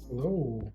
Hello.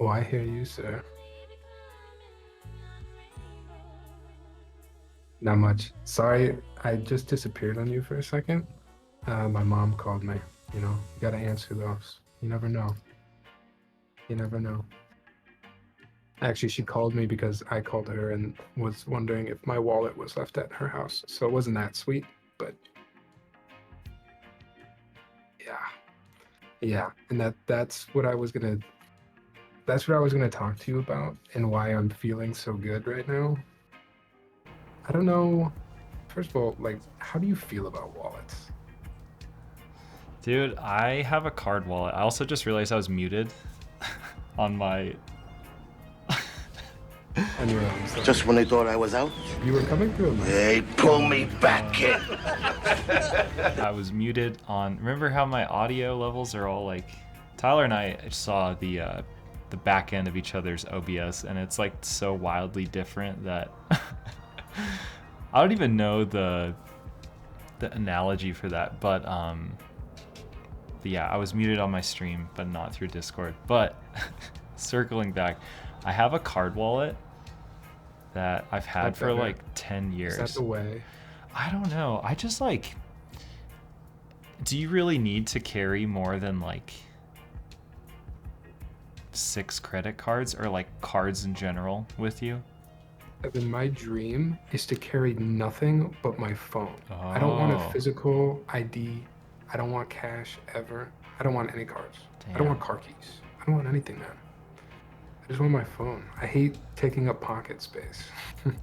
Oh, I hear you, sir. Not much. Sorry, I just disappeared on you for a second. My mom called me. You know, you gotta answer those. You never know. You never know. Actually, she called me because I called her and was wondering if my wallet was left at her house. So it wasn't that sweet, but yeah. Yeah. And that's what I was gonna talk to you about and why I'm feeling so good right now. I don't know. First of all, like, how do you feel about wallets? Dude, I have a card wallet. I also just realized I was muted on my... Anyway, I'm sorry. Just when they thought I was out, You were coming through. they pull me back, kid. I was muted on... Remember how my audio levels are all like... Tyler and I saw the back end of each other's OBS, and it's like so wildly different that... I don't even know the analogy for that, but yeah, I was muted on my stream, but not through Discord. But circling back, I have a card wallet, that I've had for better? like 10 years. Is that the way? I don't know. I just like, do you really need to carry more than like 6 credit cards or like cards in general with you? Evan, my dream is to carry nothing but my phone. I don't want a Oh. physical ID. I don't want cash ever. I don't want any cards. I don't want car keys. I don't want anything, man. I just want my phone. I hate taking up pocket space.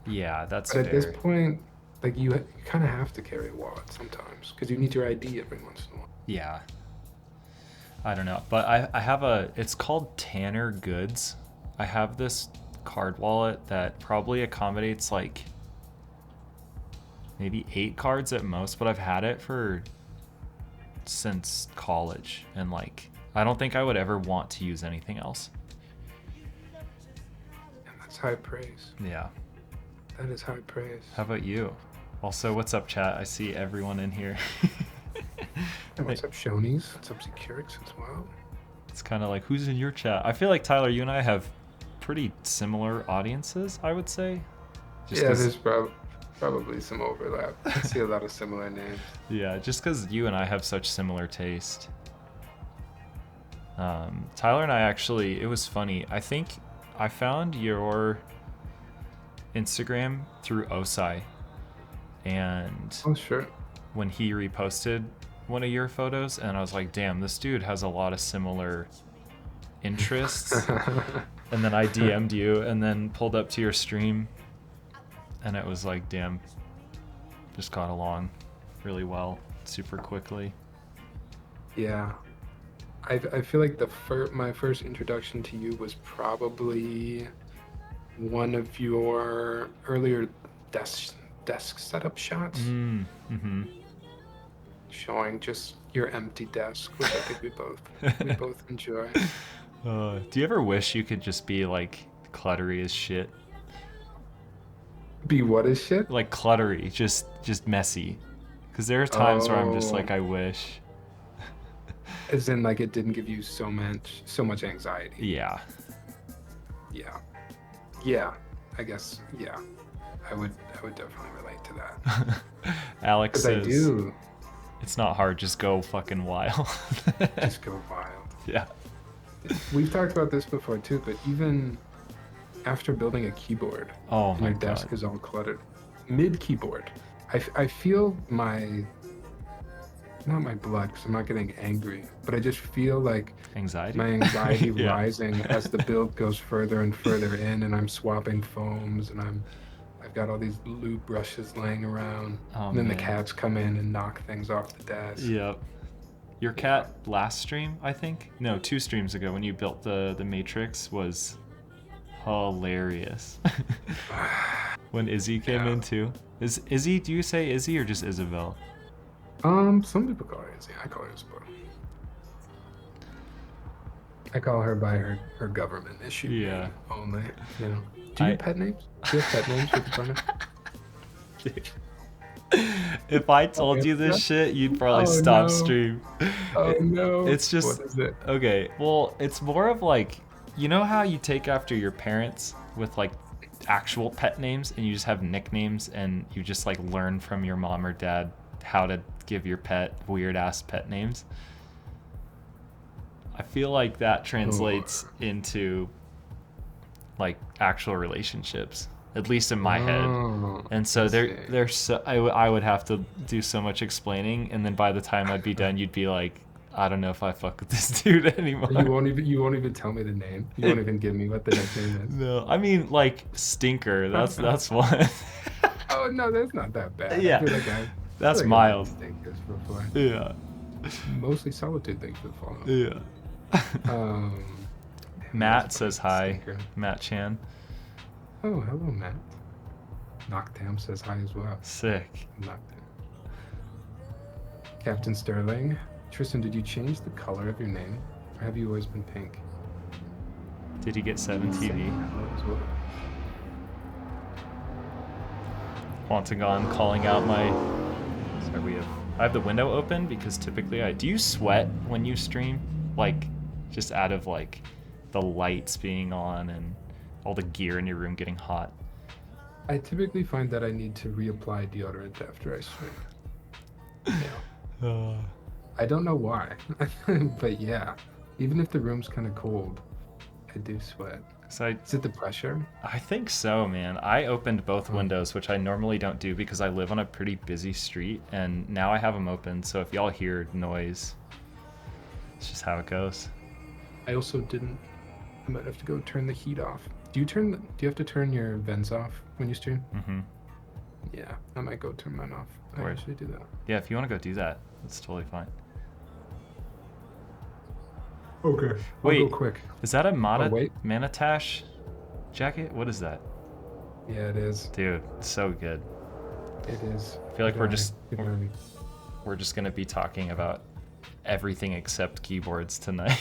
Yeah, that's But at this fair. point, like you kind of have to carry a wallet sometimes because you need your ID every once in a while. Yeah. I don't know. But I have it's called Tanner Goods. I have this card wallet that probably accommodates like maybe 8 cards at most, but I've had it since college, and like I don't think I would ever want to use anything else. And that's high praise. Yeah. That is high praise. How about you? Also, what's up, chat? I see everyone in here. And what's up, Shonies? What's up, Quirks as well? It's kind of like, who's in your chat? I feel like, Tyler, you and I have pretty similar audiences, I would say. Just Yeah, 'cause- there's probably some overlap. I see a lot of similar names. Yeah, just because you and I have such similar taste. Tyler and I actually, it was funny. I think I found your Instagram through Osai, and Oh, sure. when he reposted one of your photos, and I was like, damn, this dude has a lot of similar interests. And then I DM'd you and then pulled up to your stream, and it was like, damn, just got along really well, super quickly. Yeah. I feel like my first introduction to you was probably one of your earlier desk setup shots, showing just your empty desk, which I think we both enjoy. Do you ever wish you could just be like cluttery as shit? Be what is shit? Like cluttery, just messy. Because there are times where I'm just like, Oh. I wish. As in, like, it didn't give you so much anxiety. Yeah. Yeah. I guess. Yeah. I would definitely relate to that. Alex Because I says, do it's not hard, just go fucking wild. just go wild. Yeah. We've talked about this before too, but even after building a keyboard, Oh and my your desk god. is all cluttered. Mid keyboard, I feel not my blood because I'm not getting angry, but I just feel like Anxiety? my anxiety Yeah. rising as the build goes further and further in, and I'm swapping foams, and I've got all these lube brushes laying around, Oh, and then the man. cats come in and knock things off the desk. Yep. Your cat last stream, I think? No, 2 streams ago when you built the Matrix was hilarious. When Izzy came in too. Is Izzy, do you say Izzy or just Isabel? Some people call her Izzy. I call her Isabel. I call her by her government issue Yeah. name only. You know. Do you have pet names? Do you have pet names with your partner? If I told you this shit, you'd probably Oh, stop no. stream. Oh no. It's just What is it? okay. Well, it's more of like, you know how you take after your parents with like actual pet names, and you just have nicknames, and you just like learn from your mom or dad how to give your pet weird ass pet names. I feel like that translates into like actual relationships, at least in my head. Oh, And so I see. there's so, I would have to do so much explaining, and then by the time I'd be done, you'd be like, I don't know if I fuck with this dude anymore. You won't even tell me the name. You won't even give me what the nickname is. No, I mean like Stinker. That's one. Oh no, that's not that bad. Yeah. I feel like That's I've mild. seen this before. Yeah. Mostly Solitude things would follow. Yeah. Matt that's says fucking hi. stinker. Matt Chan. Oh, hello, Matt. Knockdown says hi as well. Sick. Knockdown. Captain Sterling. Tristan, did you change the color of your name? Or have you always been pink? Did he get 7 Say TV? hello as well. Quantagon calling out my. Sorry, I have the window open because typically do you sweat when you stream? Like, just out of like the lights being on and all the gear in your room getting hot? I typically find that I need to reapply deodorant after I swim. Yeah. I don't know why, but yeah, even if the room's kind of cold, I do sweat. So Is it the pressure? I think so, man. I opened both windows, which I normally don't do because I live on a pretty busy street, and now I have them open. So if y'all hear noise, it's just how it goes. I also didn't. I might have to go turn the heat off. Do you have to turn your vents off when you stream? Mm-hmm. Yeah, I might go turn mine off. I Word. usually do that. Yeah, if you want to go do that, that's totally fine. Okay. I'll Wait, go quick. is that a wait. Manitash jacket? What is that? Yeah, it is. Dude, it's so good. It is. I feel like we're Good just gonna be talking about everything except keyboards tonight.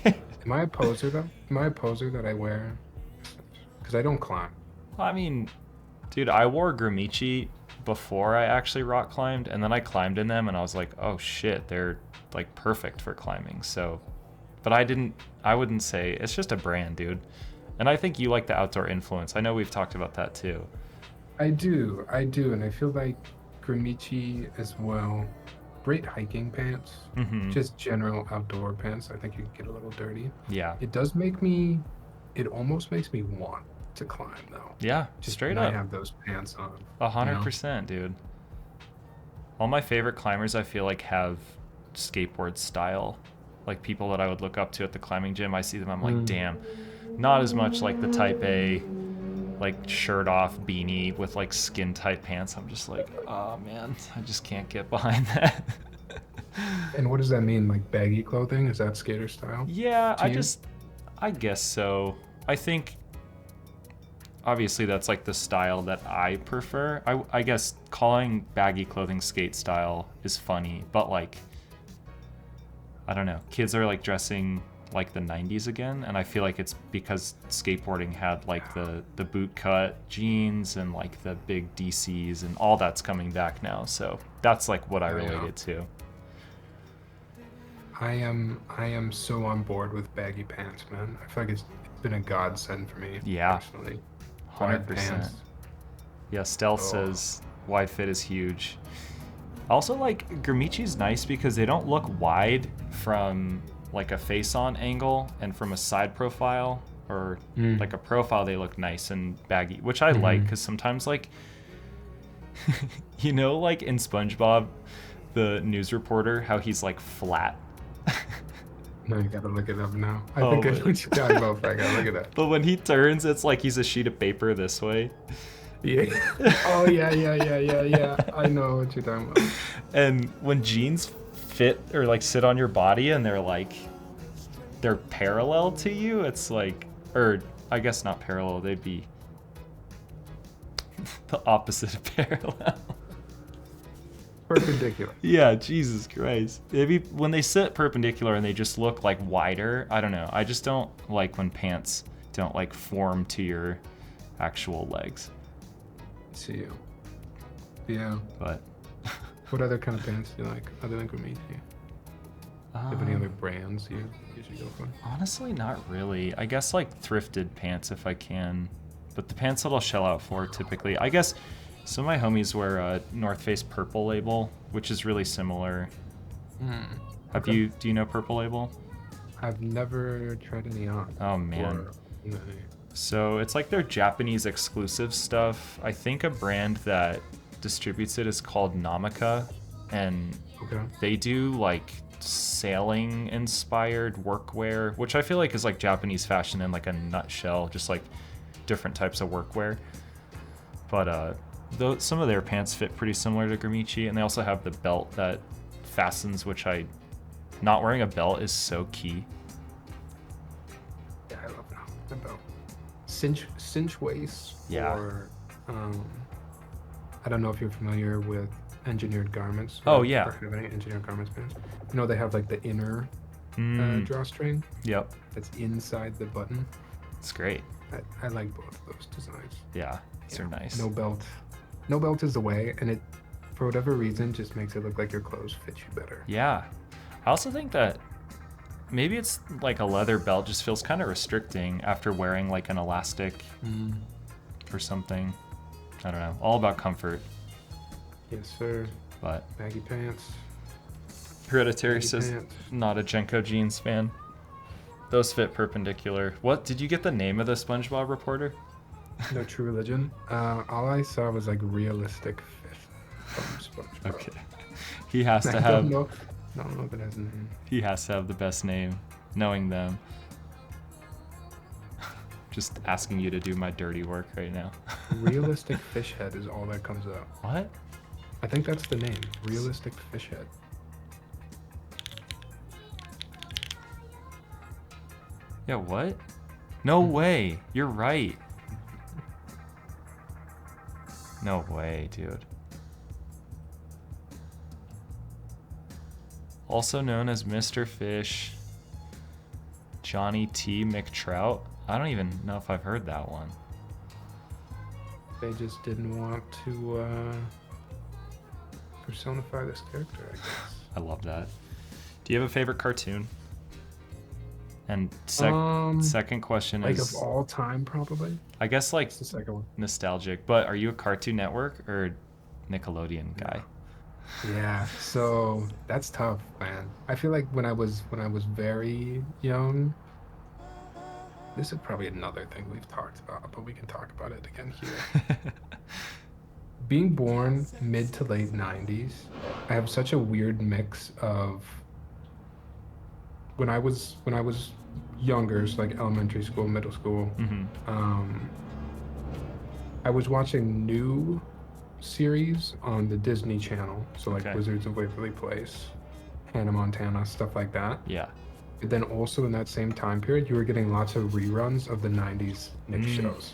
Am I a poser though? Am I a poser that I wear? Because I don't climb. I mean, dude, I wore Gramici before I actually rock climbed, and then I climbed in them, and I was like, oh shit, they're like perfect for climbing. So, but I wouldn't say it's just a brand, dude. And I think you like the outdoor influence. I know we've talked about that too. I do, and I feel like Gramici as well. Great hiking pants, just general outdoor pants. I think you can get a little dirty. Yeah. It almost makes me want to climb though. Yeah, Just straight when up. I have those pants on. 100%, dude. All my favorite climbers, I feel like, have skateboard style. Like people that I would look up to at the climbing gym, I see them, I'm like, damn. Not as much like the type A, like shirt off beanie with like skin tight pants. I'm just like, oh man, I just can't get behind that. And what does that mean? Like baggy clothing? Is that skater style? Yeah, to you? I guess so. I think obviously that's like the style that I prefer. I guess calling baggy clothing skate style is funny, but like, I don't know. Kids are like dressing like the 90s again, and I feel like it's because skateboarding had like the boot cut jeans and like the big DCs and all that's coming back now. So that's like what I relate it to. I am so on board with baggy pants, man. I feel like it's been a godsend for me. Yeah. Personally. 100%. Pants. Yeah, Stealth says wide fit is huge. Also, like, Gramici's nice because they don't look wide from like a face-on angle, and from a side profile or like a profile they look nice and baggy, which I like because sometimes like you know, like in SpongeBob, the news reporter, how he's like flat. No, you gotta look it up now. I think I know what you're talking about. I gotta look at that. But when he turns, it's like he's a sheet of paper this way. Yeah. Oh yeah. I know what you're talking about. And when jeans fit or like sit on your body and they're parallel to you, it's like, or I guess not parallel, they'd be the opposite of parallel. Perpendicular. Yeah, Jesus Christ. Maybe when they sit perpendicular and they just look like wider, I don't know. I just don't like when pants don't like form to your actual legs. I see you. Yeah. But what other kind of pants do you like other than Gramicci? Do you have any other brands you usually go for? Honestly, not really. I guess like thrifted pants if I can. But the pants that I'll shell out for typically, I guess some of my homies wear a North Face Purple Label, which is really similar. Do you know Purple Label? I've never tried any on. Oh man. So it's like their Japanese exclusive stuff. I think a brand that distributes it is called Namaka, and they do like sailing inspired workwear, which I feel like is like Japanese fashion in like a nutshell, just like different types of workwear. But some of their pants fit pretty similar to Gramici, and they also have the belt that fastens, which not wearing a belt is so key. Yeah, I love the belt. Cinch waist. Yeah. Or I don't know if you're familiar with engineered garments. Oh yeah. Or have any engineered garments pants? You know they have like the inner drawstring. Yep. That's inside the button. It's great. I like both of those designs. Yeah, these are nice. No belt. No belt is the way, and it, for whatever reason, just makes it look like your clothes fit you better. Yeah. I also think that maybe it's like a leather belt just feels kind of restricting after wearing like an elastic or something. I don't know. All about comfort. Yes, sir. But Baggy pants. Hereditary Baggy says pants. not a Jenko jeans fan. Those fit perpendicular. What did you get the name of the SpongeBob reporter? No True Religion. All I saw was like realistic fish from SpongeBob. Okay. He has to I have. don't know if it has a name. He has to have the best name, knowing them. Just asking you to do my dirty work right now. Realistic fish head is all that comes up. What? I think that's the name. Realistic fish head. Yeah, what? No way. You're right. No way, dude. Also known as Mr. Fish, Johnny T. McTrout. I don't even know if I've heard that one. They just didn't want to personify this character, I guess. I love that. Do you have a favorite cartoon? And second question Like is, of all time, probably. I guess like What's the second one? nostalgic, but are you a Cartoon Network or Nickelodeon guy? Yeah, so that's tough, man. I feel like when I was very young, this is probably another thing we've talked about, but we can talk about it again here. Being born mid to late 90s, I have such a weird mix of when I was younger, so like elementary school, middle school, I was watching new series on the Disney Channel, so like Okay. Wizards of Waverly Place, Hannah Montana, stuff like that. Yeah. But then also in that same time period, you were getting lots of reruns of the 90s Nick shows.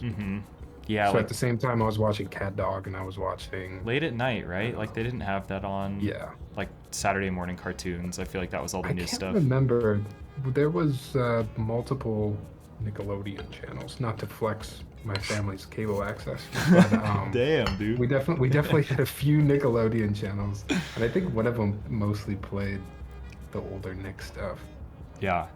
Yeah, So like at the same time, I was watching Cat Dog and I was watching. late at night, right? Like they didn't have that on Yeah. like Saturday morning cartoons. I feel like that was all the I new can't stuff. remember. There was multiple Nickelodeon channels, not to flex my family's cable access, but Damn, dude. we definitely had a few Nickelodeon channels, and I think one of them mostly played the older Nick stuff. Yeah.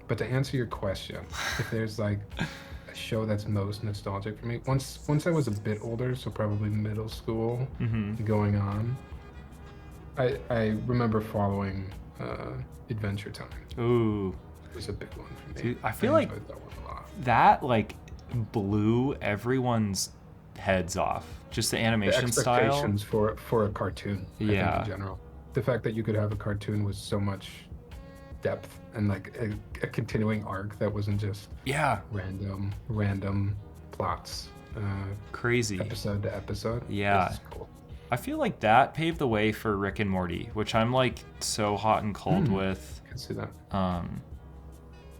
But to answer your question, if there's like a show that's most nostalgic for me, once I was a bit older, so probably middle school going on, I remember following Adventure Time. Ooh. It was a big one for me. Dude, I feel like enjoyed that one a lot. that like blew everyone's heads off. Just the The animation style. expectations for a cartoon, I think, Yeah. in general. The fact that you could have a cartoon with so much depth and like a continuing arc that wasn't just Yeah. random plots, Crazy. episode to episode. Yeah. This is cool. I feel like that paved the way for Rick and Morty, which I'm like so hot and cold with. I can see that.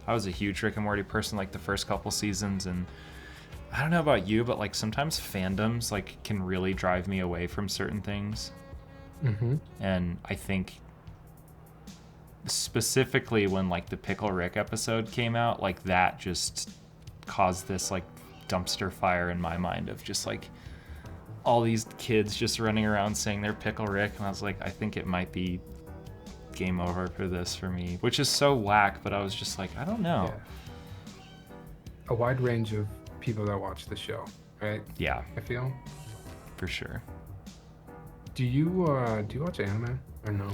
I was a huge Rick and Morty person like the first couple seasons, and I don't know about you, but like sometimes fandoms like can really drive me away from certain things. And I think specifically when like the Pickle Rick episode came out, like that just caused this like dumpster fire in my mind of just like all these kids just running around saying they're Pickle Rick, and I was like, I think it might be game over for this for me, which is so whack, but I was just like, I don't know. Yeah. A wide range of people that watch the show, right? Yeah, I feel. for sure. Do you watch anime or no?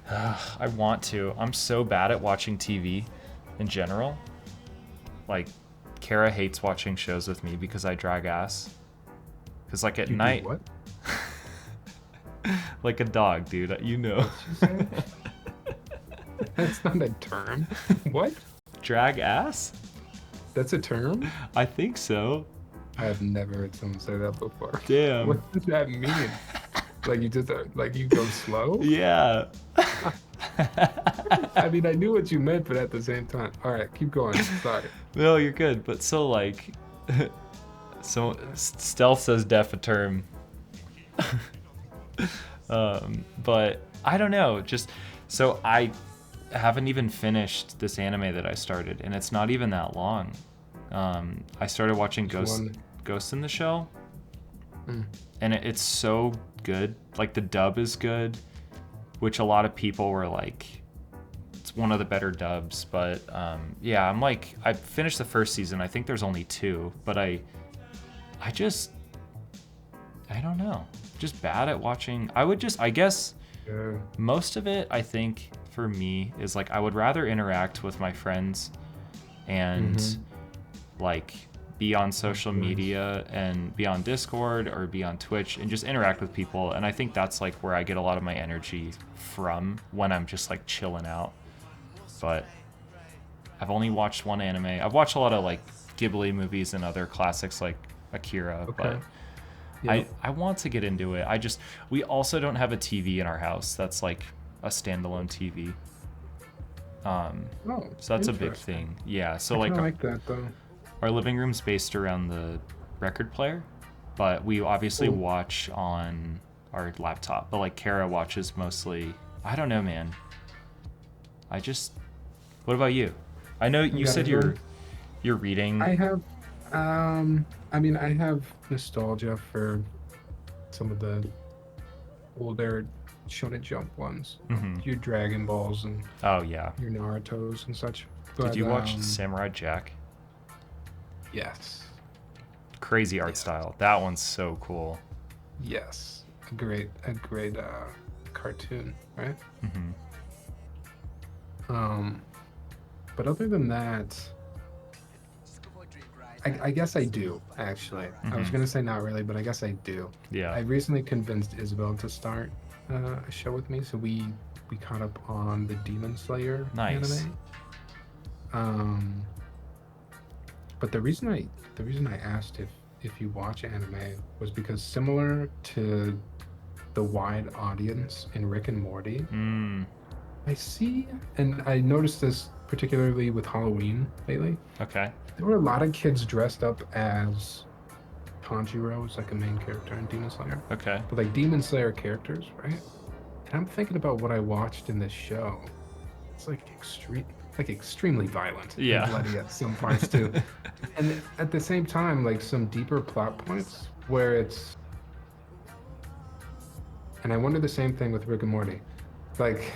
I want to. I'm so bad at watching TV in general. Like, Kara hates watching shows with me because I drag ass. Because, like, at You do night, what? like a dog, dude, you know. What'd you say? That's not a term. What? Drag ass? That's a term? I think so. I have never heard someone say that before. Damn. What does that mean? Like you just like you go slow? Yeah. I mean, I knew what you meant, but at the same time. All right, keep going. Sorry. No, you're good. But so, like, so Stealth says def a term. But I don't know. Just so I haven't even finished this anime that I started, and it's not even that long. I started watching Ghost in the Shell, and it's so good. Like the dub is good, which a lot of people were like, it's one of the better dubs. But yeah, I'm like, I finished the first season. I think there's only 2, but I I don't know. Just bad at watching. I guess Yeah. most of it, I think, for me, is like I would rather interact with my friends and like be on social media and be on Discord or be on Twitch and just interact with people. And I think that's like where I get a lot of my energy from when I'm just like chilling out. But I've only watched one anime. I've watched a lot of like Ghibli movies and other classics like Akira, but Yeah. I want to get into it. We also don't have a TV in our house that's like a standalone TV. Oh, So that's a big interesting. thing. Yeah. So I like kinda like that though. our living room's based around the record player, but we obviously Cool. watch on our laptop. But like Kara watches mostly. I don't know, man. What about you? I know you got said it, man. you're reading. I have, I mean, I have nostalgia for some of the older Shonen Jump ones. Your Dragon Balls and Oh yeah. your Narutos and such. Did But, you watch Samurai Jack? Yes. Crazy art style. That one's so cool. Yes. A great cartoon, right? But other than that, I guess I do, actually. I was going to say not really, but I guess I do. Yeah. I recently convinced Isabel to start a show with me, so we caught up on the Demon Slayer Nice. anime. But the reason I asked if you watch anime was because similar to the wide audience in Rick and Morty, I see, and I noticed this particularly with Halloween lately. Okay. There were a lot of kids dressed up as Tanjiro, is like a main character in Demon Slayer. Okay. But like Demon Slayer characters, right? And I'm thinking about what I watched in this show. It's like extremely violent. and Yeah. bloody at some parts too. And at the same time, like some deeper plot points where it's. And I wonder the same thing with Rick and Morty. Like,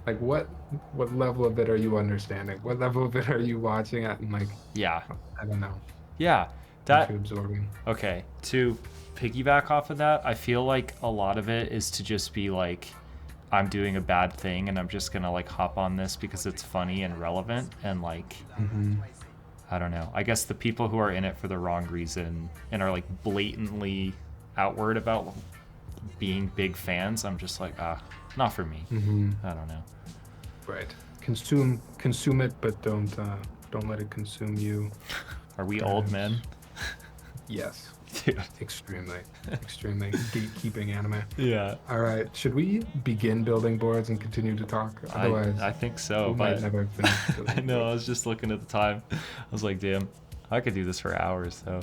like what level of it are you understanding? What level of it are you watching at? And like, Yeah. I don't know. Yeah. Too absorbing. Okay. To piggyback off of that, I feel like a lot of it is to just be like, I'm doing a bad thing and I'm just gonna like hop on this because it's funny and relevant and like I don't know. I guess the people who are in it for the wrong reason and are like blatantly outward about being big fans, I'm just like, not for me. I don't know. Right. Consume it, but don't let it consume you. Are we old men? Yes. Dude. Extremely gatekeeping anime. Yeah. All right. Should we begin building boards and continue to talk? Otherwise, I think so, we but might never finish. I know, I was just looking at the time. I was like, damn, I could do this for hours, though.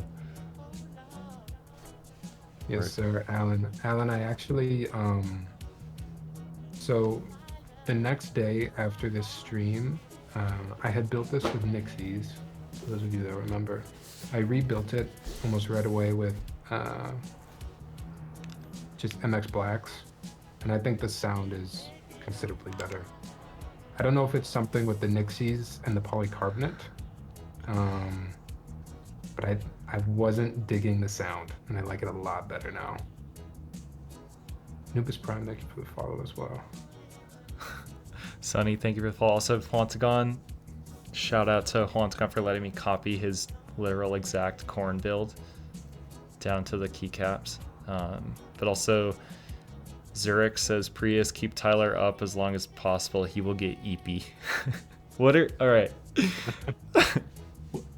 Yes, sir, Alan. Alan, I actually, so the next day after this stream, I had built this with Nixies, for those of you that remember. I rebuilt it almost right away with just MX Blacks, and I think the sound is considerably better. I don't know if it's something with the Nixies and the polycarbonate, but I wasn't digging the sound, and I like it a lot better now. Nubis Prime, thank you for the follow as well. Sunny, thank you for the follow. Also, Huantagon, shout out to Huantagon for letting me copy his literal exact corn build down to the keycaps. But also, Zurich says, Prius, keep Tyler up as long as possible. He will get eepy. All right.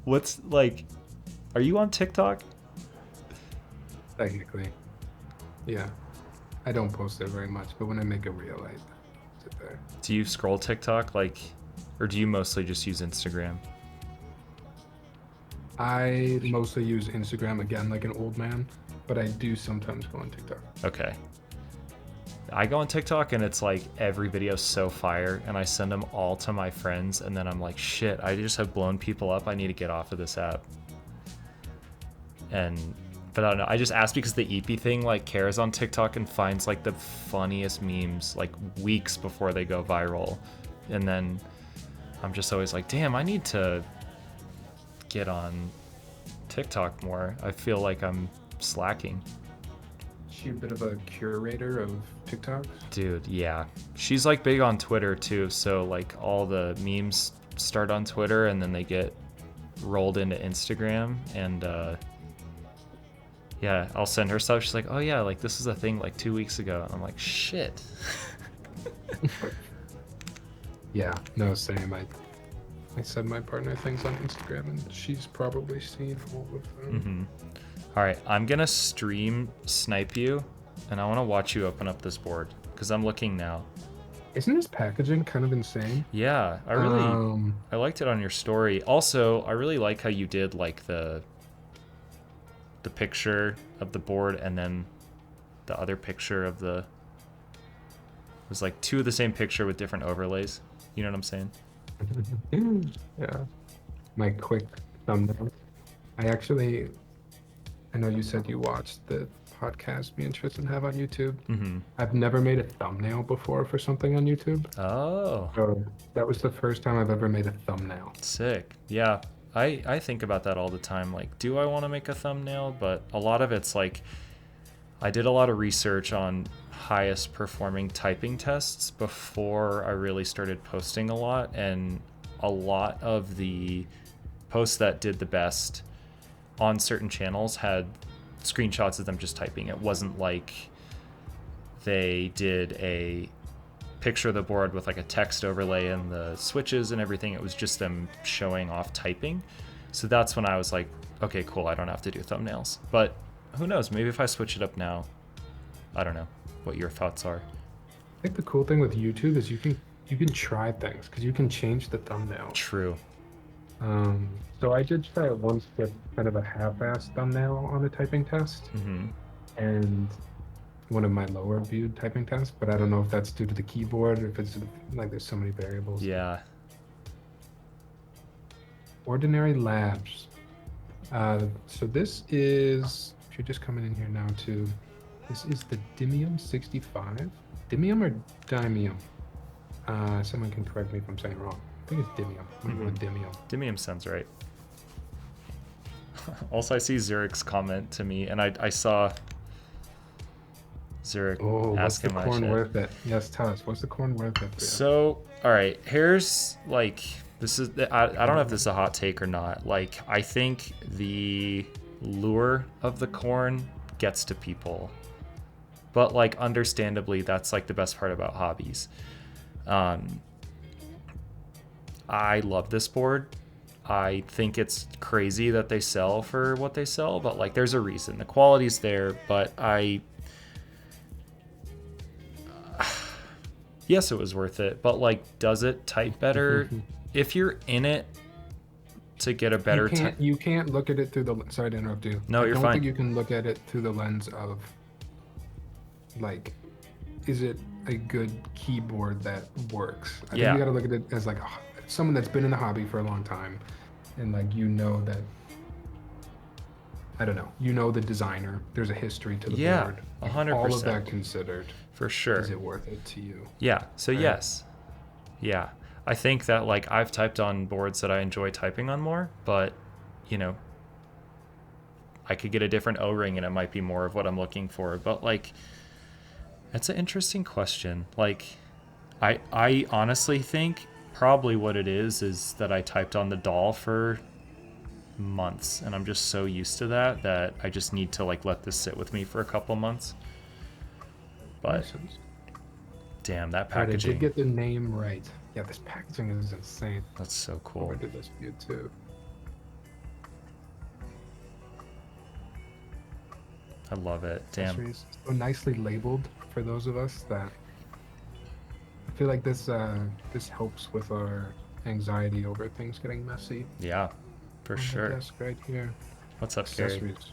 What's like, are you on TikTok? Technically. Yeah. I don't post it very much, but when I make a reel, I sit there. Do you scroll TikTok, like, or do you mostly just use Instagram? I mostly use Instagram, again, like an old man, but I do sometimes go on TikTok. Okay. I go on TikTok and it's like every video's so fire and I send them all to my friends and then I'm like, shit, I just have blown people up. I need to get off of this app. But I don't know. I just asked because the EP thing like cares on TikTok and finds like the funniest memes like weeks before they go viral. And then I'm just always like, damn, I need to get on TikTok more. I feel like I'm slacking. She a bit of a curator of TikToks. Dude, yeah. She's like big on Twitter too, so like all the memes start on Twitter and then they get rolled into Instagram, and yeah, I'll send her stuff. She's like, oh yeah, like this is a thing like 2 weeks ago. And I'm like, shit. Yeah, no, same. I send my partner things on Instagram, and she's probably seen all of them. All right, I'm gonna stream snipe you, and I want to watch you open up this board because I'm looking now. Isn't this packaging kind of insane? Yeah, I liked it on your story. Also, I really like how you did like the picture of the board and then the other picture of the. It was like two of the same picture with different overlays. You know what I'm saying? Yeah. My quick thumbnail. I know you said you watched the podcast Me and Tristan have on YouTube. I've never made a thumbnail before for something on YouTube. Oh. So that was the first time I've ever made a thumbnail. Sick. Yeah. I think about that all the time. Like, do I want to make a thumbnail? But a lot of it's like, I did a lot of research on highest performing typing tests before I really started posting a lot, and a lot of the posts that did the best on certain channels had screenshots of them just typing. It wasn't like they did a picture of the board with like a text overlay and the switches and everything. It was just them showing off typing. So that's when I was like, okay, cool, I don't have to do thumbnails. But who knows, maybe if I switch it up now. I don't know what your thoughts are. I think the cool thing with YouTube is you can try things because you can change the thumbnail. True. So I did try it once with kind of a half-assed thumbnail on a typing test, and one of my lower viewed typing tests, but I don't know if that's due to the keyboard or if it's like there's so many variables. Yeah. Ordinary Labs. So this is, if you're just coming in here now too, this is the Demium 65. Demium or Dimium? Someone can correct me if I'm saying wrong. I think it's Demium. I'm gonna go with Demium. Demium sounds right. Also, I see Zurich's comment to me, and I saw Zurich What's the asking my corn shit. worth it? Yes, tell us. What's the corn worth it for you? So, all right, here's like, this is, I don't know if this is a hot take or not. Like, I think the lure of the corn gets to people, but like, understandably, that's like the best part about hobbies. I love this board. I think it's crazy that they sell for what they sell, but like, there's a reason. The quality's there, but yes, it was worth it, but like, does it type better? If you're in it to get a better type, you can't look at it through the. Sorry to interrupt you. No, you're I don't fine. think you can look at it through the lens of, like, is it a good keyboard that works? I think you got to look at it as like someone that's been in the hobby for a long time, and like that. I don't know. You know the designer. There's a history to the board. 100%. All of that considered. For sure. Is it worth it to you? Yeah. So yes. Yeah. I think that like I've typed on boards that I enjoy typing on more, but you know, I could get a different O-ring and it might be more of what I'm looking for. But like, it's an interesting question. Like, I honestly think probably what it is that I typed on the doll for months, and I'm just so used to that I just need to like let this sit with me for a couple months. But damn, that packaging. I did get the name right. Yeah, this packaging is insane. That's so cool. I did this view too. I love it. Damn. So nicely labeled for those of us that. I feel like this helps with our anxiety over things getting messy. Yeah, for sure. Desk right here. What's up, Gary? Accessories.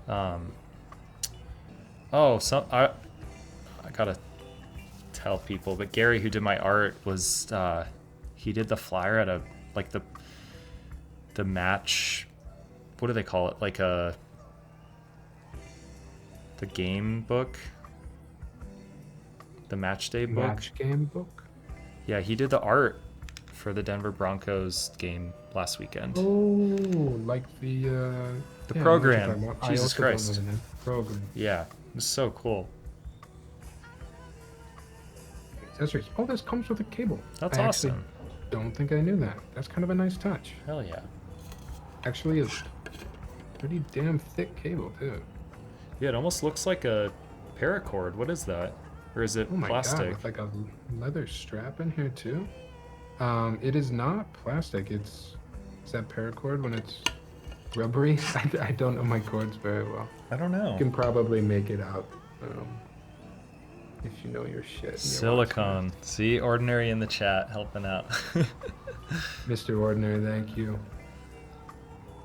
I gotta tell people, but Gary, who did my art, was he did the flyer at the match. What do they call it? Like the game book. The match day book. Match game book. Yeah, he did the art for the Denver Broncos game last weekend. Oh, like the The yeah, I know what you're program. talking about. I Jesus also don't know Christ. the name. Program. Yeah, it was so cool. Accessories. Oh, this comes with a cable. That's I actually awesome. don't think I knew that. That's kind of a nice touch. Hell yeah. Actually, a pretty damn thick cable too. Yeah, it almost looks like a paracord. What is that? Or is it Oh my plastic? god, with like a leather strap in here too. It is not plastic. Is that paracord when it's rubbery? I don't know my cords very well. I don't know. You can probably make it out if you know your shit. and you're watching Silicone. See, Ordinary in the chat helping out. it. Mr. Ordinary, thank you.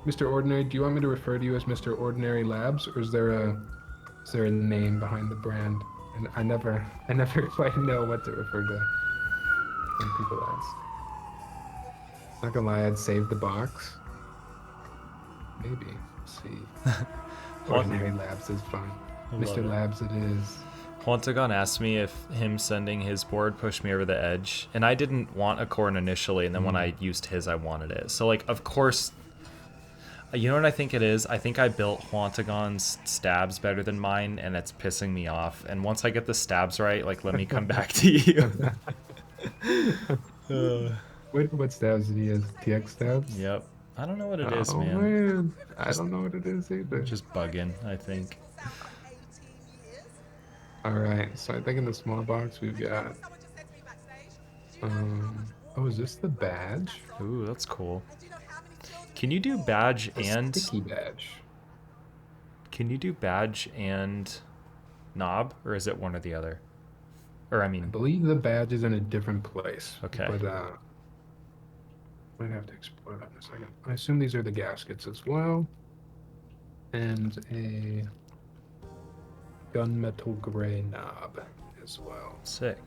Mr. Ordinary, do you want me to refer to you as Mr. Ordinary Labs, or is there a name behind the brand? And I never quite know what to refer to when people ask. Not gonna lie, I'd save the box. Maybe. Let's see. Ordinary Labs is fine. I love Mr. it. Labs it is. Hontagon asked me if him sending his board pushed me over the edge, and I didn't want a corn initially, and then when I used his, I wanted it. So, like, of course, you know what I think it is? I think I built Hontagon's stabs better than mine, and it's pissing me off. And once I get the stabs right, like, let me come back to you. What stabs did he use? TX stabs? Yep. I don't know what it is, Oh, man. I don't know what it is either. Just bugging, I think. Alright, so I think in the small box we've got oh, is this the badge? Ooh, that's cool. Can you do badge A and sticky badge. can you do badge and knob, or is it one or the other? Or I I mean, believe the badge is in a different place. Okay. But might have to explore that in a second. I assume these are the gaskets as well. And a gunmetal gray knob as well. sick.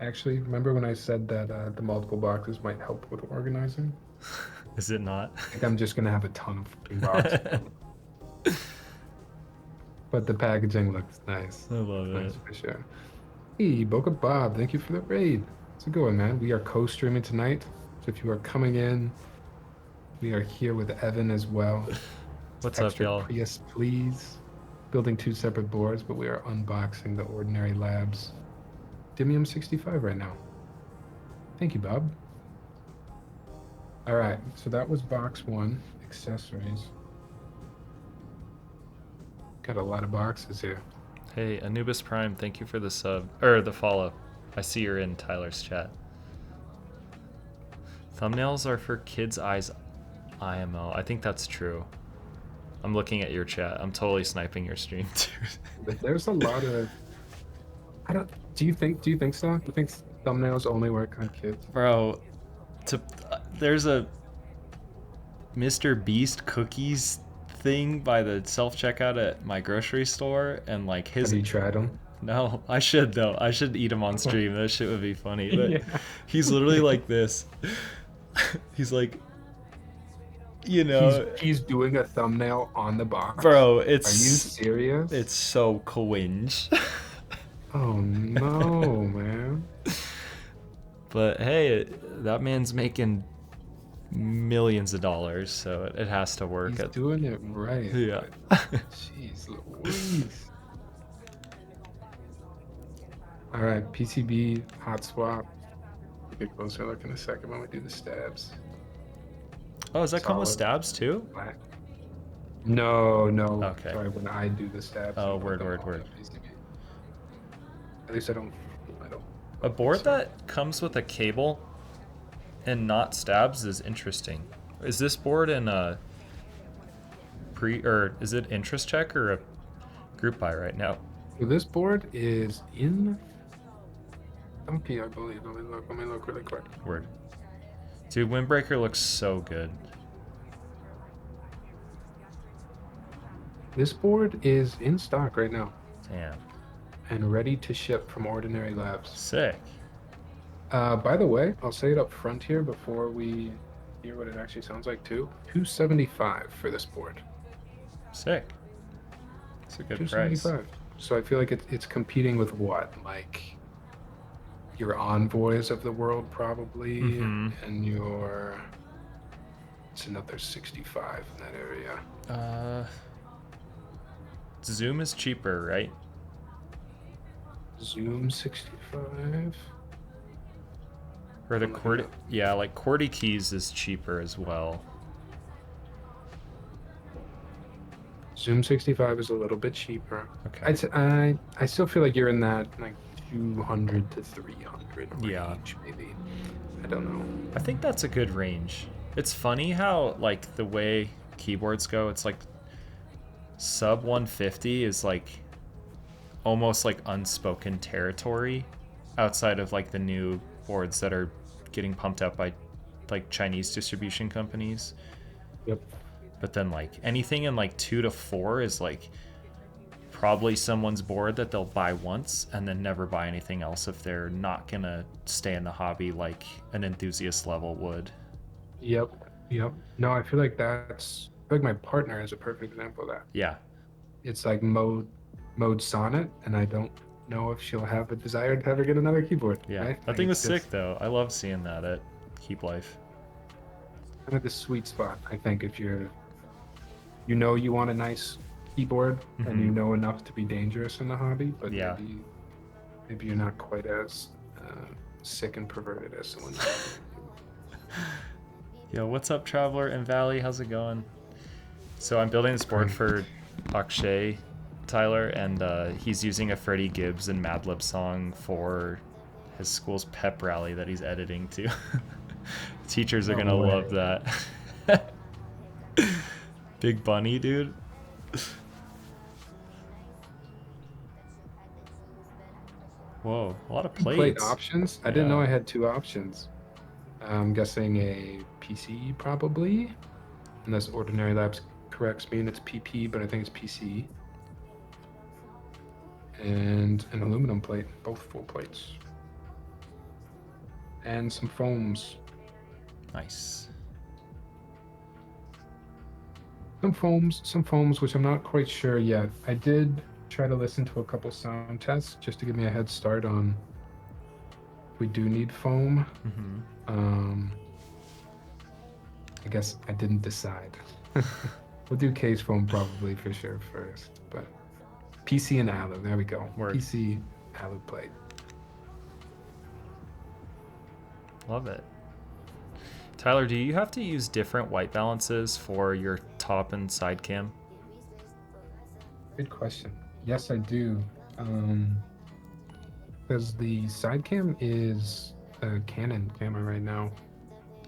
Actually, remember when I said that the multiple boxes might help with organizing? Is it not? I think I'm just gonna have a ton of fucking boxes. But the packaging looks nice. I love Nice it. for sure. Hey, Boca Bob, thank you for the raid. How's it going, man? We are co-streaming tonight. So if you are coming in, we are here with Evan as well. What's up, Extra y'all? Prius, please. Building two separate boards, but we are unboxing the Ordinary Labs Demium 65 right now. Thank you, Bob. All right, so that was box one, accessories. Got a lot of boxes here. Hey, Anubis Prime, thank you for the sub or the follow. I see you're in Tyler's chat. Thumbnails are for kids' eyes IMO. I think that's true. I'm looking at your chat. I'm totally sniping your stream too. But there's a lot of. I don't. Do you think so? Do you think thumbnails only work on kids? Bro, there's a Mr. Beast cookies thing by the self-checkout at my grocery store, and like his Have you tried them? No, I should though. I should eat him on stream. That shit would be funny. But Yeah. he's literally like this. He's like, you know, He's doing a thumbnail on the box. bro, Are you it's serious? it's so cringe. Oh no, man. But hey, that man's making millions of dollars, so it has to work. He's doing it right. Yeah. Jeez Louise. All right, PCB hot swap. Take a closer look in a second when we do the stabs. Oh, does that come with Solid. stabs too? Black. No. Okay. Sorry, when I do the stabs. Oh, I put word, them word, on word. the PCB. At least I don't. A board that comes with a cable and not stabs is interesting. Is this board in a is it interest check or a group buy right now? So this board is in MP, I believe. Let me look really quick. Word. Dude, Windbreaker looks so good. This board is in stock right now Damn. and ready to ship from Ordinary Labs. Sick. By the way, I'll say it up front here before we hear what it actually sounds like too. $275 for this board. Sick. It's a good price. $275. So I feel like it's competing with what? Like your envoys of the world probably, Mhm. and your it's another 65 in that area. Zoom is cheaper, right? Zoom 65. Or the I'm looking QWERTY, up. yeah, like QWERTY keys is cheaper as well. Zoom 65 is a little bit cheaper. Okay. I still feel like you're in that like 200 to 300 Yeah. range, maybe. I don't know. I think that's a good range. It's funny how like the way keyboards go, it's like sub 150 is like almost like unspoken territory outside of like the new boards that are getting pumped up by like Chinese distribution companies. Yep. But then like anything in like 2 to 4 is like probably someone's board that they'll buy once and then never buy anything else if they're not gonna stay in the hobby like an enthusiast level would. Yep. Yep. No, I feel like I feel like my partner is a perfect example of that. Yeah. It's like mode sonnet, and I don't know if she'll have a desire to ever get another keyboard. Yeah. Right? That Like, thing was it's just sick though. I love seeing that at Keep Life. kind of the sweet spot, I think, if you know you want a nice keyboard and you Mhm. know enough to be dangerous in the hobby, but Yeah. maybe you're not quite as sick and perverted as someone else. Yo, what's up, Traveler and Valley? How's it going? So I'm building this board for Akshay, Tyler, and he's using a Freddie Gibbs and Madlib song for his school's pep rally that he's editing to. Teachers are No gonna love way. that. Big Bunny, dude. Whoa, a lot of Plate plates. options? I didn't know Yeah. I had two options. I'm guessing a PC probably, unless Ordinary Labs corrects me and it's PP, but I think it's PC. And an aluminum plate, both full plates. And some foams. Nice. Some foams, which I'm not quite sure yet. I did try to listen to a couple sound tests just to give me a head start on if we do need foam. Mm-hmm. I guess I didn't decide. We'll do case foam probably for sure first, but PC and alu, there we go. Word. PC alu plate. Love it. Tyler, do you have to use different white balances for your top and side cam? Good question. Yes, I do. Because the side cam is a Canon camera right now.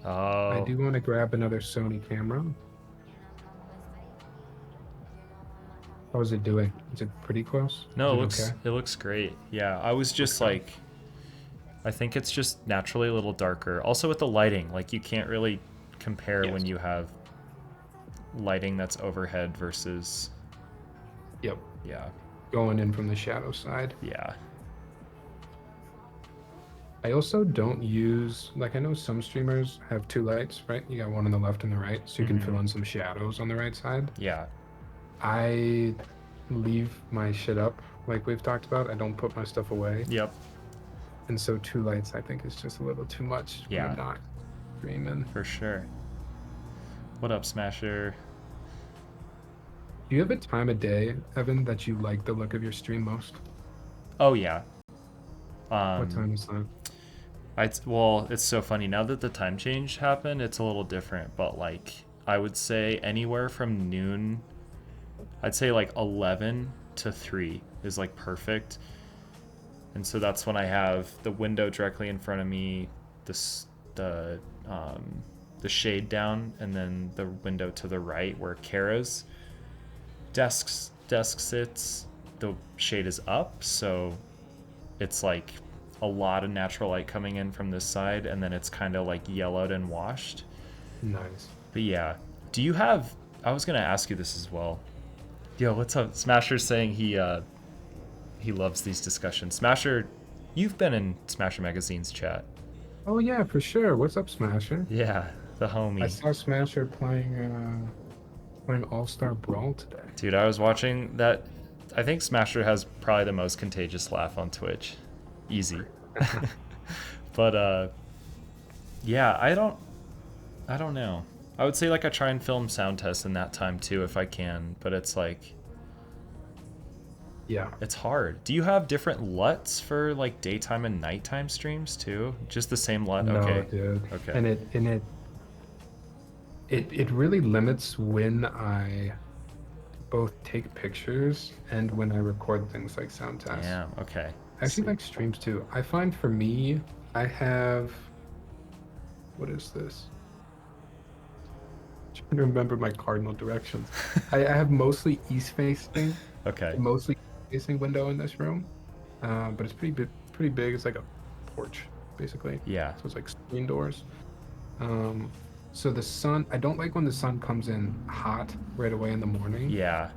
I Oh, do want to grab another Sony camera. How is it doing? Is it pretty close? no, Is it looks okay? it looks great. Yeah, I was just Okay. like, I think it's just naturally a little darker. Also with the lighting, like you can't really compare Yes. when you have lighting that's overhead versus, Yep. yeah, Going in from the shadow side. yeah. I also don't use, like, I know some streamers have two lights, right? You got one on the left and the right, so you can fill in some shadows on the right side. Yeah. I leave my shit up, like we've talked about. I don't put my stuff away. Yep. And so two lights, I think, is just a little too much when Yeah. I'm not streaming. For sure. What up, Smasher? Do you have a time of day, Evan, that you like the look of your stream most? Oh yeah. What time is that? Well, it's so funny now that the time change happened. It's a little different, but like I would say anywhere from noon, I'd say like 11 to 3 is like perfect. And so that's when I have the window directly in front of me, the shade down, and then the window to the right where Kara's desk sits. The shade is up, so it's like a lot of natural light coming in from this side, and then it's kind of like yellowed and washed. Nice. But yeah, do you have? I was gonna ask you this as well. Yo, what's up? Smasher's saying he loves these discussions. Smasher, you've been in Smasher Magazine's chat. Oh, yeah, for sure. What's up, Smasher? Yeah, the I homie. saw Smasher playing All-Star Brawl today. Dude, I was watching that. I think Smasher has probably the most contagious laugh on Twitch. Easy. But yeah, I don't know. I would say like I try and film sound tests in that time too if I can, but it's like Yeah. it's hard. Do you have different LUTs for like daytime and nighttime streams too? Just the same LUT? No, Okay. dude. Okay. And it really limits when I both take pictures and when I record things like sound tests. Damn. Okay. I actually like streams too. I find for me, I have, what is this? I'm trying to remember my cardinal directions. I have mostly east facing, Okay. mostly facing window in this room, but it's pretty big. Pretty big. It's like a porch, basically. Yeah. So it's like screen doors. So the sun, I don't like when the sun comes in hot right away in the morning. Yeah.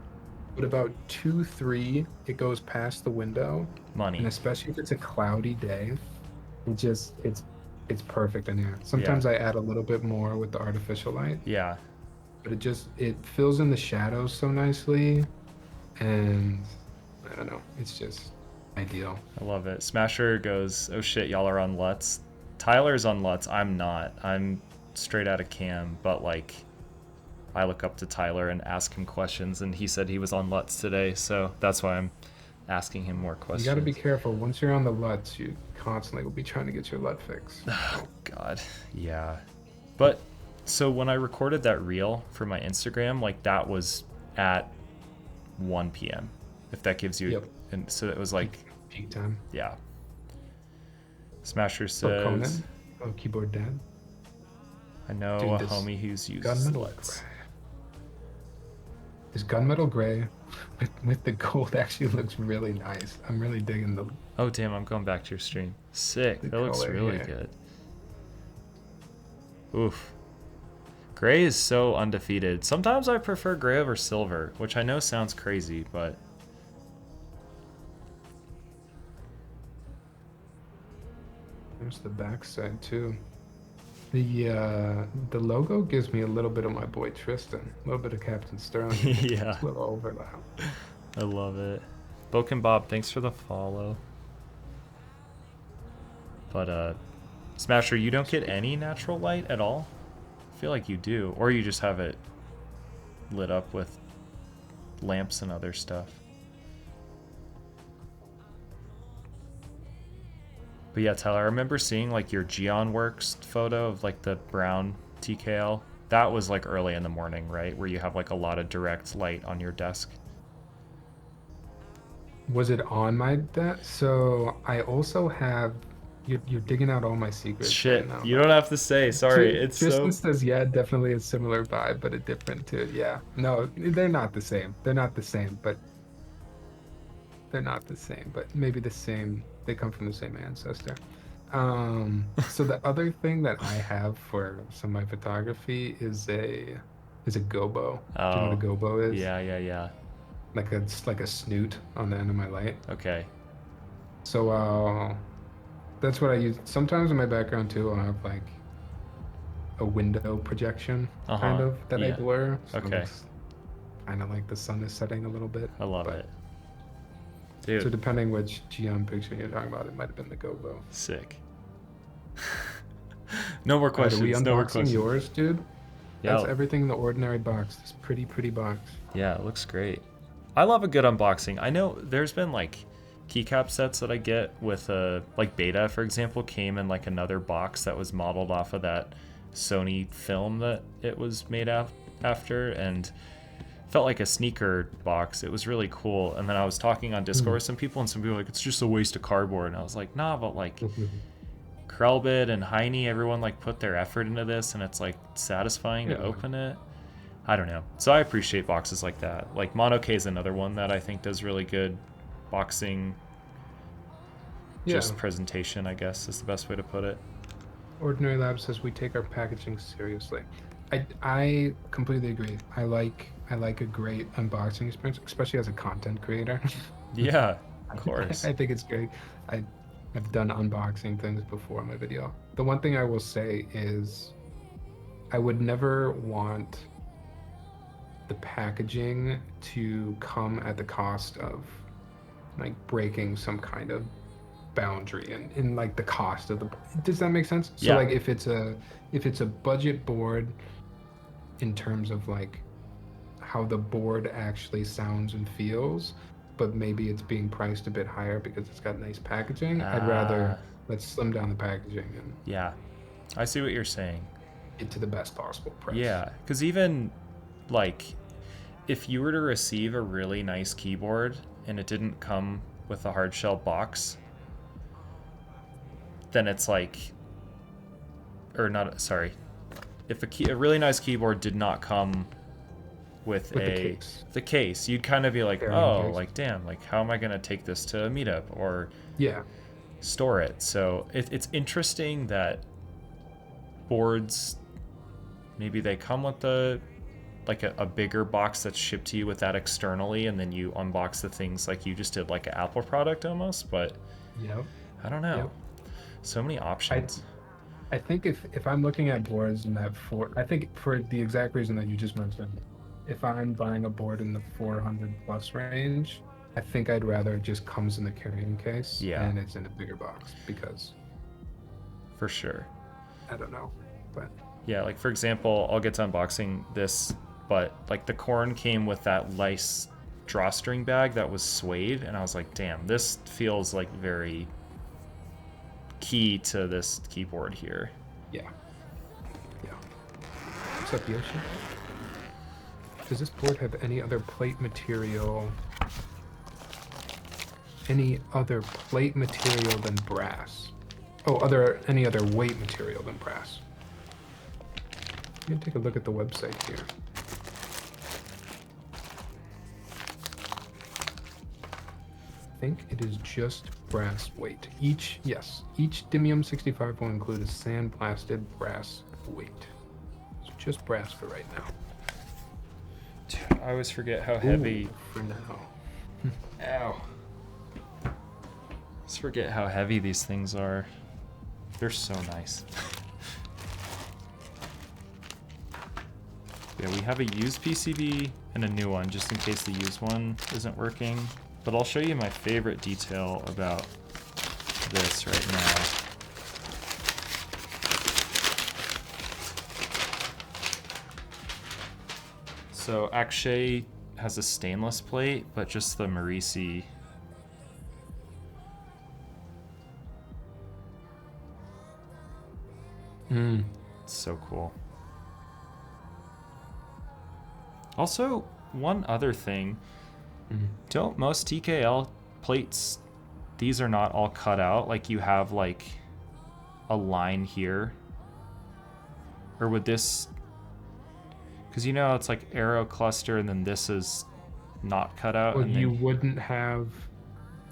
But about 2, 3, it goes past the window. Money. And especially if it's a cloudy day, it's perfect in here. Sometimes I add a little bit more with the artificial light. Yeah. But it fills in the shadows so nicely, and I don't know, it's just ideal. I love it. Smasher goes, oh shit, y'all are on LUTs. Tyler's on LUTs. I'm not. I'm straight out of cam, but like I look up to Tyler and ask him questions, and he said he was on LUTs today, so that's why I'm asking him more questions. You got to be careful. Once you're on the LUTs, you constantly will be trying to get your LUT fixed. Oh God, yeah. But so when I recorded that reel for my Instagram, like that was at 1 p.m. If that gives you, Yep. And so it was like Peak time. yeah. Smasher Oh, Conan? says, Oh, keyboard dad. I know Dude, a this homie who's used Gunmetal LUTs. gray. This gunmetal gray with the gold actually looks really nice. I'm really digging the. Oh damn, I'm going back to your stream. Sick. The That looks color really here. good. Oof. Gray is so undefeated. Sometimes I prefer gray over silver, which I know sounds crazy, but There's the backside too. The logo gives me a little bit of my boy Tristan, a little bit of Captain Sterling. yeah, It's a little overlap. I love it. Boken Bob, thanks for the follow. But Smasher, you don't get any natural light at all? I feel like you do, or you just have it lit up with lamps and other stuff. But yeah, Tyler, I remember seeing like your Geon Works photo of like the brown TKL. That was like early in the morning, right? Where you have like a lot of direct light on your desk. Was it on my desk? So I also have. You're digging out all my secrets. Shit, right now. you don't have to say. Sorry, it's Tristan so. says, yeah, definitely a similar vibe, but a different too. Yeah, no, they're not the same. They're not the same, but maybe the same. They come from the same ancestor. So the other thing that I have for some of my photography is a gobo. Oh, Do you know what a gobo is? yeah. Like a snoot on the end of my light. Okay. So that's what I use. Sometimes in my background too, I'll have like a window projection kind of that I yeah. blur. So Okay. Kind of like the sun is setting a little bit. I love but- it. Dude, So depending which GM picture you're talking about, it might have been the gobo. sick. No more Are we questions. No more unboxing questions. yours, dude? Yeah, That's everything in the ordinary box. This pretty box. yeah, it looks great. I love a good unboxing. I know there's been like keycap sets that I get with like Beta, for example, came in like another box that was modeled off of that Sony film that it was made after, and felt like a sneaker box. It was really cool. And then I was talking on Discord with some people, and some people were like, it's just a waste of cardboard. And I was like, nah, but like Krelbit and Heine, everyone like put their effort into this, and it's like satisfying to Yeah. open it. I don't know. So I appreciate boxes like that. Like Mono K is another one that I think does really good boxing, just presentation, I guess is the best way to put it. Ordinary Lab says we take our packaging seriously. I completely agree. I like a great unboxing experience, especially as a content creator. Yeah, of course. I think it's great. I've done unboxing things before in my video. The one thing I will say is I would never want the packaging to come at the cost of like breaking some kind of boundary in like the cost of the. Does that make sense? So Yeah. like if it's a budget board, in terms of like how the board actually sounds and feels, but maybe it's being priced a bit higher because it's got nice packaging. I'd rather let's slim down the packaging and Yeah, I see what you're saying. get to the best possible price. Yeah, because even like if you were to receive a really nice keyboard and it didn't come with a hard shell box, then it's like, or not, sorry, if a really nice keyboard did not come with the case, you'd kind of be like, oh, like damn, like how am I gonna take this to a meetup or store it? So it's interesting that boards, maybe they come with a bigger box that's shipped to you with that externally, and then you unbox the things like you just did, like an Apple product almost. But I don't know, so many options. I think if I'm looking at boards in that I think for the exact reason that you just mentioned, if I'm buying a board in the 400 plus range, I think I'd rather it just comes in the carrying case and it's in a bigger box, because for sure, I don't know, but yeah, like for example, I'll get to unboxing this, but like the Corn came with that nice drawstring bag that was suede, and I was like, damn, this feels like very key to this keyboard here. Yeah. What's up, Yoshi? Does this board have any other plate material? Any other plate material than brass? Oh, any other weight material than brass? I'm gonna take a look at the website here. I think it is just brass weight. Each Demium 65 will include a sandblasted brass weight. It's just brass for right now. Dude, I always forget how heavy. For now. Ow. I just forget how heavy these things are. They're so nice. Yeah, we have a used PCB and a new one, just in case the used one isn't working. But I'll show you my favorite detail about this right now. So Akshay has a stainless plate, but just the Merisi. It's so cool. Also, one other thing, don't most TKL plates, these are not all cut out, like you have like a line here? Or would this, because you know it's like arrow cluster and then this is not cut out. Well, and you then, wouldn't have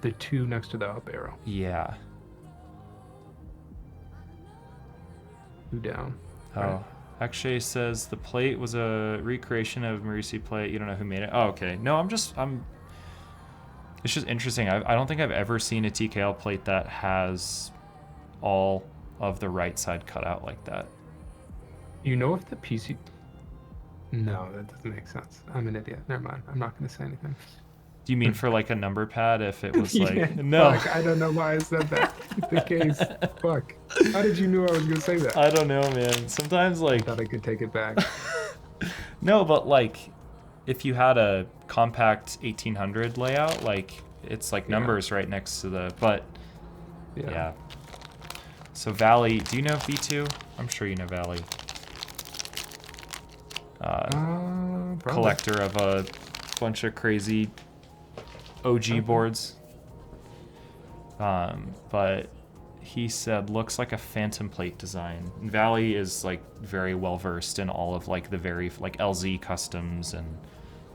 the two next to the up arrow. Yeah. Two down. Oh. Right. Akshay says the plate was a recreation of Merisi plate. You don't know who made it. Oh, okay. No, it's just interesting. I don't think I've ever seen a TKL plate that has all of the right side cut out like that. You know if the PC... No, that doesn't make sense. I'm an idiot. Never mind. I'm not going to say anything. Do you mean for like a number pad if it was like... Yeah, no. Fuck, I don't know why I said that. The case. Fuck. How did you know I was going to say that? I don't know, man. Sometimes like... I thought I could take it back. No, but like if you had a compact 1800 layout, like it's like numbers right next to the... But yeah. So Valley, do you know V2? I'm sure you know Valley. Collector of a bunch of crazy OG boards. But he said looks like a phantom plate design. And Valley is like very well versed in all of like the very like LZ customs and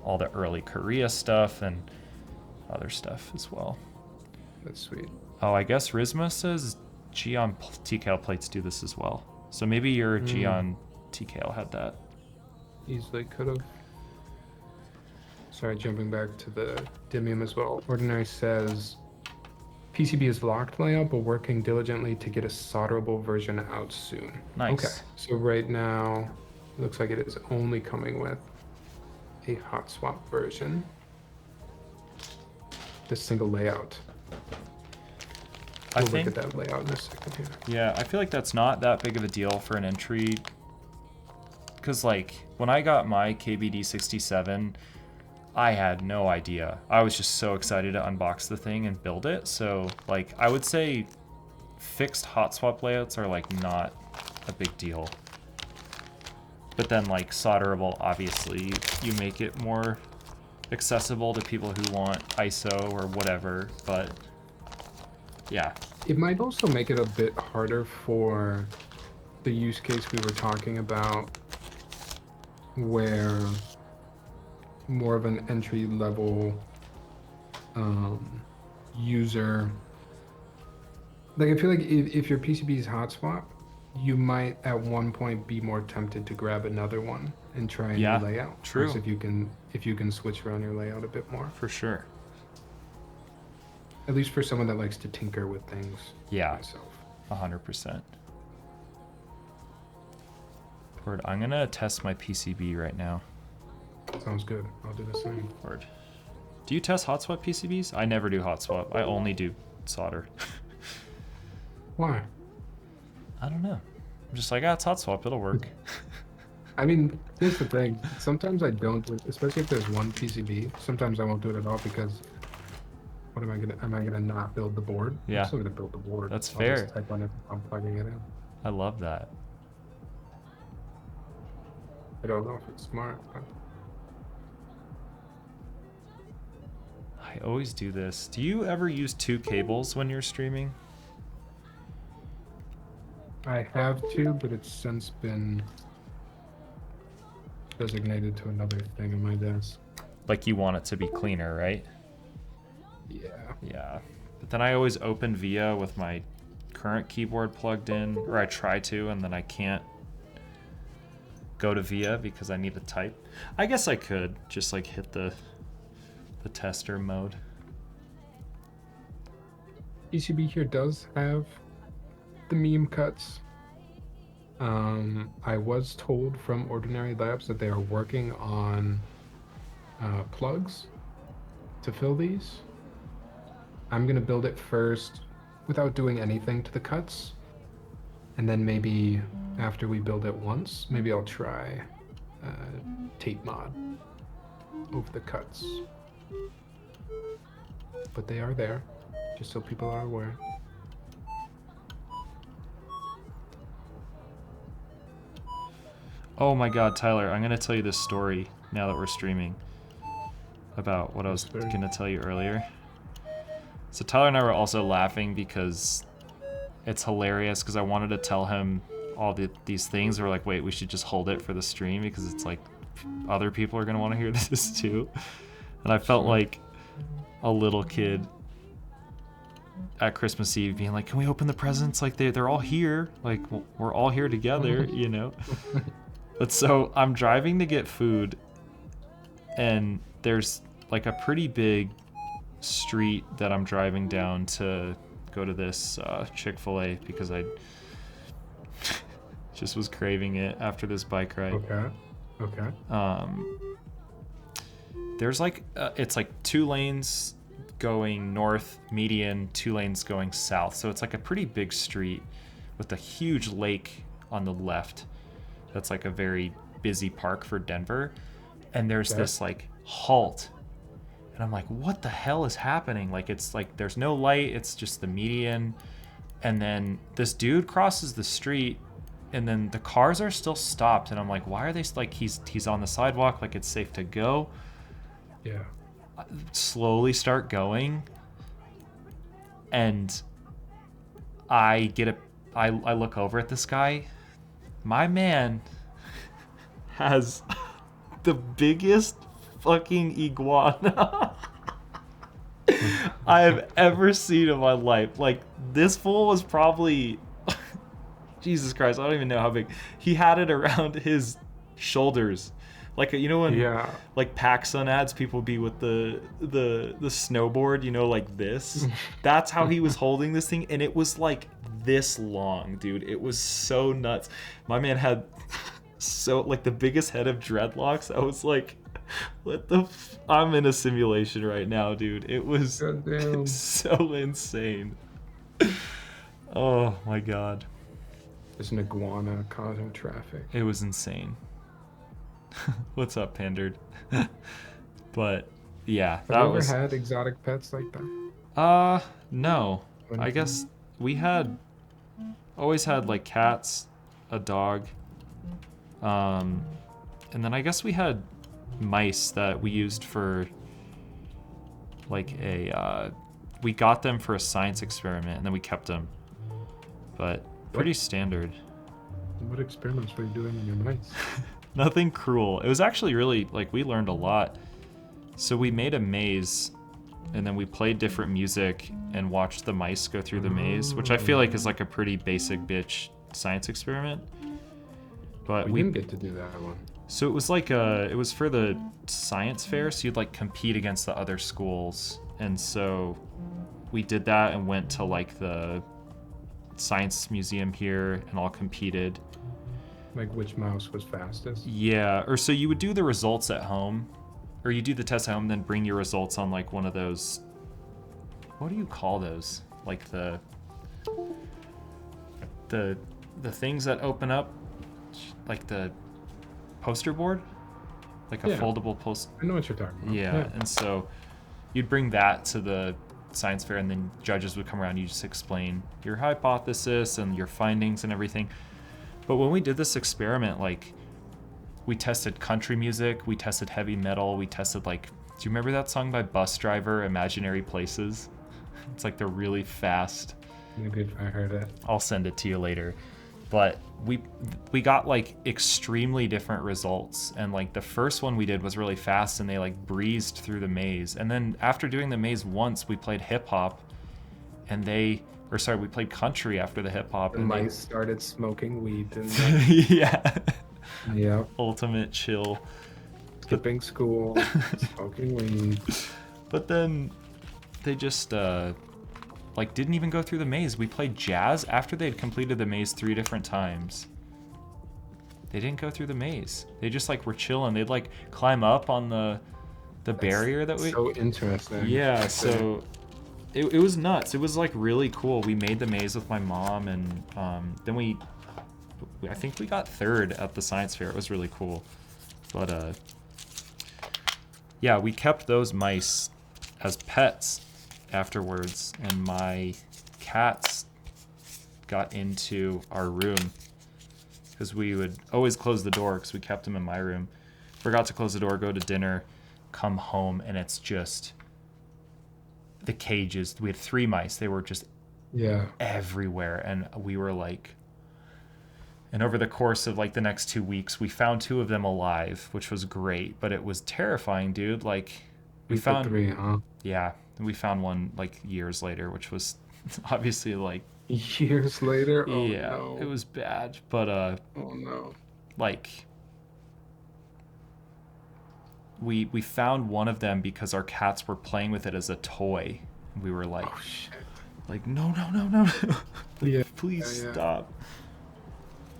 all the early Korea stuff and other stuff as well. That's sweet. Oh, I guess Rizma says Geon TKL plates do this as well. So maybe your Geon TKL had that. Easily could have. Sorry, jumping back to the Demium as well. Ordinary says PCB is locked layout, but working diligently to get a solderable version out soon. Nice. Okay, so right now it looks like it is only coming with a hot swap version. The single layout. We'll think, look at that layout in a second here. yeah, I feel like that's not that big of a deal for an entry. Because, like, when I got my KBD 67, I had no idea. I was just so excited to unbox the thing and build it. So, like, I would say fixed hot swap layouts are, like, not a big deal. But then, like, solderable, obviously, you make it more accessible to people who want ISO or whatever, but yeah. It might also make it a bit harder for the use case we were talking about, where more of an entry level user, like I feel like if your PCB is hot swap, you might at one point be more tempted to grab another one and try a Yeah, new layout. true. Whereas if you can switch around your layout a bit more. For sure. At least for someone that likes to tinker with things. Yeah. Myself. 100%. Word, I'm gonna test my PCB right now. Sounds good. I'll do the same. Word. Do you test hot swap PCBs? I never do hot swap. I only do solder. Why? I don't know. I'm just like, it's hot swap. It'll work. I mean, here's the thing. Sometimes I don't do it, especially if there's one PCB. Sometimes I won't do it at all because what am I gonna not build the board? Yeah. I'm still gonna build the board. That's I'll fair. just type on it. I'm plugging it in. I love that. I don't know if it's smart. But I always do this. Do you ever use 2 cables when you're streaming? I have to, but it's since been designated to another thing on my desk. Like you want it to be cleaner, right? Yeah. Yeah. But then I always open VIA with my current keyboard plugged in, or I try to, and then I can't go to VIA because I need to type. I guess I could just like hit the tester mode. PCB here does have the meme cuts. I was told from Ordinary Labs that they are working on plugs to fill these. I'm gonna build it first without doing anything to the cuts, and then maybe after we build it once, maybe I'll try tape mod over the cuts. But they are there, just so people are aware. Oh my god, Tyler, I'm gonna tell you this story now that we're streaming about what I was gonna tell you earlier. So Tyler and I were also laughing because it's hilarious because I wanted to tell him all these things. We're like, wait, we should just hold it for the stream because it's like other people are gonna want to hear this too. And I felt like a little kid at Christmas Eve being like, can we open the presents? Like they're all here. Like we're all here together, you know? But so I'm driving to get food and there's like a pretty big street that I'm driving down to go to this Chick-fil-A because I just was craving it after this bike ride. Okay. There's like it's like 2 lanes going north, median, 2 lanes going south. So it's like a pretty big street with a huge lake on the left. That's like a very busy park for Denver. And there's this like halt. And I'm like, what the hell is happening? Like, it's like, there's no light. It's just the median. And then this dude crosses the street and then the cars are still stopped. And I'm like, why are they like, he's on the sidewalk. Like it's safe to go. Yeah. Slowly start going. And I look over at this guy. My man has the biggest fucking iguana I have ever seen in my life. Like, this fool was probably Jesus Christ, I don't even know how big. He had it around his shoulders. Like, you know when like PacSun ads, people be with the snowboard, you know, like this. That's how he was holding this thing, and it was like this long, dude. It was so nuts. My man had so like the biggest head of dreadlocks. I was like, what the I'm in a simulation right now, dude. It was so insane. Oh my god. There's an iguana causing traffic. It was insane. What's up, Pandered? But yeah, Have that you ever was had exotic pets like that? no. When- I guess we always had like cats, a dog. And then I guess we had mice that we used for like we got them for a science experiment and then we kept them. But pretty standard. What experiments were you doing in your mice? Nothing cruel. It was actually really, like, we learned a lot. So we made a maze, and then we played different music and watched the mice go through the maze, which I feel like is like a pretty basic bitch science experiment. But We didn't get to do that one. So it was like it was for the science fair, so you'd like compete against the other schools. And so we did that and went to like the science museum here and all competed. Like which mouse was fastest? Yeah, or so you would do the results at home, or you do the test at home, then bring your results on like one of those. What do you call those? Like the things that open up, like the poster board, like a Yeah. foldable post. I know what you're talking about. Yeah, and so you'd bring that to the science fair, and then judges would come around. You just explain your hypothesis and your findings and everything. But when we did this experiment, like, we tested country music, we tested heavy metal, we tested, like, do you remember that song by Bus Driver, Imaginary Places? It's like the really fast. Maybe if I heard it. I'll send it to you later. But we got, like, extremely different results. And, like, the first one we did was really fast, and they, like, breezed through the maze. And then after doing the maze once, we played hip-hop, and we played country after the hip-hop. The And mice started smoking weed, didn't they? yeah. Yep. Ultimate chill. Skipping school, smoking weed. But then they just like didn't even go through the maze. We played jazz after they'd completed the maze 3 different times. They didn't go through the maze. They just like were chilling. They'd like climb up on the barrier that we. So interesting. Yeah. So it was nuts. It was like really cool. We made the maze with my mom, and then I think we got 3rd at the science fair. It was really cool. But yeah, we kept those mice as pets afterwards, and my cats got into our room because we would always close the door because we kept them in my room. Forgot to close the door, go to dinner, come home, and it's just the cages. We had 3 mice. They were just everywhere, and we were like, and over the course of like the next 2 weeks, we found 2 of them alive, which was great, but it was terrifying, dude. Like we found 3, huh? Yeah, and we found one like years later, which was obviously like Years later? Oh, yeah, no. it was bad, but Oh no. like we found one of them because our cats were playing with it as a toy. We were like, Oh shit. like no, Yeah. please yeah. stop.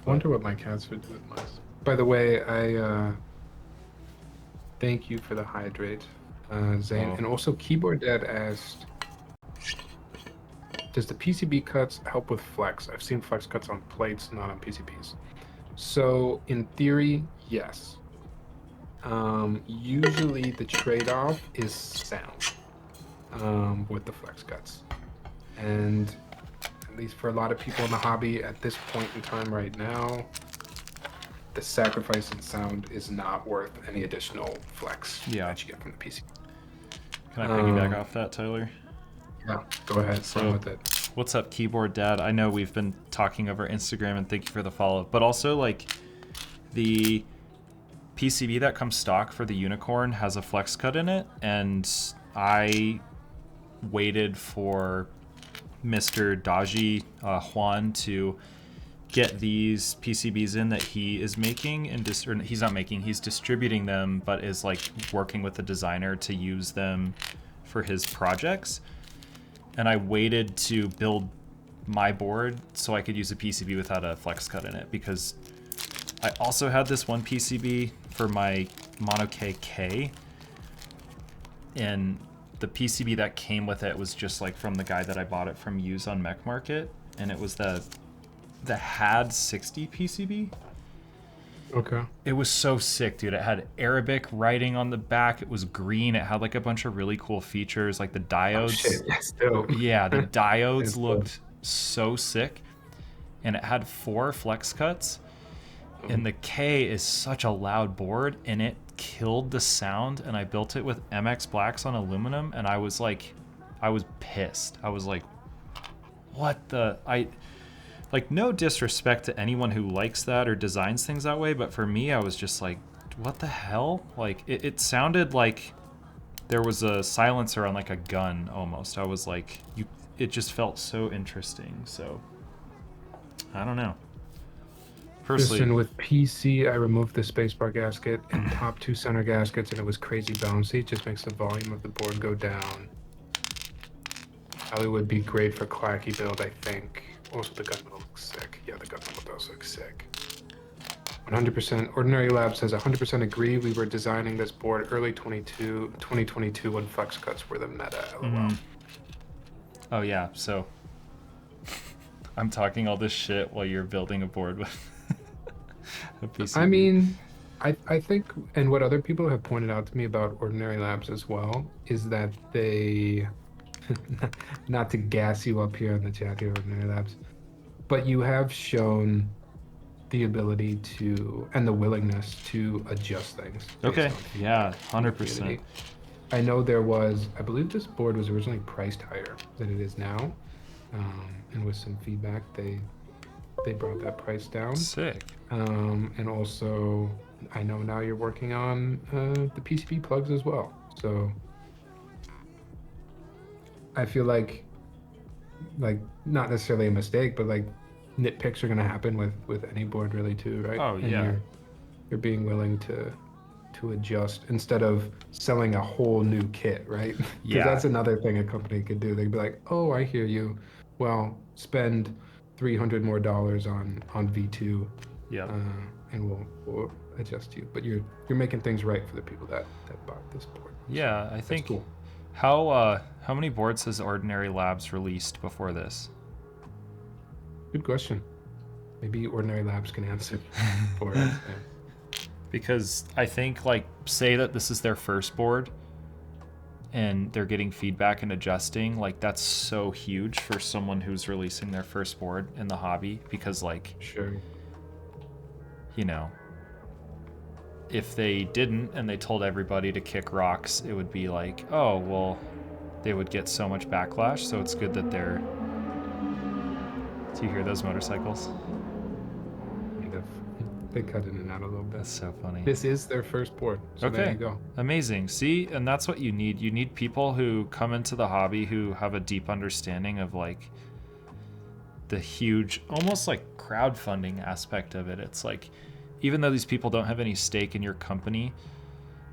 I wonder what my cats would do with mice. By the way, I thank you for the hydrate, Zane. Oh. And also Keyboard Dad asked, does the PCB cuts help with flex? I've seen flex cuts on plates, not on PCBs. So in theory, yes. Usually the trade-off is sound with the flex cuts. And at least for a lot of people in the hobby at this point in time right now, the sacrifice in sound is not worth any additional flex that you get from the PC. Can I piggyback off that, Tyler? Yeah, go ahead. So- Run with it. What's up, Keyboard Dad? I know we've been talking over Instagram, and thank you for the follow. But also, like, the PCB that comes stock for the Unicorn has a flex cut in it, and I waited for Mr. Daji Juan to get these PCBs in that he is making, and he's not making, he's distributing them, but is like working with the designer to use them for his projects. And I waited to build my board so I could use a PCB without a flex cut in it, because I also had this one PCB for my Mono K, and the PCB that came with it was just like from the guy that I bought it from used on Mech Market, and it was the HAD 60 PCB. Okay. It was so sick, dude. It had Arabic writing on the back. It was green. It had like a bunch of really cool features, like the diodes. Oh, shit, that's dope. Yeah, the diodes That's looked so sick. And it had 4 flex cuts. And the K is such a loud board, and it killed the sound. And I built it with MX Blacks on aluminum, and I was pissed. I was like, what the? Like, no disrespect to anyone who likes that or designs things that way, but for me, I was just like, what the hell? Like, it sounded like there was a silencer on like a gun almost. I was like, it just felt so interesting. So, I don't know. Personally, Listen, with PC, I removed the spacebar gasket and top 2 center gaskets, and it was crazy bouncy. It just makes the volume of the board go down. Probably would be great for clacky build, I think. Also, the gun metal looks sick. Yeah, the gun metal does look sick. 100%. Ordinary Lab says 100% agree. We were designing this board early 2022 when flex cuts were the meta. LOL. Oh yeah, so I'm talking all this shit while you're building a board with a PCB. I mean, I think, and what other people have pointed out to me about Ordinary Labs as well, is that they, not to gas you up here in the chat here, Ordinary Labs, but you have shown the ability to, and the willingness to adjust things. Okay, yeah, 100%. I know there was, I believe this board was originally priced higher than it is now, and with some feedback, they brought that price down. Sick. And also, I know now you're working on the PCB plugs as well. So I feel like not necessarily a mistake, but like nitpicks are gonna happen with any board really too, right? Oh, And yeah. You're being willing to adjust instead of selling a whole new kit, right? Because Yeah. that's another thing a company could do. They'd be like, "Oh, I hear you. Well, spend $300 more on V2, Yeah. and we'll adjust you." But you're making things right for the people that bought this board. Yeah, I think. cool. How many boards has Ordinary Labs released before this? Good question. Maybe Ordinary Labs can answer for us. Because I think, like, say that this is their first board and they're getting feedback and adjusting, like, that's so huge for someone who's releasing their first board in the hobby. Because, like, Sure. you know, if they didn't and they told everybody to kick rocks, it would be like, oh, well, they would get so much backlash. So it's good that they're... Do you hear those motorcycles? They cut in and out a little bit. That's so funny. This is their first board, so there Okay, you go. amazing. See, and that's what you need. You need people who come into the hobby who have a deep understanding of, like, the huge, almost like crowdfunding aspect of it. It's like, even though these people don't have any stake in your company,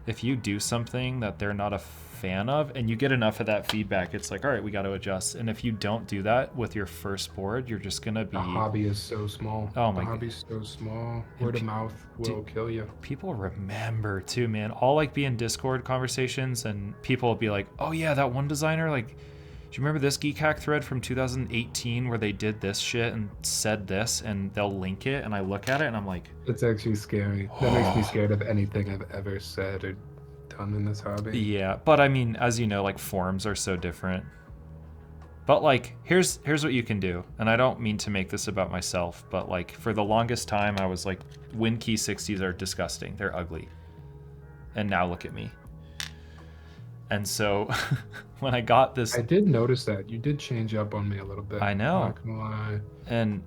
if you do something that they're not a fan of and you get enough of that feedback, it's like, all right, we got to adjust. And if you don't do that with your first board, you're just gonna be... The hobby is so small. Oh my The hobby's so small. And Word of mouth will kill you. People remember too, man. I'll like be in Discord conversations and people will be like, oh yeah, that one designer, like, do you remember this Geek Hack thread from 2018 where they did this shit and said this, and they'll link it, and I look at it and I'm like, It's actually scary. That makes me scared of anything I've ever said or done in this hobby. yeah. But I mean, as you know, like, forums are so different. But like, here's what you can do. And I don't mean to make this about myself, but like, for the longest time I was like, WinKey 60s are disgusting. They're ugly. And now look at me. And so when I got this, I did notice that. You did change up on me a little bit. I know. Not gonna lie. and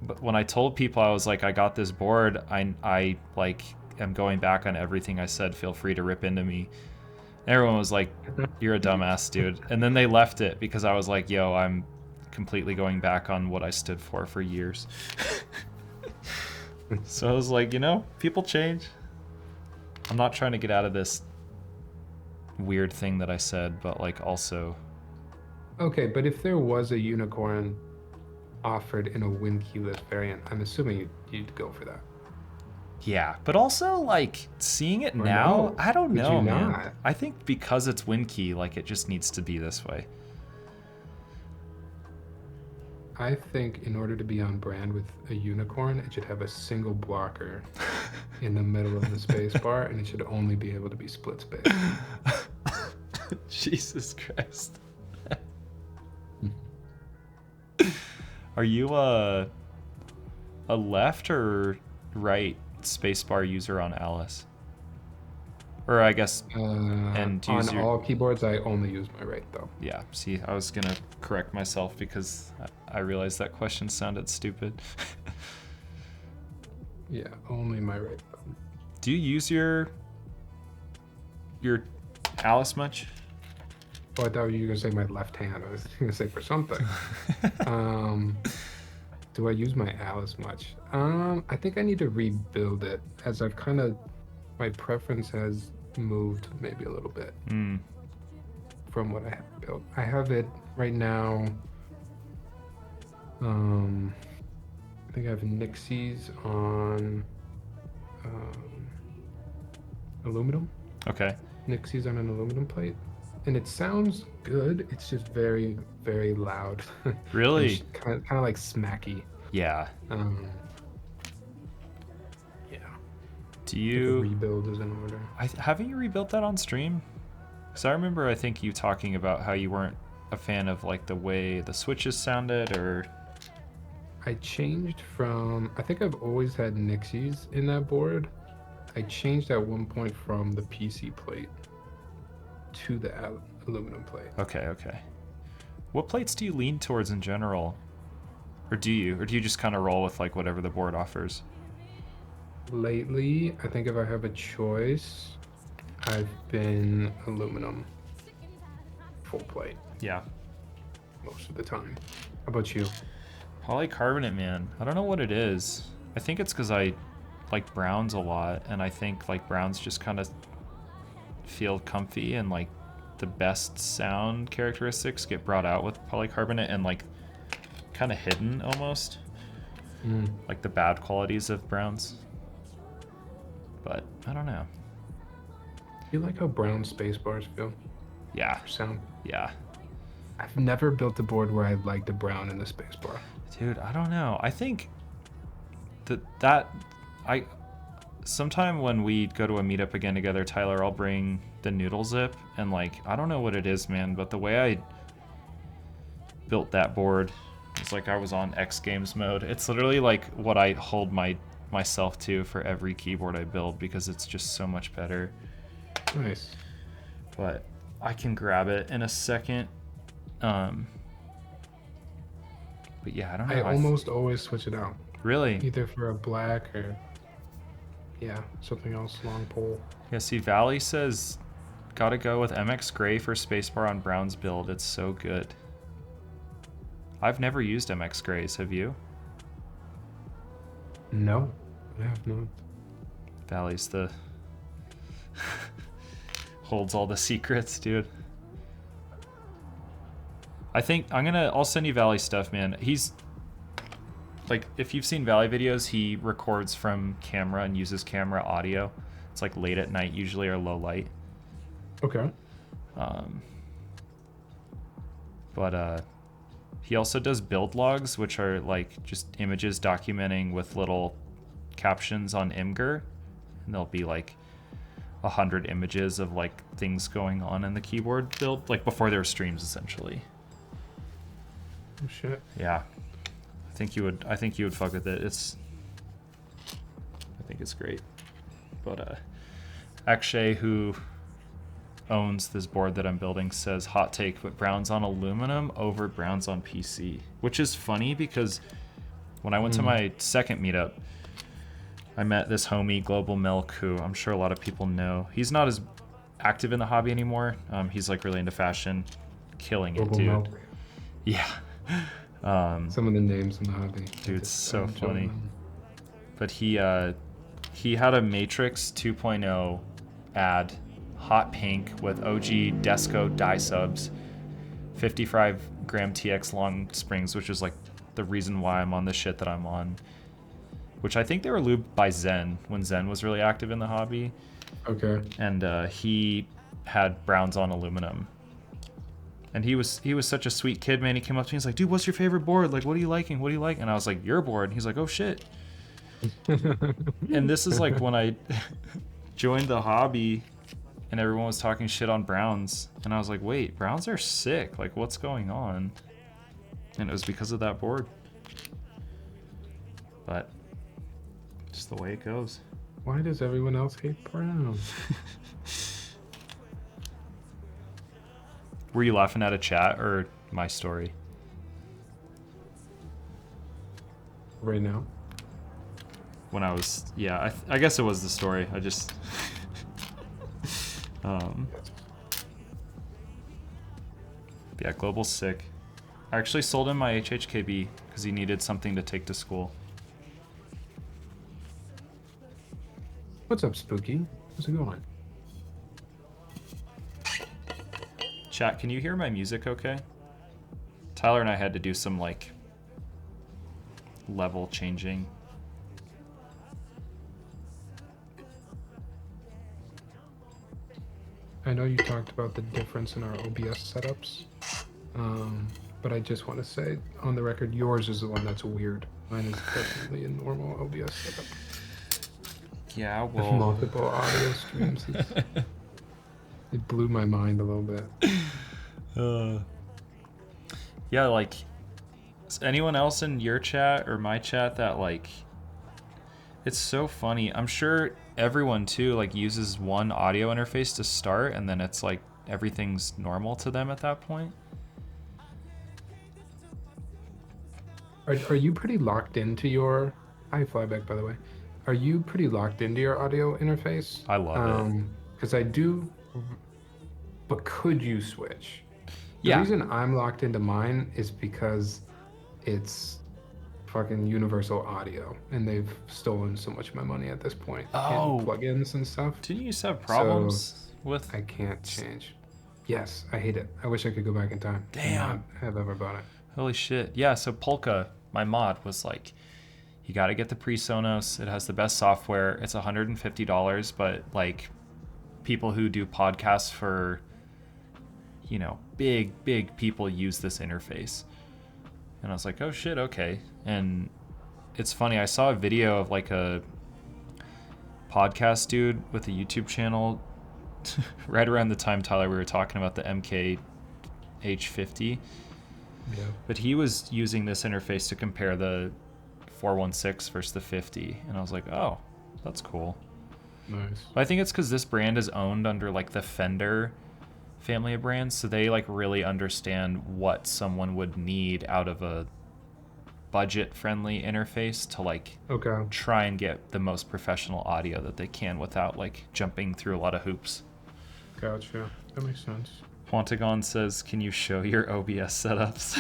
but when I told people, I was like, I got this board, I like am going back on everything I said, feel free to rip into me. Everyone was like, you're a dumbass, dude. And then they left it because I was like, yo, I'm completely going back on what I stood for years. So I was like, you know, people change. I'm not trying to get out of this weird thing that I said, but like, also... Okay, but if there was a unicorn offered in a win keyless variant, I'm assuming you'd go for that. Yeah, but also, like, seeing it Or now, no? I don't Would know, you man. not? I think because it's WinKey, like, it just needs to be this way. I think in order to be on brand with a unicorn, it should have a single blocker in the middle of the space bar, and it should only be able to be split space. Jesus Christ. Are you a left or right spacebar user on Alice? Or I guess, and do you use On your... all keyboards, I only use my right though. Yeah, see, I was gonna correct myself because I realized that question sounded stupid. Yeah, only my right thumb. Do you use your Alice much? Oh, I thought you were gonna say my left hand. I was gonna say for something. Do I use my Alice much? I think I need to rebuild it, as I've kind of, my preference has moved maybe a little bit from what I have built. I have it right now. I think I have Nixies on aluminum. Okay. Nixies on an aluminum plate, and it sounds good. It's just very, very loud. Really? Kind of like smacky. Yeah. Yeah. Do The you... rebuild is in order. Haven't you rebuilt that on stream? Because I remember, I think you talking about how you weren't a fan of like the way the switches sounded, or... I changed from, I think I've always had Nixies in that board. I changed at one point from the PC plate to the aluminum plate. Okay. What plates do you lean towards in general? Or do you just kind of roll with like whatever the board offers? Lately, I think if I have a choice, I've been aluminum full plate Yeah. most of the time. How about you? Polycarbonate, man. I don't know what it is. I think it's because I like browns a lot, and I think like browns just kind of feel comfy, and like the best sound characteristics get brought out with polycarbonate and like kind of hidden almost. Like the bad qualities of browns. But I don't know. You like how brown space bars feel? Yeah. For sound? Yeah. I've never built a board where I liked the brown in the space bar. Dude, I don't know. I think that sometime when we go to a meetup again together, Tyler, I'll bring the noodle zip, and like I don't know what it is, man, but the way I built that board, it's like I was on X Games mode. It's literally like what I hold myself to for every keyboard I build, because it's just so much better. Nice. But I can grab it in a second. But yeah, I don't know. I almost always switch it out. Really? Either for a black or, yeah, something else, long pole. Yeah, see, Valley says, gotta go with MX Gray for spacebar on Brown's build. It's so good. I've never used MX Grays, have you? No, I have not. Valley's the... holds all the secrets, dude. I think I'll send you Valley stuff, man. He's like, if you've seen Valley videos, he records from camera and uses camera audio. It's like late at night usually, or low light. Okay. But he also does build logs, which are like just images documenting with little captions on Imgur, and there'll be like 100 images of like things going on in the keyboard build, like before there were streams, essentially. Oh shit. Yeah, I think you would fuck with it. I think it's great. But Akshay, who owns this board that I'm building, says hot take, but browns on aluminum over browns on PC, which is funny because when I went to my second meetup, I met this homie Global Milk, who I'm sure a lot of people know. He's not as active in the hobby anymore. He's like really into fashion, killing Global it, dude. Milk. Yeah. Some of the names in the hobby. Dude, it's so enjoy funny. them. But he had a Matrix 2.0 ad, hot pink with OG Desco die subs, 55 gram TX long springs, which is like the reason why I'm on the shit that I'm on. Which I think they were lubed by Zen when Zen was really active in the hobby. Okay. And he had browns on aluminum. And he was such a sweet kid, man. He came up to me, he's like, dude, what's your favorite board? Like, what are you liking? What do you like? And I was like, your board. And he's like, oh shit. And this is like when I joined the hobby and everyone was talking shit on Browns. And I was like, wait, Browns are sick. Like, what's going on? And it was because of that board. But just the way it goes. Why does everyone else hate Brown? Were you laughing at a chat or my story? Right now? When I was, yeah, I guess it was the story. I just, yeah, Global's sick. I actually sold him my HHKB because he needed something to take to school. What's up, Spooky? How's it going? Chat, can you hear my music okay? Tyler and I had to do some, like, level changing. I know you talked about the difference in our OBS setups, but I just want to say, on the record, yours is the one that's weird. Mine is definitely a normal OBS setup. Yeah, With well... multiple audio streams. It blew my mind a little bit. Yeah, like, is anyone else in your chat or my chat that, like, it's so funny. I'm sure everyone too, like, uses one audio interface to start and then it's like everything's normal to them at that point. Are you pretty locked into your... Hi, Flyback, by the way. Are you pretty locked into your audio interface? I love it. Because I do, but could you switch? The Yeah. reason I'm locked into mine is because it's fucking Universal Audio, and they've stolen so much of my money at this point. Oh. And plugins and stuff. Didn't you used to have problems with... I can't change. Yes, I hate it. I wish I could go back in time. Damn. And not have ever bought it. Holy shit. Yeah, so Polka, my mod, was like, you got to get the PreSonus. It has the best software. It's $150, but like people who do podcasts for, you know, big people use this interface. And I was like, oh shit, okay. And it's funny, I saw a video of like a podcast dude with a YouTube channel right around the time, Tyler, we were talking about the MKH50. Yeah. But he was using this interface to compare the 416 versus the 50. And I was like, oh, that's cool. Nice. But I think it's because this brand is owned under like the Fender family of brands. So they like really understand what someone would need out of a budget friendly interface to like try and get the most professional audio that they can without like jumping through a lot of hoops. Gotcha. That makes sense. Quantagon says, can you show your OBS setups?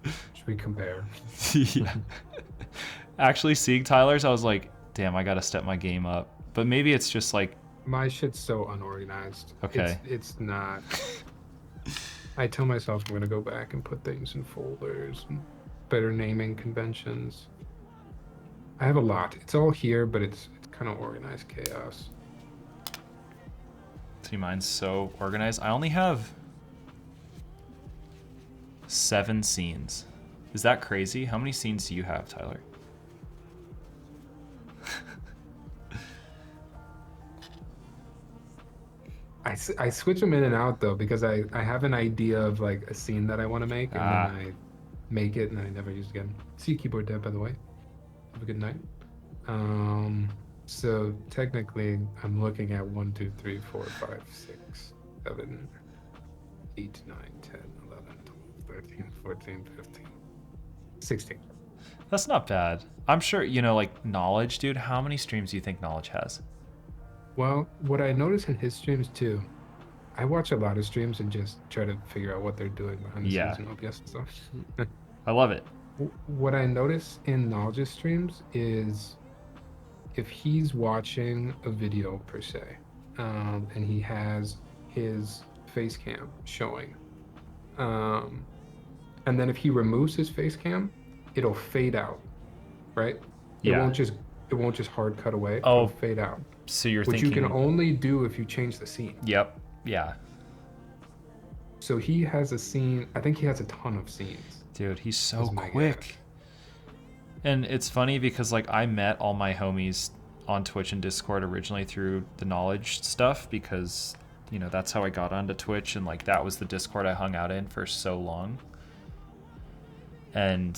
Should we compare? Yeah. Actually, seeing Tyler's, I was like, damn, I gotta step my game up. But maybe it's just like... My shit's so unorganized. Okay. It's not... I tell myself I'm gonna go back and put things in folders and better naming conventions. I have a lot. It's all here, but it's kind of organized chaos. See, mine's so organized. I only have 7 scenes. Is that crazy? How many scenes do you have, Tyler? I switch them in and out though because I have an idea of like a scene that I want to make and then I make it and I never use it again. See you, Keyboard Dev, by the way. Have a good night. So technically I'm looking at 1, 2, 3, 4, 5, 6, 7, 8, 9, 10, 11, 12, 13, 14, 15, 16. That's not bad. I'm sure, you know, like Knowledge, dude, how many streams do you think Knowledge has? Well, what I notice in his streams too, I watch a lot of streams and just try to figure out what they're doing behind the scenes and OBS and stuff. I love it. What I notice in Knowledge's streams is if he's watching a video per se, and he has his face cam showing, and then if he removes his face cam, it'll fade out, right? Yeah. It won't just hard cut away. Oh, it'll fade out. So you're which thinking... you can only do if you change the scene. Yep. Yeah. So he has a scene. I think he has a ton of scenes. Dude, he's so Is my quick. guess. And it's funny because like I met all my homies on Twitch and Discord originally through the knowledge stuff because, you know, that's how I got onto Twitch, and like that was the Discord I hung out in for so long. And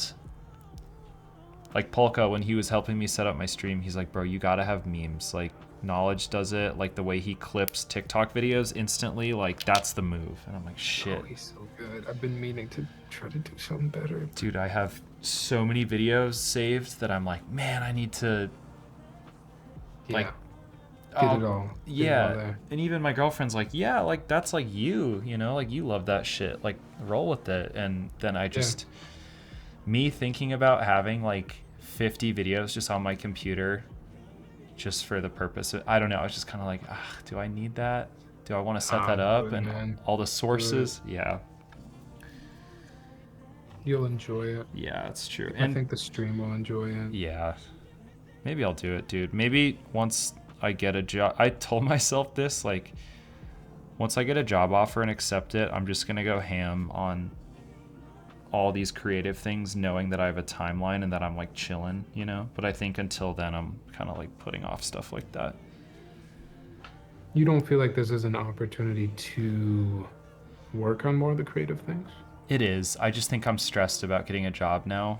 like Polka, when he was helping me set up my stream, he's like, bro, you gotta have memes. Like knowledge does it, like the way he clips TikTok videos instantly, like that's the move. And I'm like, shit. Oh, he's so good. I've been meaning to try to do something better. Dude, I have so many videos saved that I'm like, man, I need to like get it all. Get it all yeah. there. And even my girlfriend's like, yeah, like that's like you know, like you love that shit, like roll with it. And then I just me thinking about having like 50 videos just on my computer just for the purpose of, I don't know, I was just kind of like, do I need that? Do I want to set that up? Do it, And man. all the sources? Yeah. You'll enjoy it. Yeah, that's true. I think the stream will enjoy it. Yeah. Maybe I'll do it, dude. Maybe once I get a job, I told myself this, like, once I get a job offer and accept it, I'm just going to go ham on all these creative things, knowing that I have a timeline and that I'm like chilling, you know? But I think until then, I'm kind of like putting off stuff like that. You don't feel like this is an opportunity to work on more of the creative things? It is. I just think I'm stressed about getting a job now.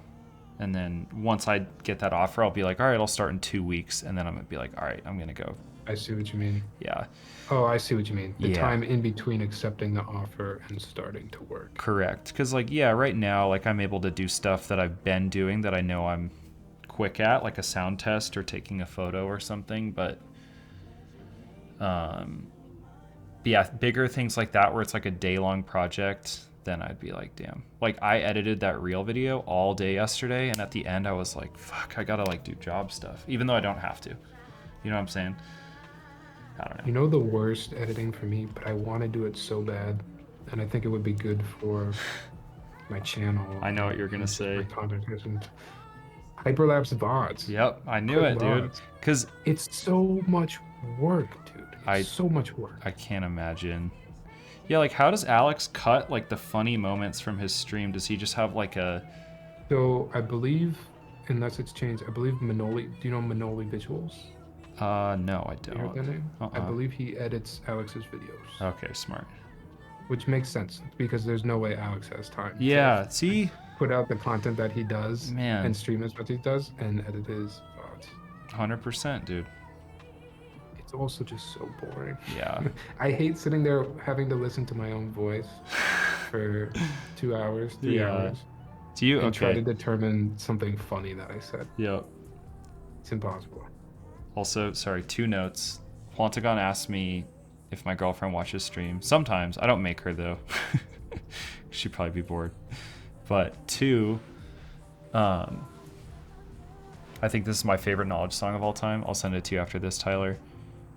And then once I get that offer, I'll be like, all right, I'll start in 2 weeks. And then I'm going to be like, all right, I'm going to go. I see what you mean. Yeah. Oh, I see what you mean. The Yeah. time in between accepting the offer and starting to work. Correct. Because, like, yeah, right now, like, I'm able to do stuff that I've been doing that I know I'm quick at, like a sound test or taking a photo or something. But, yeah, bigger things like that where it's like a day-long project, then I'd be like, damn. Like, I edited that reel video all day yesterday, and at the end, I was like, fuck, I gotta, like, do job stuff, even though I don't have to. You know what I'm saying? I don't know. You know the worst editing for me, but I want to do it so bad, and I think it would be good for my channel. I know what you're gonna say. My content isn't hyperlapse VODs. Yep, I knew Quick it, dude. VODs. Because It's so much work, dude. It's so much work. I can't imagine. Yeah, like how does Alex cut like the funny moments from his stream? Does he just have like a? So I believe, unless it's changed, I believe Manoli. Do you know Manoli Visuals? No, I You heard that don't. name? I believe he edits Alex's videos. Okay, smart. Which makes sense because there's no way Alex has time. Yeah, to see, put out the content that he does, Man. and stream as much as he does, and edit his VODs. 100%, dude. It's also just so boring. Yeah. I hate sitting there having to listen to my own voice for 2 hours, 3 Yeah. hours, Do you? and try to Okay. determine something funny that I said. Yep. It's impossible. Also, sorry, 2 notes. Quantagon asked me if my girlfriend watches stream. Sometimes. I don't make her, though. She'd probably be bored. But 2, I think this is my favorite knowledge song of all time. I'll send it to you after this, Tyler.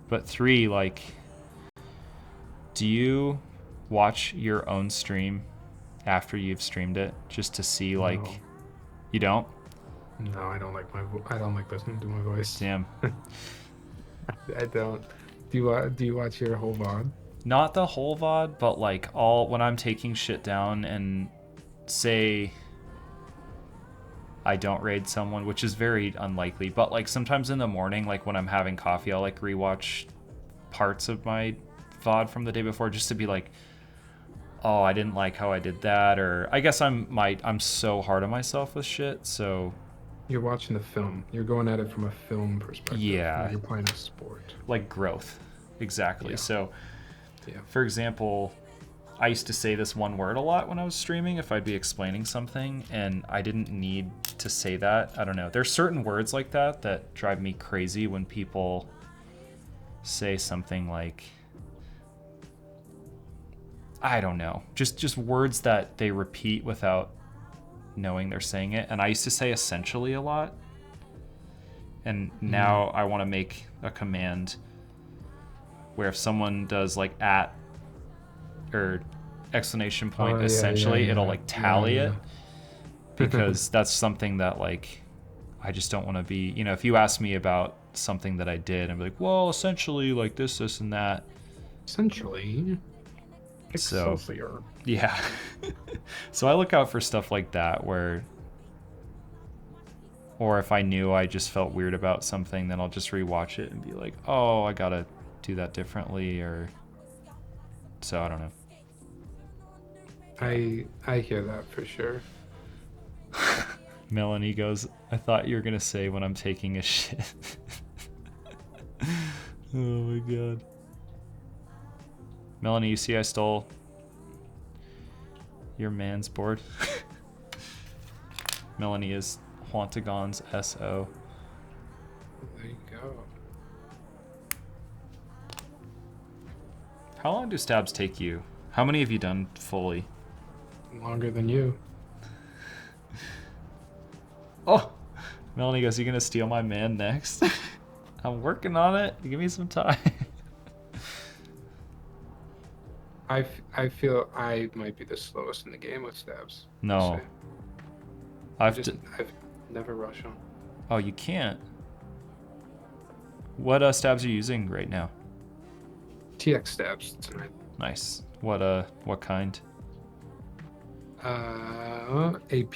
But 3, like, do you watch your own stream after you've streamed it just to see, like, No. You don't? No, I don't like I don't like listening to my voice. Damn. I don't. Do you watch your whole VOD? Not the whole VOD, but like when I'm taking shit down and say I don't raid someone, which is very unlikely, but like sometimes in the morning, like when I'm having coffee, I'll like rewatch parts of my VOD from the day before just to be like, oh, I didn't like how I did that, or I guess I'm so hard on myself with shit, so You're watching the film. You're going at it from a film perspective. Yeah. You're playing a sport. like growth. Exactly. Yeah. So Yeah. for example, I used to say this one word a lot when I was streaming if I'd be explaining something, and I didn't need to say that. I don't know. There's certain words like that drive me crazy when people say something like, I don't know, just words that they repeat without knowing they're saying it. And I used to say essentially a lot, and now I want to make a command where if someone does like at or exclamation point, Oh, yeah, essentially, yeah. it'll like tally Yeah, it, because that's something that like I just don't want to be, you know, if you ask me about something that I did and be like, well, essentially like this and that, Essentially. So Excelsior. yeah. So I look out for stuff like that where, or if I knew I just felt weird about something, then I'll just rewatch it and be like, oh, I gotta do that differently, or so I don't know. I hear that for sure. Melanie goes, I thought you were gonna say when I'm taking a shit. Oh my god. Melanie, you see I stole your man's board? Melanie is Huantagon's SO. There you go. How long do stabs take you? How many have you done fully? Longer than you. Oh! Melanie goes, you gonna steal my man next? I'm working on it. Give me some time. I feel I might be the slowest in the game with stabs. No. I've never rushed on. Oh, you can't. What stabs are you using right now? TX stabs tonight. Nice. What kind? AP.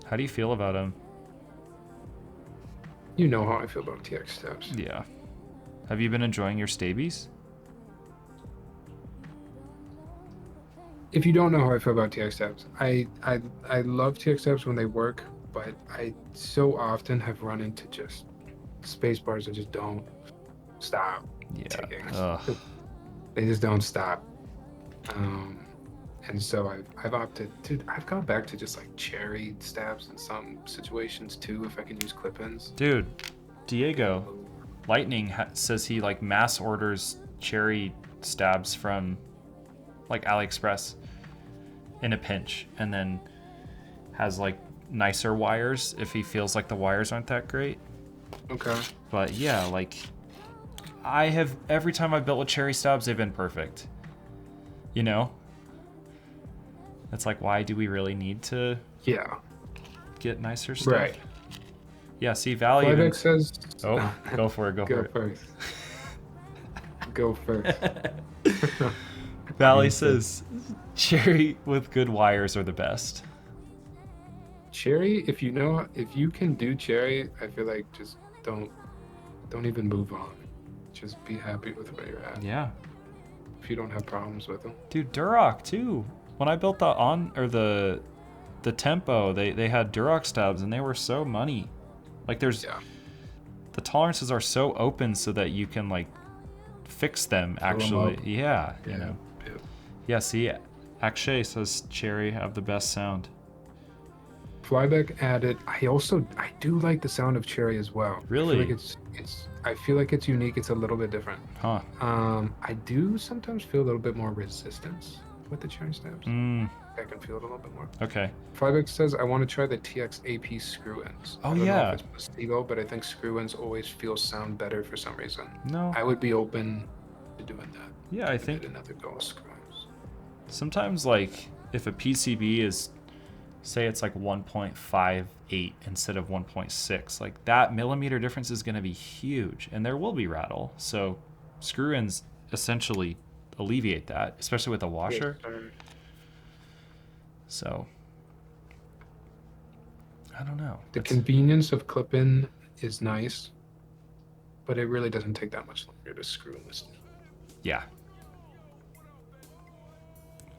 How do you feel about them? You know how I feel about TX stabs. Yeah. Have you been enjoying your stabies? If you don't know how I feel about TX stabs, I love TX stabs when they work, but I so often have run into just space bars that just don't stop ticking. They just don't stop. And so I've opted to, I've gone back to just like cherry stabs in some situations too, if I can use clip-ins. Dude, Diego Lightning says he like mass orders cherry stabs from like AliExpress in a pinch, and then has like nicer wires if he feels like the wires aren't that great. Okay. But yeah, like I have, every time I've built with cherry stabs, they've been perfect. You know? It's like, why do we really need to get nicer stuff? Right. Yeah, see, Valley even... says... Oh, go for it, go for it. First. Go first. Valley says, cherry with good wires are the best. Cherry, if you can do cherry, I feel like just don't even move on. Just be happy with where you're at. Yeah. If you don't have problems with them. Dude, Duroc too. When I built the Tempo, they had Duroc stabs and they were so money. Like the tolerances are so open so that you can like fix them actually. Yeah, you know. Yeah, see, Akshay says cherry have the best sound. Flyback added, I do like the sound of cherry as well. Really? I feel like it's unique. It's a little bit different. Huh. I do sometimes feel a little bit more resistance with the cherry stabs. I can feel it a little bit more. Okay. Flyback says, I want to try the TX AP screw-ins. Oh, I don't know yeah. if it's placebo, but I think screw-ins always sound better for some reason. No. I would be open to doing that. Yeah, I think another go with screw-ins. Sometimes, like, if a PCB is, say it's like 1.58 instead of 1.6, like that millimeter difference is going to be huge, and there will be rattle. So screw-ins essentially alleviate that, especially with a washer. So I don't know. The convenience of clip-in is nice, but it really doesn't take that much longer to screw in this. Yeah.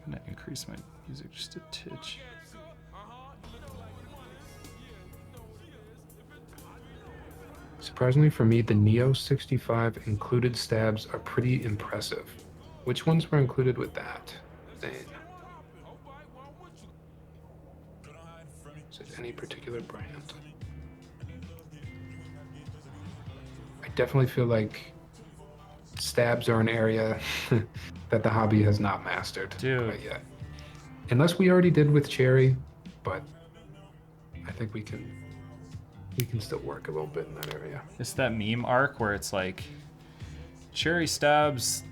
I'm gonna increase my music just a titch. Surprisingly for me, the Neo 65 included stabs are pretty impressive. Which ones were included with that? Zane? Is it any particular brand? I definitely feel like stabs are an area that the hobby has not mastered quite yet. Unless we already did with cherry, but I think we can still work a little bit in that area. It's that meme arc where it's like cherry stabs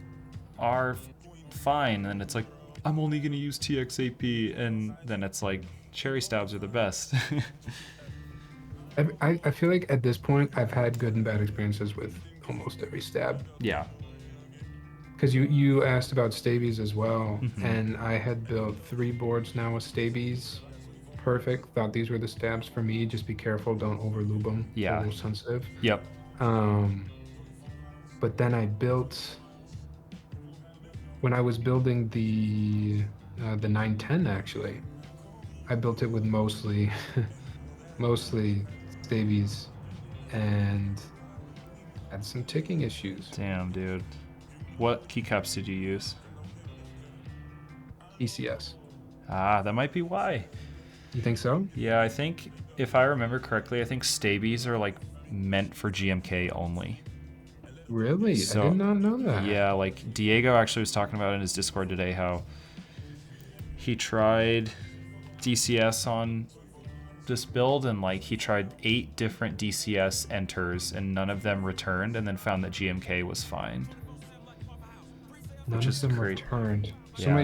are fine, and it's like I'm only gonna use TXAP, and then it's like cherry stabs are the best. I feel like at this point I've had good and bad experiences with almost every stab. Yeah. because you asked about stabies as well, Mhm. and I had built 3 boards now with stabies. Perfect. Thought these were the stabs for me. Just be careful, don't over lube them. They're Yeah. a little sensitive. Yep. But then I built, when I was building the 910 actually, I built it with mostly mostly stabies and had some ticking issues. Damn, dude. What keycaps did you use? ECS. Ah, that might be why. You think so? Yeah, I think if I remember correctly, I think stabies are like meant for GMK only. Really? So, I did not know that. Yeah, like Diego actually was talking about in his Discord today how he tried DCS on this build and like he tried 8 different DCS enters and none of them returned, and then found that GMK was fine. None Which of is them great. returned. So Yeah. my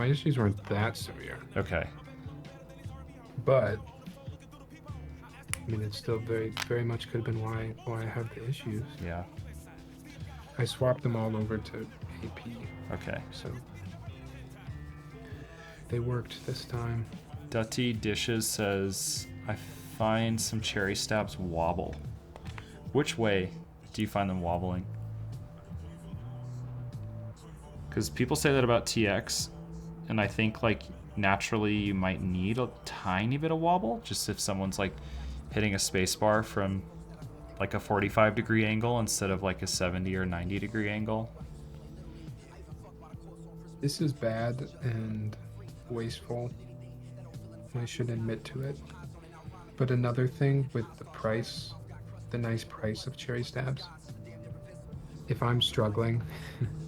issues weren't that severe. Okay. But I mean, it's still very much could have been why I have the issues. Yeah. I swapped them all over to AP, Okay. so they worked this time. Dutty Dishes says, I find some cherry stabs wobble. Which way do you find them wobbling? Because people say that about TX, and I think like naturally you might need a tiny bit of wobble, just if someone's like hitting a spacebar from like a 45-degree angle instead of like a 70 or 90-degree angle. This is bad and wasteful. I should admit to it. But another thing with the price, the nice price of cherry stabs, if I'm struggling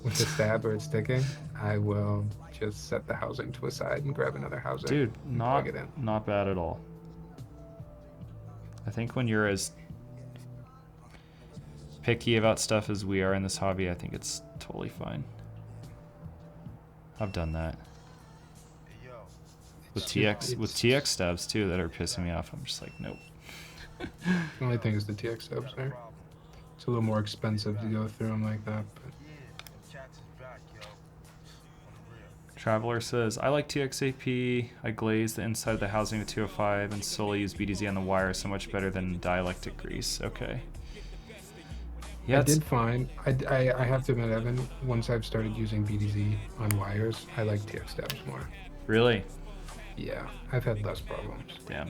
with a stab or it's sticking, I will just set the housing to a side and grab another housing. Dude, and not plug it in. not bad at all. I think when you're as picky about stuff as we are in this hobby, I think it's totally fine. I've done that. With TX stabs too that are pissing me off. I'm just like, nope. The only thing is the TX stabs there. It's a little more expensive to go through them like that, but Traveler says, I like TXAP. I glaze the inside of the housing with 205 and solely use BDZ on the wire, so much better than dielectric grease. Okay. Yeah, I did find, I have to admit, Evan, once I've started using BDZ on wires, I like TX stabs more. Really? Yeah, I've had less problems. Damn.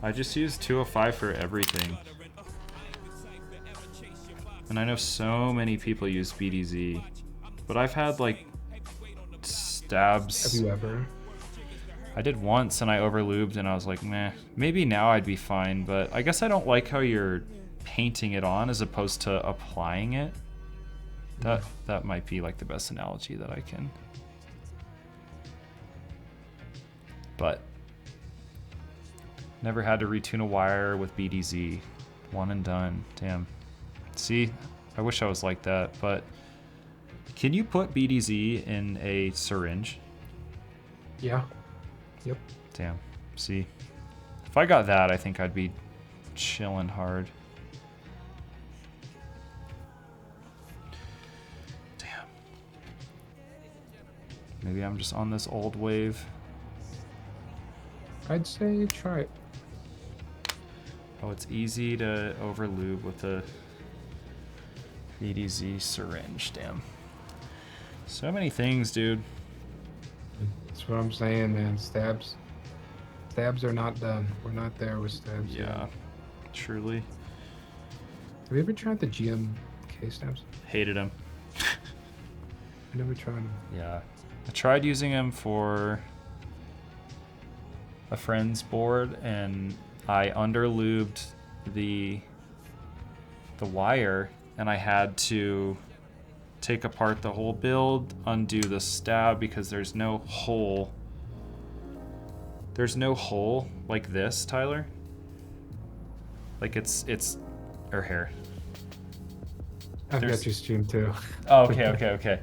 I just use 205 for everything. And I know so many people use BDZ, but I've had like stabs. Have you ever? I did once and I overlubed and I was like, meh, maybe now I'd be fine, but I guess I don't like how you're painting it on as opposed to applying it. That might be like the best analogy that I can. But never had to retune a wire with BDZ. One and done. Damn. See, I wish I was like that, but can you put BDZ in a syringe? Yeah. Yep. Damn. See, if I got that, I think I'd be chilling hard. Damn. Maybe I'm just on this old wave. I'd say try it. Oh, it's easy to overlube with a BDZ syringe. Damn. So many things, dude. That's what I'm saying, man. Stabs are not done. We're not there with stabs. Yeah, truly. Have you ever tried the GMK stabs? Hated them. I never tried them. Yeah. I tried using them for a friend's board and I underlubed the wire and I had to take apart the whole build, undo the stab because there's no hole. There's no hole like this, Tyler. Like it's or here. I've There's- got your stream too. Oh, okay.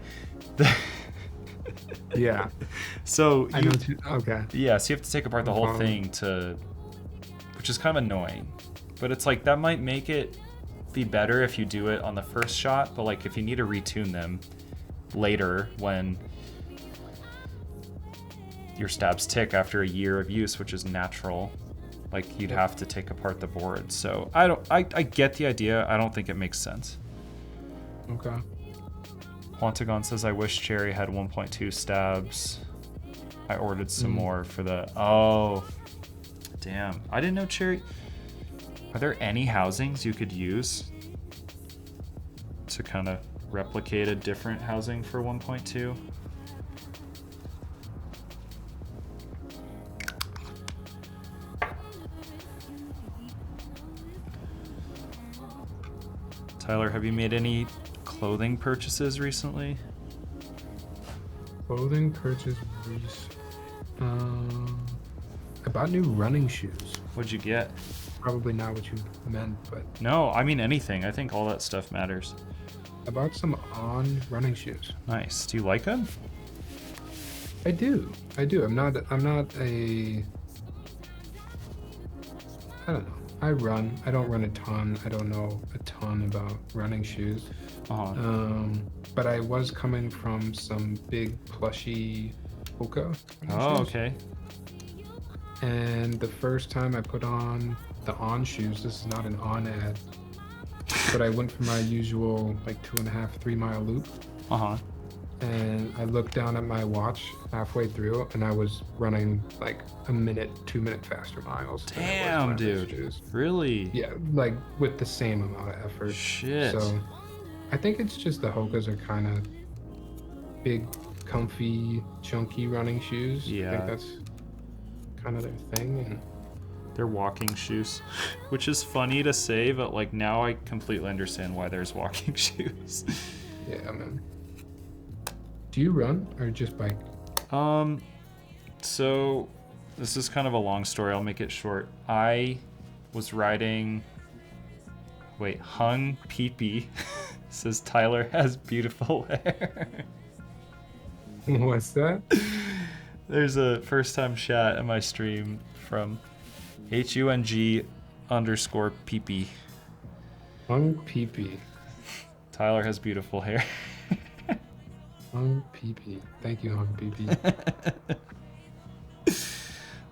Yeah. So I know too. Okay. yeah, so you have to take apart the whole thing to, which is kind of annoying. But it's like that might make it be better if you do it on the first shot, but like if you need to retune them later when your stabs tick after a year of use, which is natural, like you'd have to take apart the board. So I get the idea. I don't think it makes sense. Okay. Quantagon says, I wish Cherry had 1.2 stabs. I ordered some more for the... Oh, damn. I didn't know Cherry... Are there any housings you could use to kind of replicate a different housing for 1.2? Tyler, have you made any clothing purchases recently? Clothing purchase. I bought new running shoes. What'd you get? Probably not what you meant, but No, I mean anything. I think all that stuff matters. I bought some On running shoes. Nice. Do you like them? I do. I'm not a... I don't know. I run. I don't run a ton. I don't know a ton about running shoes. But I was coming from some big plushy Hoka Oh, shoes. okay. And the first time I put on the On shoes, this is not an On ad, but I went for my usual like 2.5, 3 mile loop. And I looked down at my watch halfway through, and I was running like 2 minute faster miles. than I was Damn, wearing those dude. shoes. Really? Yeah, like with the same amount of effort. Shit. So I think it's just the Hokas are kind of big, comfy, chunky running shoes. Yeah. I think that's kind of their thing. And They're walking shoes, which is funny to say, but like now I completely understand why there's walking shoes. yeah, man. Do you run or just bike? So this is kind of a long story. I'll make it short. I was riding. Wait, Hung Peepee says Tyler has beautiful hair. What's that? There's a first time chat in my stream from HUNG_PP. Hung PP. Tyler has beautiful hair. Hung PP. Thank you, Hung PP.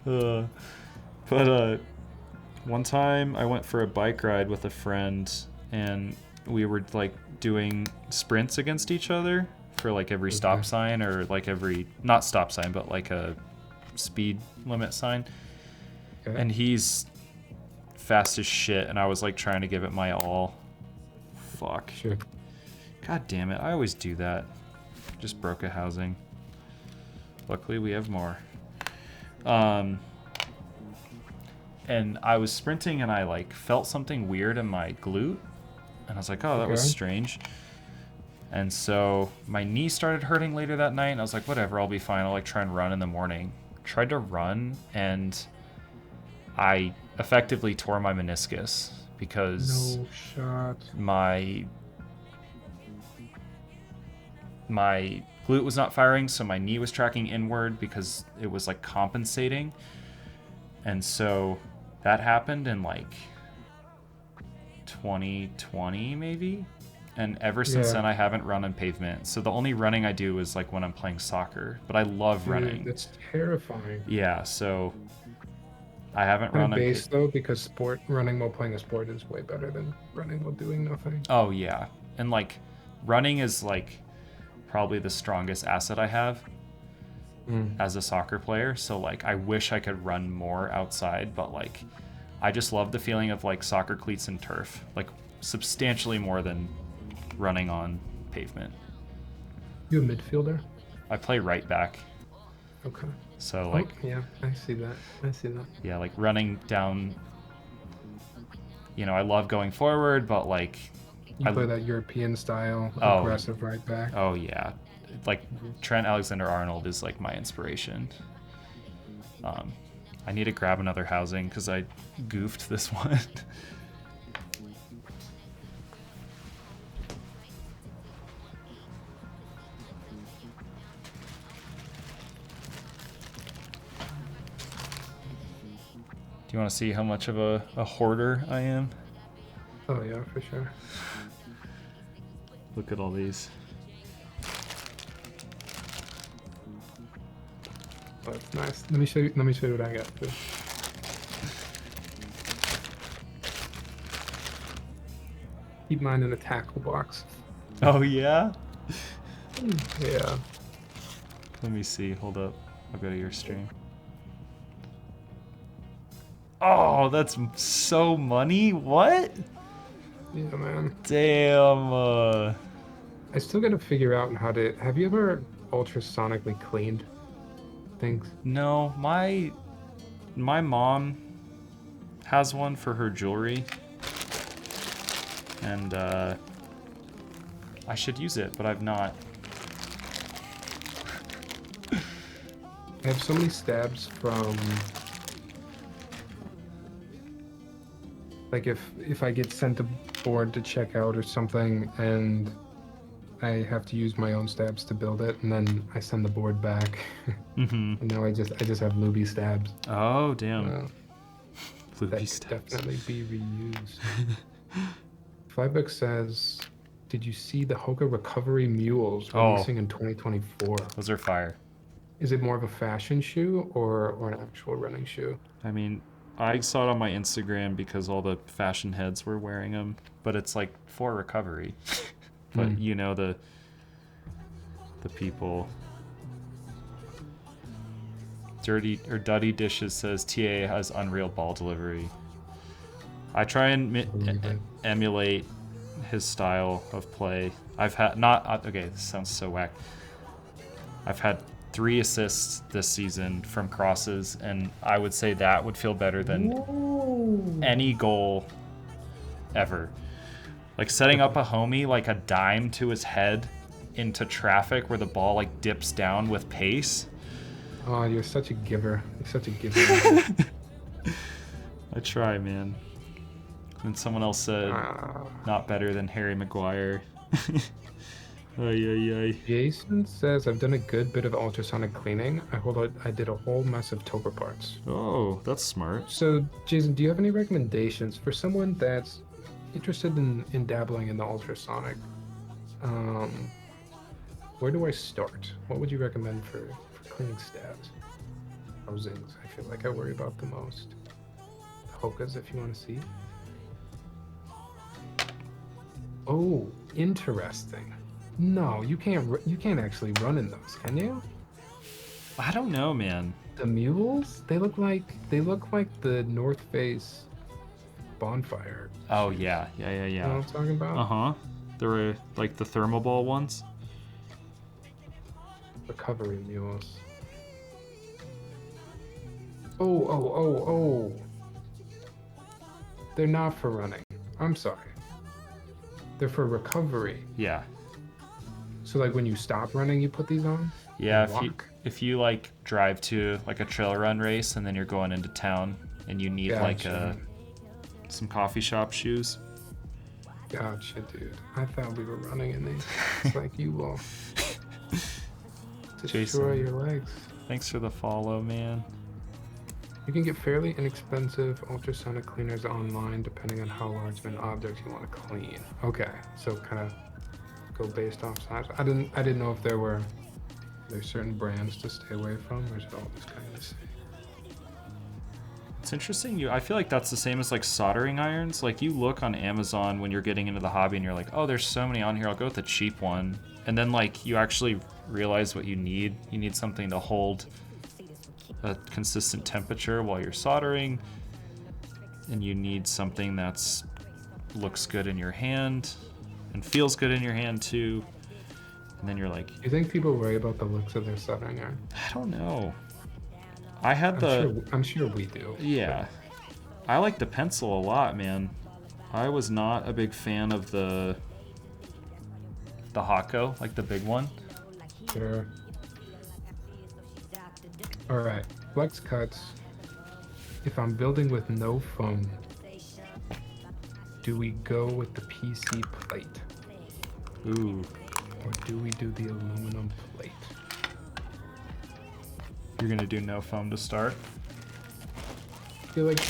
But one time I went for a bike ride with a friend, and we were like doing sprints against each other for like every stop sign, or like every, not stop sign, but like a speed limit sign. Okay. And he's fast as shit, and I was like trying to give it my all. Fuck. Sure. God damn it, I always do that. Just broke a housing. Luckily we have more. And I was sprinting, and I like felt something weird in my glute, and I was like, oh, that was Okay. strange. And so my knee started hurting later that night, and I was like, whatever, I'll be fine. I'll like try and run in the morning. Tried to run, and I effectively tore my meniscus because No shot. my glute was not firing, so my knee was tracking inward because it was like compensating. And so that happened in like 2020 maybe, and ever since then I haven't run on pavement. So the only running I do is like when I'm playing soccer, but I love running. Dude, that's terrifying. Yeah, so I haven't On run on base though, because running while playing a sport is way better than running while doing nothing. Oh yeah, and like running is like probably the strongest asset I have as a soccer player. So like I wish I could run more outside, but like I just love the feeling of like soccer cleats and turf, like substantially more than running on pavement. You a midfielder? I play right back, Okay. so like yeah, I see that. yeah, like running down, you know, I love going forward, but like You play that European style, Oh. aggressive right back. oh yeah, like Trent Alexander-Arnold is like my inspiration. I need to grab another housing because I goofed this one. Do you want to see how much of a hoarder I am? Oh yeah, for sure. Look at all these. Oh, that's nice. Let me show you. Let me show you what I got too. Keep mine in a tackle box. Oh yeah? Yeah. Let me see. Hold up. I'll go to your stream. Oh, that's so money. What? Yeah, man. Damn. I still gotta figure out how to. Have you ever ultrasonically cleaned things? No, my mom has one for her jewelry, and I should use it, but I've not. I have so many stabs from. Like if I get sent a board to check out or something, and I have to use my own stabs to build it, and then I send the board back. Mm-hmm. And now I just have Lube stabs. Oh damn. That Lube could stabs. definitely be reused. Flybook says, "Did you see the Hoka Recovery Mules releasing in 2024? Those are fire. Is it more of a fashion shoe or an actual running shoe?" I mean, I saw it on my Instagram because all the fashion heads were wearing them, but it's like for recovery. But you know the people. Dirty or Duddy Dishes says TA has unreal ball delivery. I try and emulate his style of play. I've had okay, this sounds so whack. I've had 3 assists this season from crosses, and I would say that would feel better than any goal ever. Like setting up a homie like a dime to his head into traffic where the ball like dips down with pace. Oh, you're such a giver. You're such a giver. I try, man. And someone else said, not better than Harry Maguire. Ay. Jason says, "I've done a good bit of ultrasonic cleaning. I did a whole mess of toper parts." Oh, that's smart. So, Jason, do you have any recommendations for someone that's interested in dabbling in the ultrasonic? Where do I start? What would you recommend for cleaning stabs? Housings, I feel like I worry about the most. Hokas, if you want to see. Oh, interesting. No, you can't actually run in those, can you? I don't know, man. The mules? They look like the North Face bonfire. Oh yeah. You know what I'm talking about? Uh-huh. They're like the thermal ball ones. Recovery mules. Oh. They're not for running. I'm sorry. They're for recovery. Yeah. So like when you stop running, you put these on? Yeah, And if you like drive to like a trail run race and then you're going into town and you need like some coffee shop shoes. Gotcha, dude. I thought we were running in these. It's like you will destroy Jason, your legs. Thanks for the follow, man. You can get fairly inexpensive ultrasonic cleaners online depending on how large of an object you want to clean. Okay, so kind of go based off size. I didn't know if there's certain brands to stay away from, or is it all just kind of the same? It's interesting. I feel like that's the same as like soldering irons. Like you look on Amazon when you're getting into the hobby and you're like, oh, there's so many on here. I'll go with the cheap one. And then like you actually realize what you need. You need something to hold a consistent temperature while you're soldering, and you need something that's looks good in your hand and feels good in your hand too. And then you're like, You think people worry about the looks of their soldering iron? I don't know. I had I'm sure we do. Yeah. I like the pencil a lot, man. I was not a big fan of the Hako, like the big one. Sure. All right, flex cuts. If I'm building with no foam, do we go with the PC plate? Ooh. Or do we do the aluminum plate? You're gonna do no foam to start? I feel like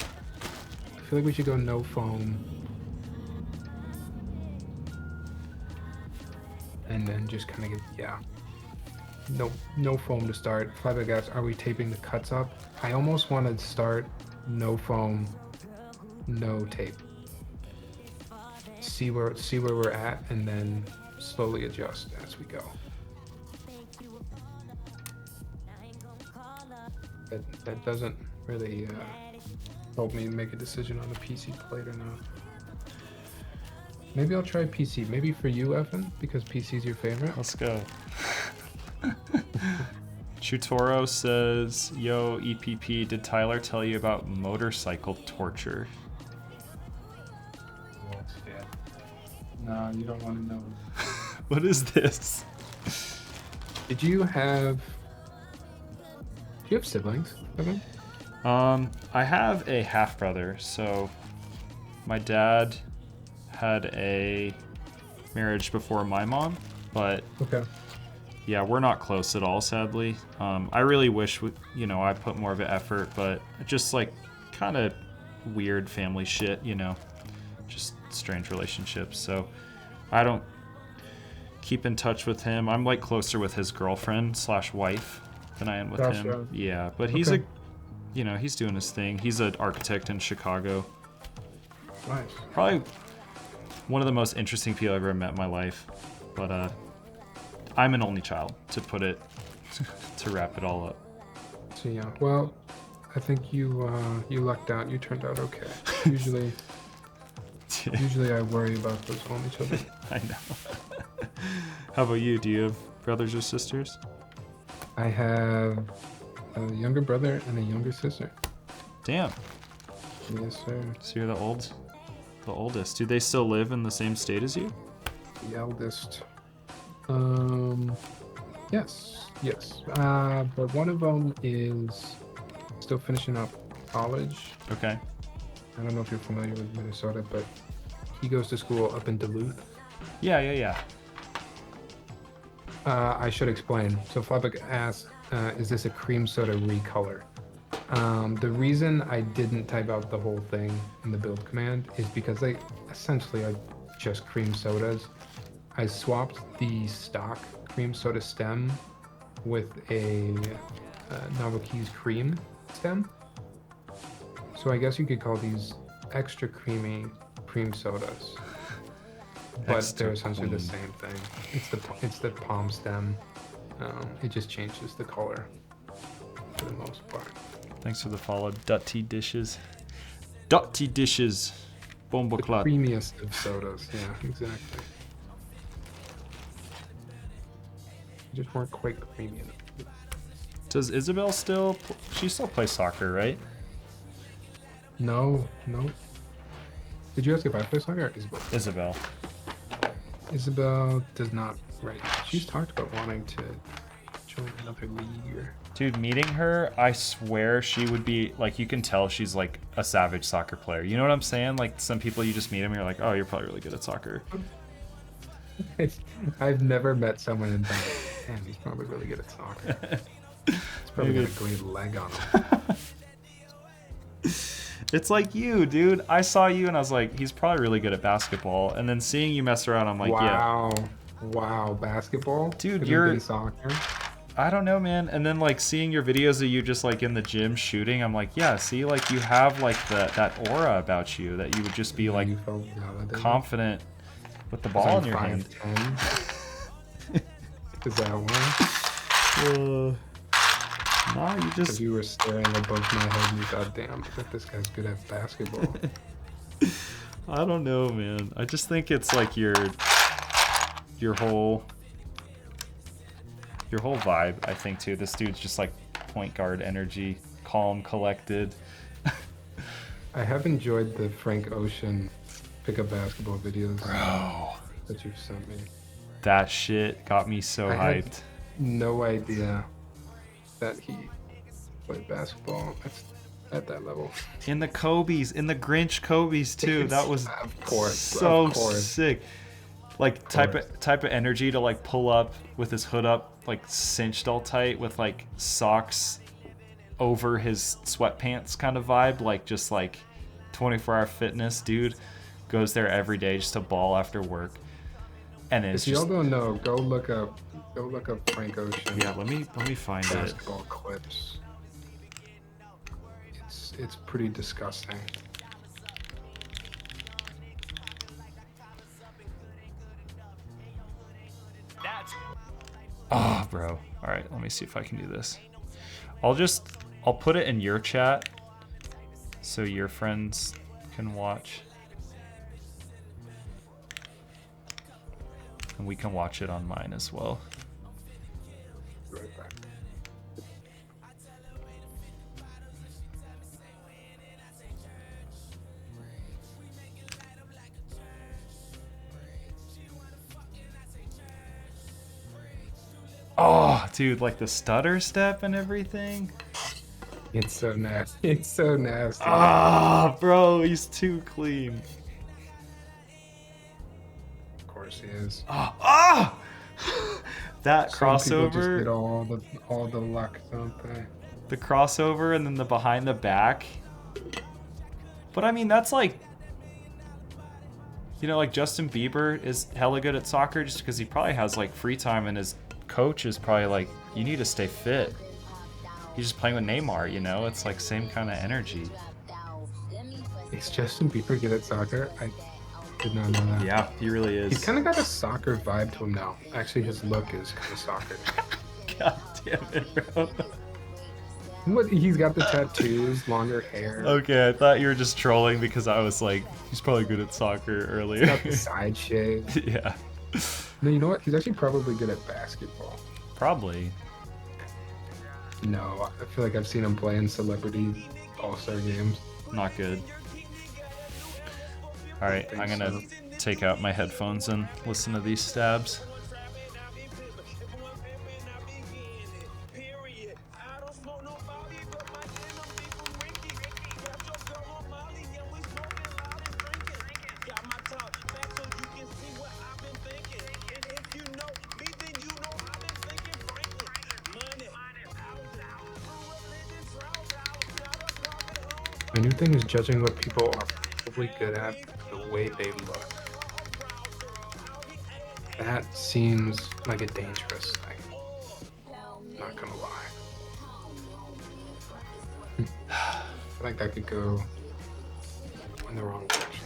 we should go no foam. and then just kind of get, yeah. No foam to start. Flyback asks, are we taping the cuts up? I almost want to start no foam, no tape. See where we're at, and then slowly adjust as we go. That doesn't really help me make a decision on the PC plate or not. Maybe I'll try PC. Maybe for you, Evan, because PC is your favorite. Let's go. Chutoro says, yo, EPP, did Tyler tell you about motorcycle torture? No, you don't want to know. What is this? Do you have siblings, Evan? I have a half brother. So my dad had a marriage before my mom, but Okay. yeah, we're not close at all, sadly. I really wish, I put more of an effort, but just like kind of weird family shit, just strange relationships. So I don't keep in touch with him. I'm like closer with his girlfriend / wife than I am with him. Yeah, but he's he's doing his thing. He's an architect in Chicago. Nice. Probably one of the most interesting people I've ever met in my life. But I'm an only child, to put it, to wrap it all up. So yeah, well, I think you lucked out. You turned out okay. Usually I worry about those only children. I know. How about you? Do you have brothers or sisters? I have a younger brother and a younger sister. Damn. Yes, sir. So you're the oldest. Do they still live in the same state as you? The eldest. Yes. But one of them is still finishing up college. Okay. I don't know if you're familiar with Minnesota, but he goes to school up in Duluth. Yeah. I should explain. So Flyback asks, is this a cream soda recolor? The reason I didn't type out the whole thing in the build command is because they essentially are just cream sodas. I swapped the stock cream soda stem with a Novel Keys cream stem. So I guess you could call these extra creamy cream sodas. But Extra they're essentially the clean. same thing. It's the palm stem. It just changes the color for the most part. Thanks for the follow. Dutty dishes. Bomba The clot. creamiest of sodas. Yeah, exactly. Just weren't quite creamy enough. Does Isabel still? She still plays soccer, right? No. Did you ask if I play soccer or Isabel? Isabel. Isabel does not. Right. She's talked about wanting to join another league or. Dude, meeting her, I swear she would be like, you can tell she's like a savage soccer player. You know what I'm saying? Like some people you just meet them, you're like, oh, you're probably really good at soccer. I've never met someone and been like, damn, he's probably really good at soccer. He's probably got a great leg on him. It's like you, dude. I saw you and I was like, he's probably really good at basketball. And then seeing you mess around, I'm like, yeah. Wow, basketball? Dude, Have you're- you been soccer? I don't know, man. And then like seeing your videos of you just like in the gym shooting, I'm like, yeah, see, like you have like that aura about you that you would just be like You felt validated? confident with the ball in your hand. 5'10". Is that why? No, you If just you were staring above my head and you thought, damn, I bet this guy's good at basketball. I don't know, man. I just think it's like your whole vibe, I think too. This dude's just like point guard energy, calm, collected. I have enjoyed the Frank Ocean pickup basketball videos Bro, that you've sent me. that shit got me so I had- hyped. No idea that he played basketball at that level. In the Kobe's, in the Grinch Kobe's too. That was Of course, so of course. sick. Like type of energy to like pull up with his hood up, like cinched all tight with like socks over his sweatpants kind of vibe, like just like 24-hour fitness dude. Goes there every day just to ball after work. And it's If y'all just don't know, go look up Frank Ocean yeah. Let me find it. basketball clips. It's pretty disgusting. Oh, bro. All right, let me see if I can do this. I'll put it in your chat so your friends can watch. And we can watch it on mine as well. Be right back. Oh, dude, like the stutter step and everything. It's so nasty. It's so nasty. Ah, bro, he's too clean. Of course he is. Ah! That Some people just crossover, get all the luck, don't they? the crossover, and then the behind the back. But I mean, that's like, you know, like Justin Bieber is hella good at soccer just because he probably has like free time, and his coach is probably like, you need to stay fit. He's just playing with Neymar, you know? It's like same kind of energy. Is Justin Bieber good at soccer? I did not know that. Yeah, he really is. He's kind of got a soccer vibe to him now. Actually, his look is kind of soccer. God damn it, bro. What? He's got the tattoos, longer hair. Okay, I thought you were just trolling because I was like, he's probably good at soccer earlier. Got the side shave. Yeah. No, you know what? He's actually probably good at basketball. Probably. No, I feel like I've seen him play in celebrity all-star games. Not good. Alright, I'm gonna take out my headphones and listen to these stabs. My new thing is judging what people are probably good at the way they look. That seems like a dangerous thing. Not gonna lie. I feel like that could go in the wrong direction.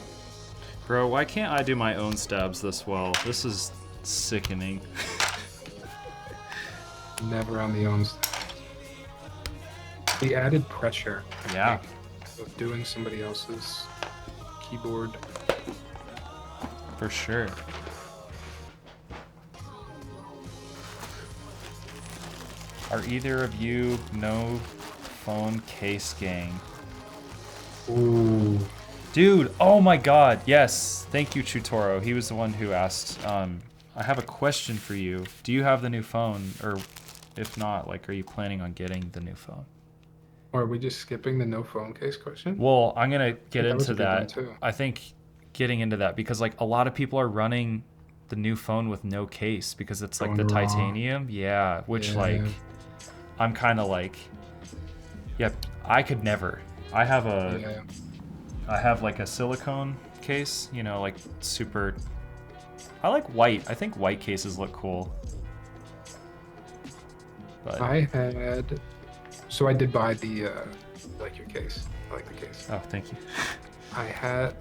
Bro, why can't I do my own stabs this well? This is sickening. Never on the own. The added pressure. I Yeah. think, of doing somebody else's keyboard. For sure. Are either of you no phone case gang? Ooh. Dude, oh my god, yes. Thank you, Chutoro. He was the one who asked. I have a question for you. Do you have the new phone? Or if not, like, are you planning on getting the new phone? Or are we just skipping the no phone case question? Well, I'm going to get That was into a good one, that. too. I think getting into that because, like, a lot of people are running the new phone with no case because it's like the Going raw. titanium. Yeah, which, Yeah. like, I'm kind of like, yep, I could never. I have Yeah. I have like a silicone case, you know, like super. I like white. I think white cases look cool. But So I did buy the I like your case. I like the case. oh, thank you.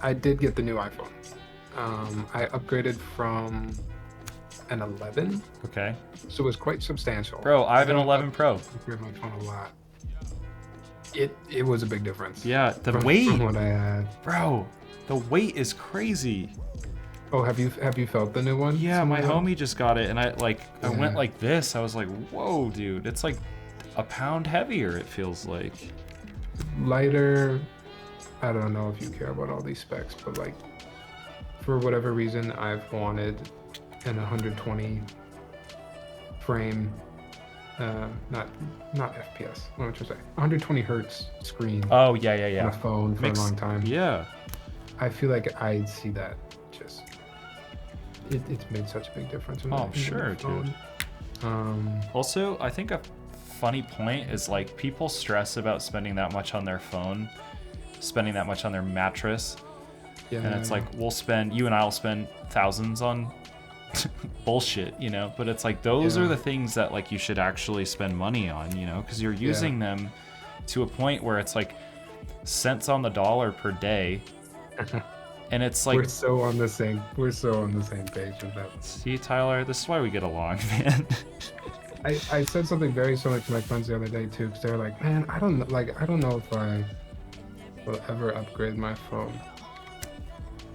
I did get the new iPhone. I upgraded from an 11, Okay, so it was quite substantial. bro, I have an don't 11 Pro. upgrade my phone a lot. It was a big difference. Yeah, the from weight, what I had. bro. The weight is crazy. Oh, have you felt the new one? Yeah, my Somewhere? homie just got it, and I went Yeah. like this. I was like, whoa, dude, it's like a pound heavier. It feels like. Lighter. I don't know if you care about all these specs, but like for whatever reason, I've wanted an 120 frame, not FPS. What am I trying to say? 120 hertz screen Oh yeah, yeah, on a yeah. phone for a long time. Yeah. I feel like I'd see that just. It's made such a big difference. In Oh, in the sure, phone. dude. Also, I think a funny point is like people stress about spending that much on their phone, spending that much on their mattress, Yeah, and it's like you and I will spend thousands on bullshit, you know? But it's like those Yeah. are the things that like you should actually spend money on, you know, because you're using them to a point where it's like cents on the dollar per day. And it's like, We're so on the same page with that. see, Tyler, this is why we get along, man. I said something very similar to my friends the other day too, because they're like, man, I don't know if I will ever upgrade my phone.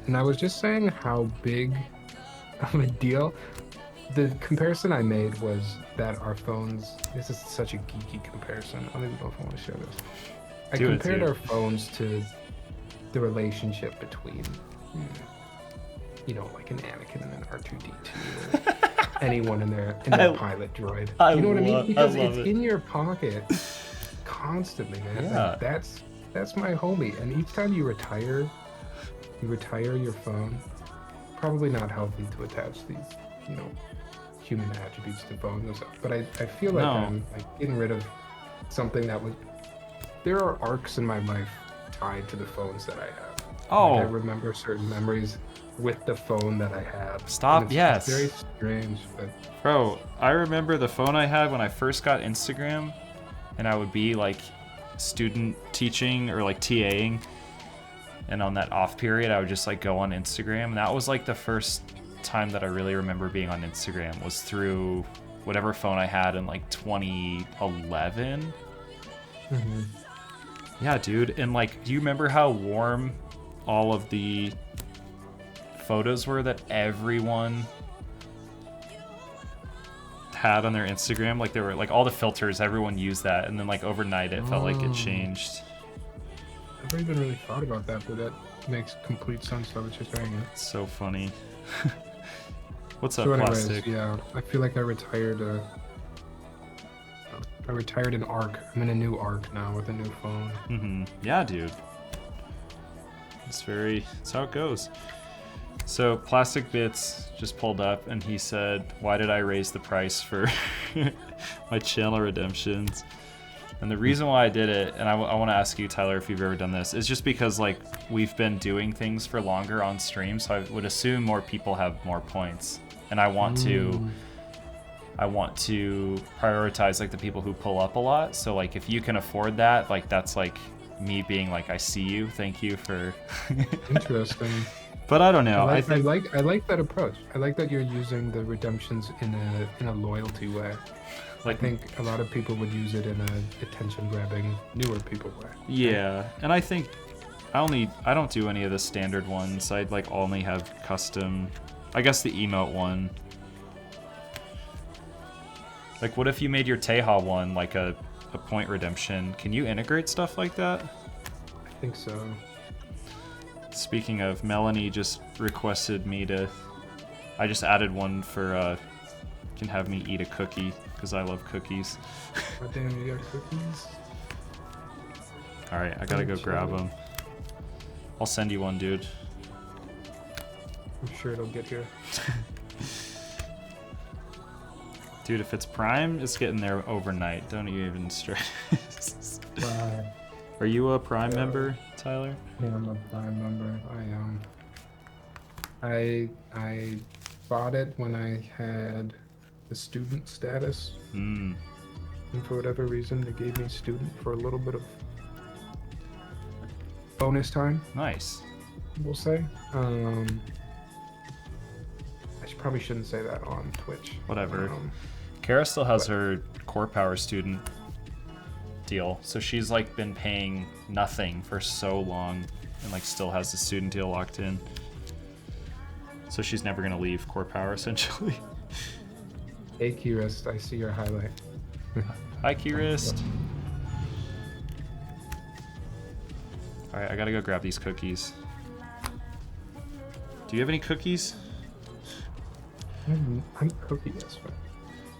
And I was just saying how big of a deal. The comparison I made was that our phones, this is such a geeky comparison. I don't even know if I want to share this. I compared our phones to the relationship between, you know, like an Anakin and an R2-D2, or anyone in their pilot droid. You know what I mean? Because it's in your pocket constantly, man. Yeah. Like, that's my homie. And each time you retire your phone. Probably not healthy to attach these, you know, human attributes to phones and stuff. But I feel like I'm like getting rid of something that was. There are arcs in my life tied to the phones that I have. Oh. Like I remember certain memories with the phone that I had. Stop. Yes. It's very strange, but. Bro, I remember the phone I had when I first got Instagram, and I would be like student teaching or like TAing, and on that off period I would just like go on Instagram, and that was like the first time that I really remember being on Instagram was through whatever phone I had in like 2011. Yeah, dude. And like, do you remember how warm all of the photos were that everyone had on their Instagram? Like, they were like all the filters, everyone used that, and then like overnight it felt like it changed. I've never even really thought about that, but that makes complete sense. I was just saying it. It's so funny. What's up, So anyways, Plastic? yeah, I feel like I retired an arc. I'm in a new arc now with a new phone. Yeah, dude. It's how it goes. So Plastic Bits just pulled up and he said, why did I raise the price for my channel redemptions? And the reason why I did it, and I want to ask you, Tyler, if you've ever done this, is just because like we've been doing things for longer on stream, so I would assume more people have more points, and I want to prioritize like the people who pull up a lot. So like if you can afford that, like that's like me being like, I see you, thank you for. Interesting. But I don't know. I like that approach. I like that you're using the redemptions in a loyalty way. Like, I think a lot of people would use it in a attention-grabbing, newer people way. Yeah, and I think I don't do any of the standard ones. I'd like only have custom. I guess the emote one. Like, what if you made your Teha one like a point redemption? Can you integrate stuff like that? I think so. Speaking of, Melanie just requested me to. I just added one for can have me eat a cookie because I love cookies. Oh, damn, you got cookies? All right, I gotta go grab them. I'll send you one, dude. I'm sure it'll get here. Dude, if it's Prime, it's getting there overnight. Don't even stress. Are you a Prime member, Tyler? Yeah, I'm a Prime member. I bought it when I had the student status. And for whatever reason, they gave me student for a little bit of bonus time. Nice. We'll say. I probably shouldn't say that on Twitch. Whatever. Kara still has her Core Power student deal, so she's like been paying nothing for so long and like still has the student deal locked in. So she's never gonna leave Core Power essentially. Hey Keyrist, I see your highlight. Hi Keyrist. Alright, I gotta go grab these cookies. Do you have any cookies? I'm cookieless, but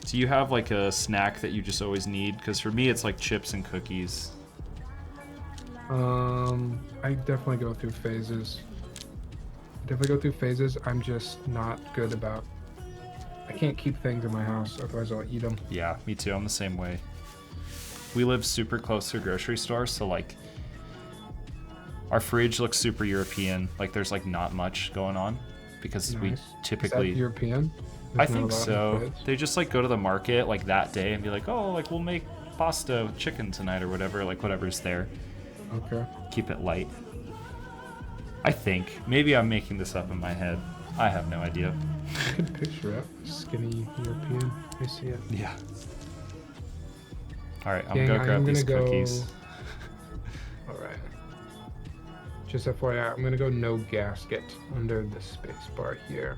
Do you have like a snack that you just always need? Because for me, it's like chips and cookies. I definitely go through phases. I'm just not good about. I can't keep things in my house, otherwise I'll eat them. Yeah, me too. I'm the same way. We live super close to a grocery store, so like our fridge looks super European. Like there's like not much going on. because Nice. we Is typically. that European? I There's not think a lot in so. Fritz? They just like go to the market like that day and be like, oh, like we'll make pasta with chicken tonight or whatever, like whatever's there. Okay. Keep it light. I think. Maybe I'm making this up in my head. I have no idea. I could picture it. Skinny European. I see it. Yeah. All right, I'm Gang, gonna I grab am these gonna go- cookies. All right. Just FYI, I'm gonna go no gasket under the space bar here.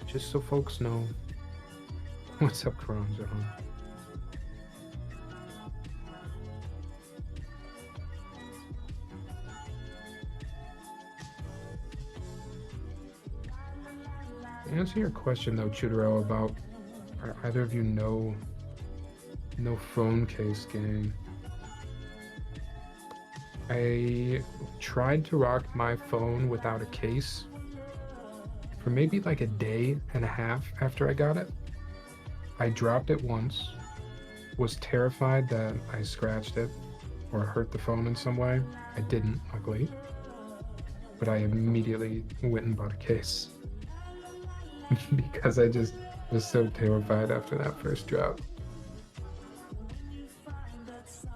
Just so folks know what's up, Crons at home. To answer your question though, Chudero, about are either of you no phone case gang? I tried to rock my phone without a case for maybe like a day and a half after I got it. I dropped it once, was terrified that I scratched it or hurt the phone in some way. I didn't, luckily. But I immediately went and bought a case because I just was so terrified after that first drop.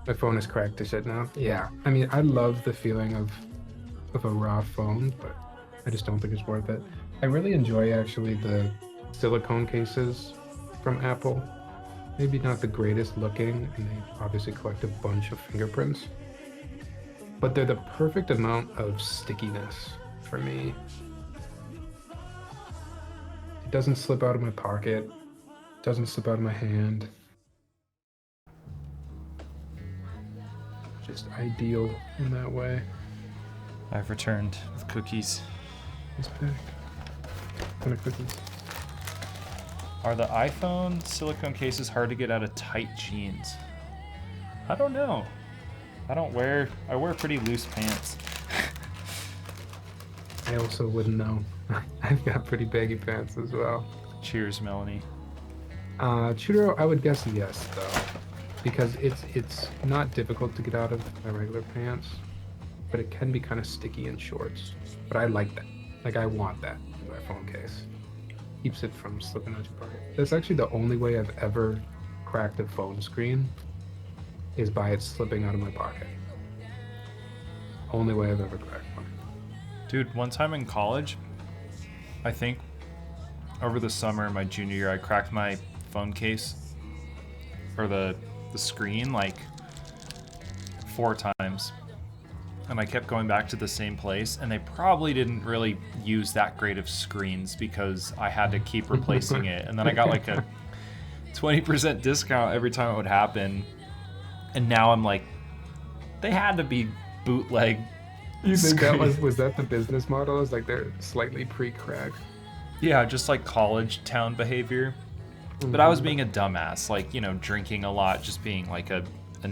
My phone is cracked to shit now. Yeah, I mean, I love the feeling of a raw phone, but I just don't think it's worth it. I really enjoy actually the silicone cases from Apple. Maybe not the greatest looking, and they obviously collect a bunch of fingerprints, but they're the perfect amount of stickiness for me. It doesn't slip out of my pocket, doesn't slip out of my hand. Just ideal in that way. I've returned with cookies. It's back. What kind of cookies? Are the iPhone silicone cases hard to get out of tight jeans? I don't know. I wear pretty loose pants. I also wouldn't know. I've got pretty baggy pants as well. Cheers, Melanie. Chudero, I would guess yes though, because it's not difficult to get out of my regular pants, but it can be kind of sticky in shorts. But I like that. Like I want that in my phone case. Keeps it from slipping out your pocket. That's actually the only way I've ever cracked a phone screen, is by it slipping out of my pocket. Only way I've ever cracked one. Dude, one time in college, I think over the summer, my junior year, I cracked my phone case, or the screen, like 4 times. And I kept going back to the same place, and they probably didn't really use that great of screens because I had to keep replacing it. And then I got like a 20% discount every time it would happen. And now I'm like, they had to be bootleg. You think screens. that was that the business model? Is like they're slightly pre-cracked? Yeah, just like college town behavior. But I was being a dumbass, like, you know, drinking a lot, just being like an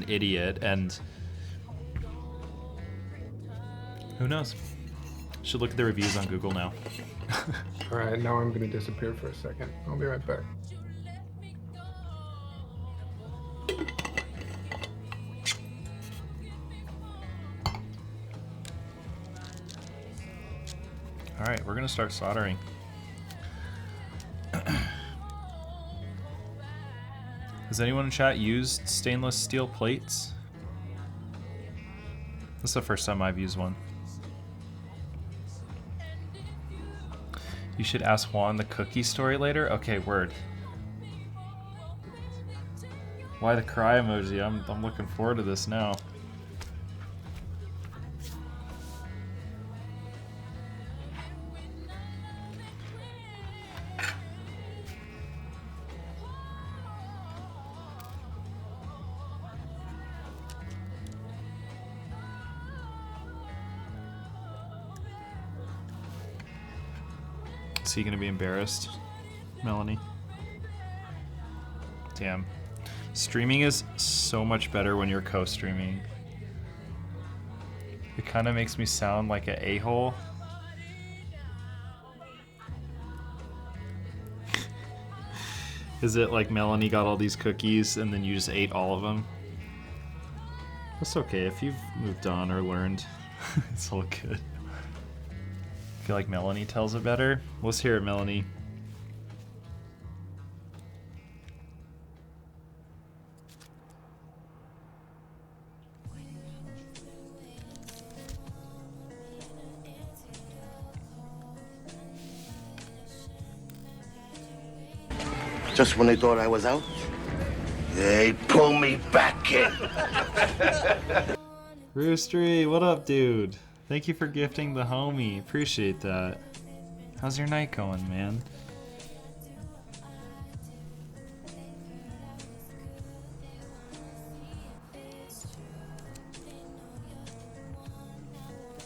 idiot, and who knows? Should look at the reviews on Google now. All right, now I'm gonna disappear for a second. I'll be right back. All right, we're gonna start soldering. Has anyone in chat used stainless steel plates? This is the first time I've used one. You should ask Juan the cookie story later? Okay, word. Why the cry emoji? I'm looking forward to this now. Is he gonna be embarrassed, Melanie? Damn. Streaming is so much better when you're co-streaming. It kind of makes me sound like an a-hole. Is it like Melanie got all these cookies and then you just ate all of them? That's okay if you've moved on or learned. It's all good. feel like Melanie tells it better. Let's hear it, Melanie. Just when they thought I was out, they pull me back in. Roostery, what up, dude? Thank you for gifting the homie. Appreciate that. How's your night going, man?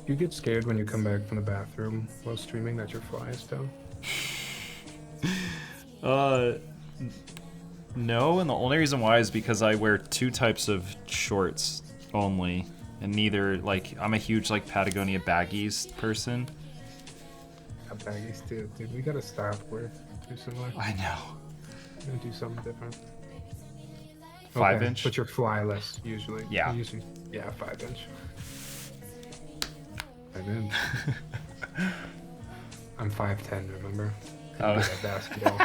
You get scared when you come back from the bathroom while streaming that your fly is down? No, and the only reason why is because I wear 2 types of shorts only, and neither, like, I'm a huge, like, Patagonia baggies person. Baggies too, dude. We gotta stop. We're too similar. I know. We're gonna do something different. 5 inch? But you're flyless usually. Yeah. Usually, yeah, 5 inch. 5 inch. I'm 5'10", remember? Oh. Basketball.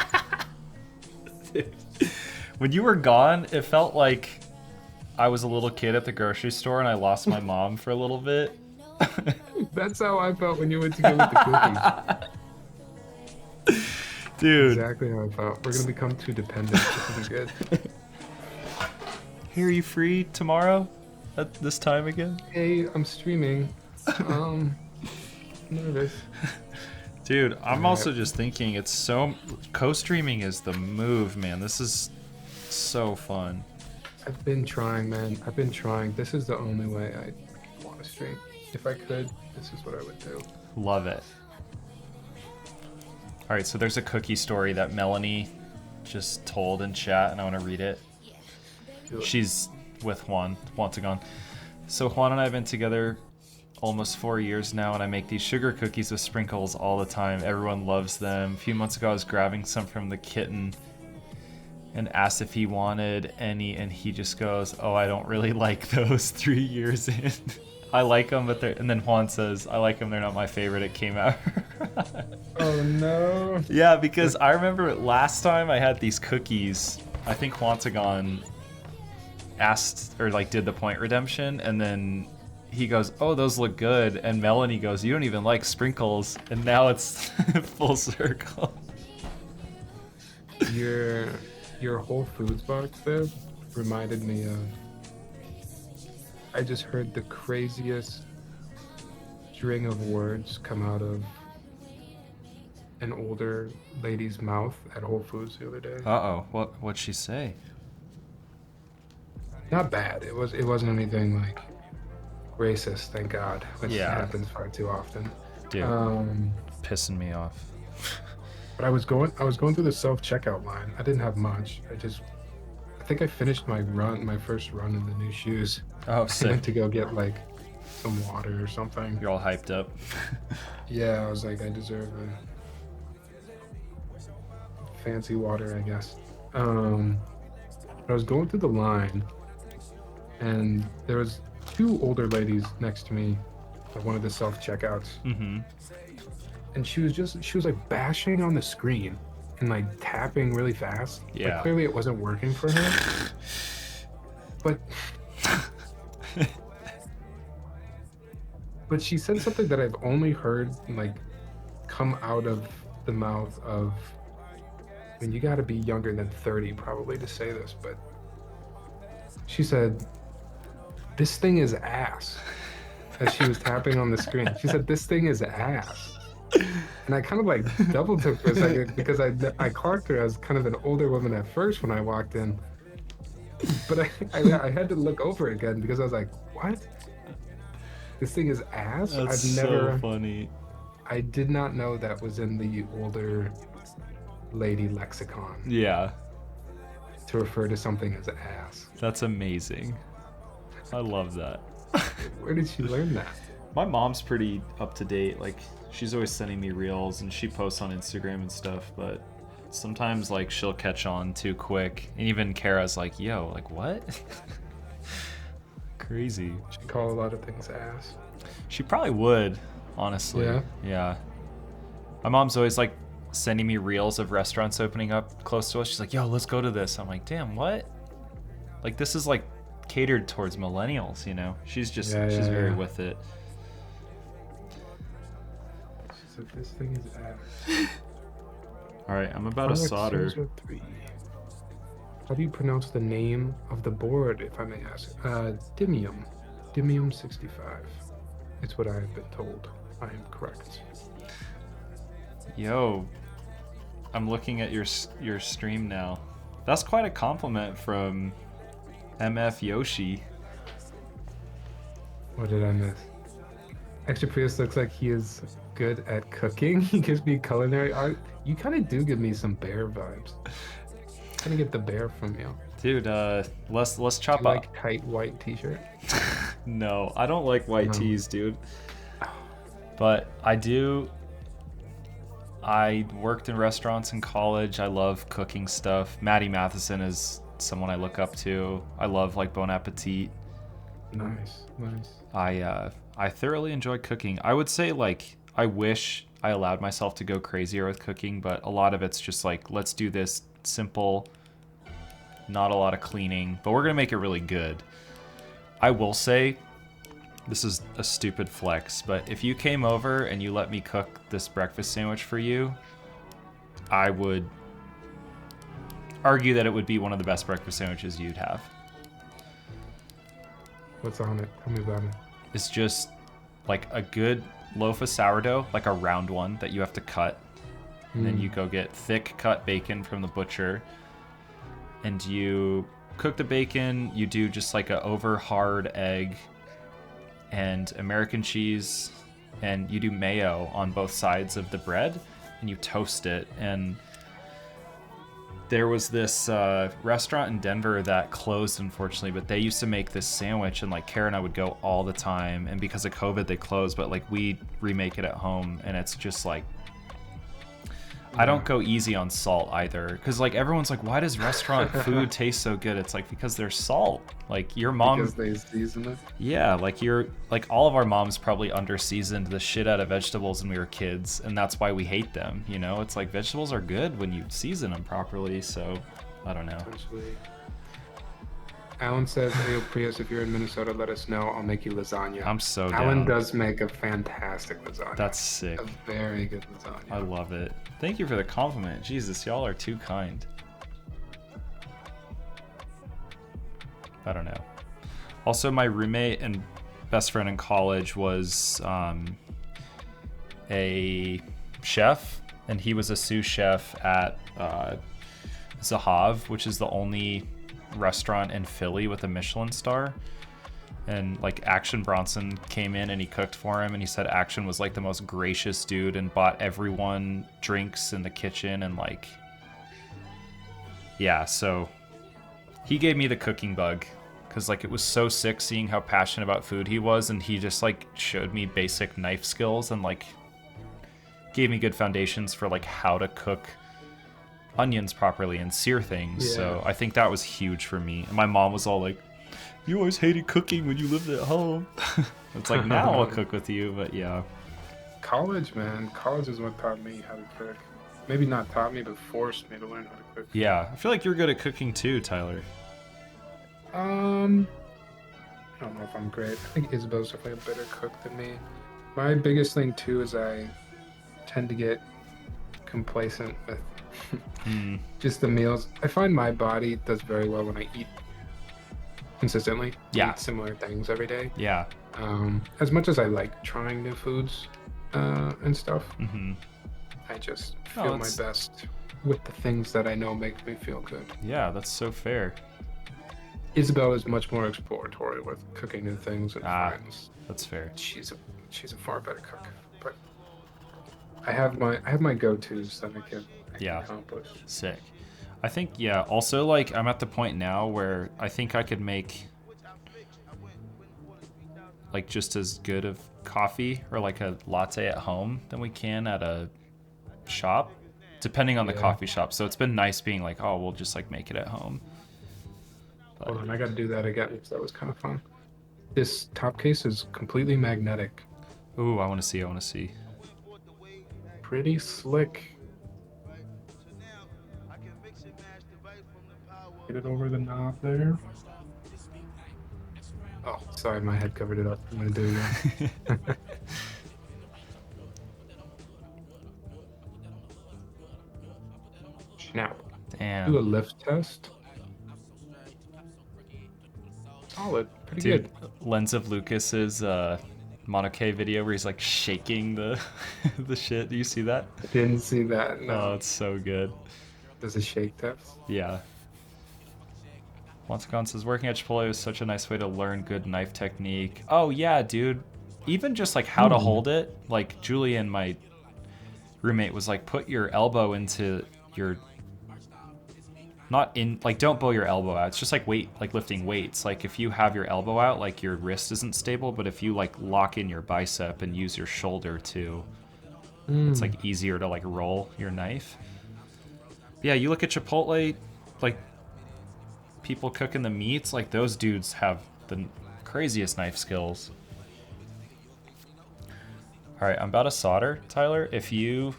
When you were gone, it felt like I was a little kid at the grocery store and I lost my mom for a little bit. That's how I felt when you went to go with the cookies. Dude. Exactly how I felt. We're gonna become too dependent. This isn't good. Hey, are you free tomorrow at this time again? Hey, I'm streaming. Nervous. Dude, I'm also just thinking it's so... Co-streaming is the move, man. This is so fun. I've been trying, man. I've been trying. This is the only way I want to stream. If I could, this is what I would do. Love it. Alright, so there's a cookie story that Melanie just told in chat, and I want to read it. She's with Juan, Juantagon. So Juan and I have been together almost 4 years now, and I make these sugar cookies with sprinkles all the time. Everyone loves them. A few months ago I was grabbing some from the kitten and asked if he wanted any, and he just goes, oh, I don't really like those 3 years in. I like them, but they're... And then Juan says, I like them, they're not my favorite. It came out. Oh no. Yeah, because I remember last time I had these cookies, I think Juantagon asked, or like did the point redemption, and then he goes, oh, those look good, and Melanie goes, you don't even like sprinkles, and now it's full circle. Your Whole Foods box there reminded me of... I just heard the craziest string of words come out of an older lady's mouth at Whole Foods the other day. Uh-oh, what'd she say? Not bad. It wasn't anything like racist, thank God, which happens far too often. Dude, pissing me off. But I was going through the self-checkout line. I didn't have much. I think I finished my first run in the new shoes. Oh, I sick. went to go get like some water or something. You're all hyped up. Yeah, I was like, I deserve a fancy water, I guess. I was going through the line, and there was 2 older ladies next to me at one of the self-checkouts. Mm-hmm. And she was like bashing on the screen and like tapping really fast. Yeah. Like, clearly it wasn't working for her. But she said something that I've only heard like come out of the mouth of... I mean, you gotta be younger than 30 probably to say this, but she said, this thing is ass, as she was tapping on the screen. She said, this thing is ass. And I kind of like double took for a second because I clocked her as kind of an older woman at first when I walked in. But I had to look over again because I was like, what? This thing is ass? That's so funny. I did not know that was in the older lady lexicon. Yeah. To refer to something as ass. That's amazing. I love that. Where did she learn that? My mom's pretty up to date. Like, she's always sending me reels and she posts on Instagram and stuff, but sometimes like she'll catch on too quick. And even Kara's like, yo, like what? Crazy. She call a lot of things ass. She probably would, honestly. Yeah? Yeah. My mom's always like sending me reels of restaurants opening up close to us. She's like, yo, let's go to this. I'm like, damn, what? Like, this is like catered towards millennials, you know? She's just, she's very with it. So this thing is ass. All right, I'm about to solder. How do you pronounce the name of the board, if I may ask? Demium. Demium 65. It's what I have been told. I am correct. Yo, I'm looking at your stream now. That's quite a compliment from MF Yoshi. What did I miss? Extra Prius looks like he is good at cooking. He gives me culinary art. You kind of do give me some bear vibes. Kind of get the bear from you. Dude, let's chop Do you up. like tight white t-shirt? No, I don't like white tees, dude. But I do. I worked in restaurants in college. I love cooking stuff. Maddie Matheson is someone I look up to. I love like Bon Appetit. Nice. I thoroughly enjoy cooking. I would say like I wish I allowed myself to go crazier with cooking, but a lot of it's just like, let's do this simple, not a lot of cleaning, but we're gonna make it really good. I will say, this is a stupid flex, but if you came over and you let me cook this breakfast sandwich for you, I would argue that it would be one of the best breakfast sandwiches you'd have. What's on it? Tell me about it. It's just like a good loaf of sourdough, like a round one that you have to cut. And then you go get thick cut bacon from the butcher. And you cook the bacon, you do just like a over hard egg and American cheese, and you do mayo on both sides of the bread, and you toast it. And there was this restaurant in Denver that closed, unfortunately, but they used to make this sandwich, and like Kara and I would go all the time, and because of COVID they closed, but like we remake it at home, and it's just like, I don't go easy on salt either, because like everyone's like, why does restaurant food taste so good? It's like, because there's salt. Like your mom, Because they season it. yeah, like all of our moms probably under-seasoned the shit out of vegetables when we were kids, and that's why we hate them, you know? It's like vegetables are good when you season them properly, so I don't know. Essentially. Alan says, "Hey, Prius, if you're in Minnesota, let us know. I'll make you lasagna." I'm so Alan down. does make a fantastic lasagna. That's sick. A very good lasagna. I love it. Thank you for the compliment. Jesus, y'all are too kind. I don't know. Also, my roommate and best friend in college was a chef, and he was a sous chef at Zahav, which is the only restaurant in Philly with a Michelin star. And like Action Bronson came in and he cooked for him, and he said Action was like the most gracious dude and bought everyone drinks in the kitchen, and like, yeah, so he gave me the cooking bug because like it was so sick seeing how passionate about food he was, and he just like showed me basic knife skills and like gave me good foundations for like how to cook onions properly and sear things. Yeah. So I think that was huge for me. And my mom was all like, you always hated cooking when you lived at home. It's like, now I'll cook with you, but yeah. College, man. College is what taught me how to cook. Maybe not taught me, but forced me to learn how to cook. Yeah, I feel like you're good at cooking too, Tyler. I don't know if I'm great. I think Isabel's definitely a better cook than me. My biggest thing too is I tend to get complacent with just the meals. I find my body does very well when I eat consistently. Yeah. Eat similar things every day. Yeah. As much as I like trying new foods and stuff, I just feel my best with the things that I know make me feel good. Yeah, that's so fair. Isabel is much more exploratory with cooking new things and friends. That's fair. She's a far better cook. But I have my go-tos that I can accomplish. Sick. I think, yeah, also like I'm at the point now where I think I could make like just as good of coffee or like a latte at home than we can at a shop, depending on the coffee shop. So it's been nice being like, oh, we'll just like make it at home. But, hold on, I gotta do that again because that was kind of fun. This top case is completely magnetic. ooh, I want to see. pretty slick. Get it over the knob there. Oh, sorry, my head covered it up. I'm gonna do it again. Now, Damn. do a lift test. Solid, pretty Dude, good. Lens of Lucas's Mono K video where he's like shaking the the shit. Do you see that? I didn't see that. Oh, No. it's so good. Does it shake test? Yeah. Montagon says working at Chipotle is such a nice way to learn good knife technique. Oh yeah, dude. Even just like how to hold it. Like Julian, my roommate, was like, put your elbow into your, not in, like, don't bow your elbow out. It's just like weight, like lifting weights. Like if you have your elbow out, like your wrist isn't stable, but if you like lock in your bicep and use your shoulder too, it's like easier to like roll your knife. Yeah, you look at Chipotle, like people cooking the meats, like those dudes have the craziest knife skills. All right, I'm about to solder, Tyler. If you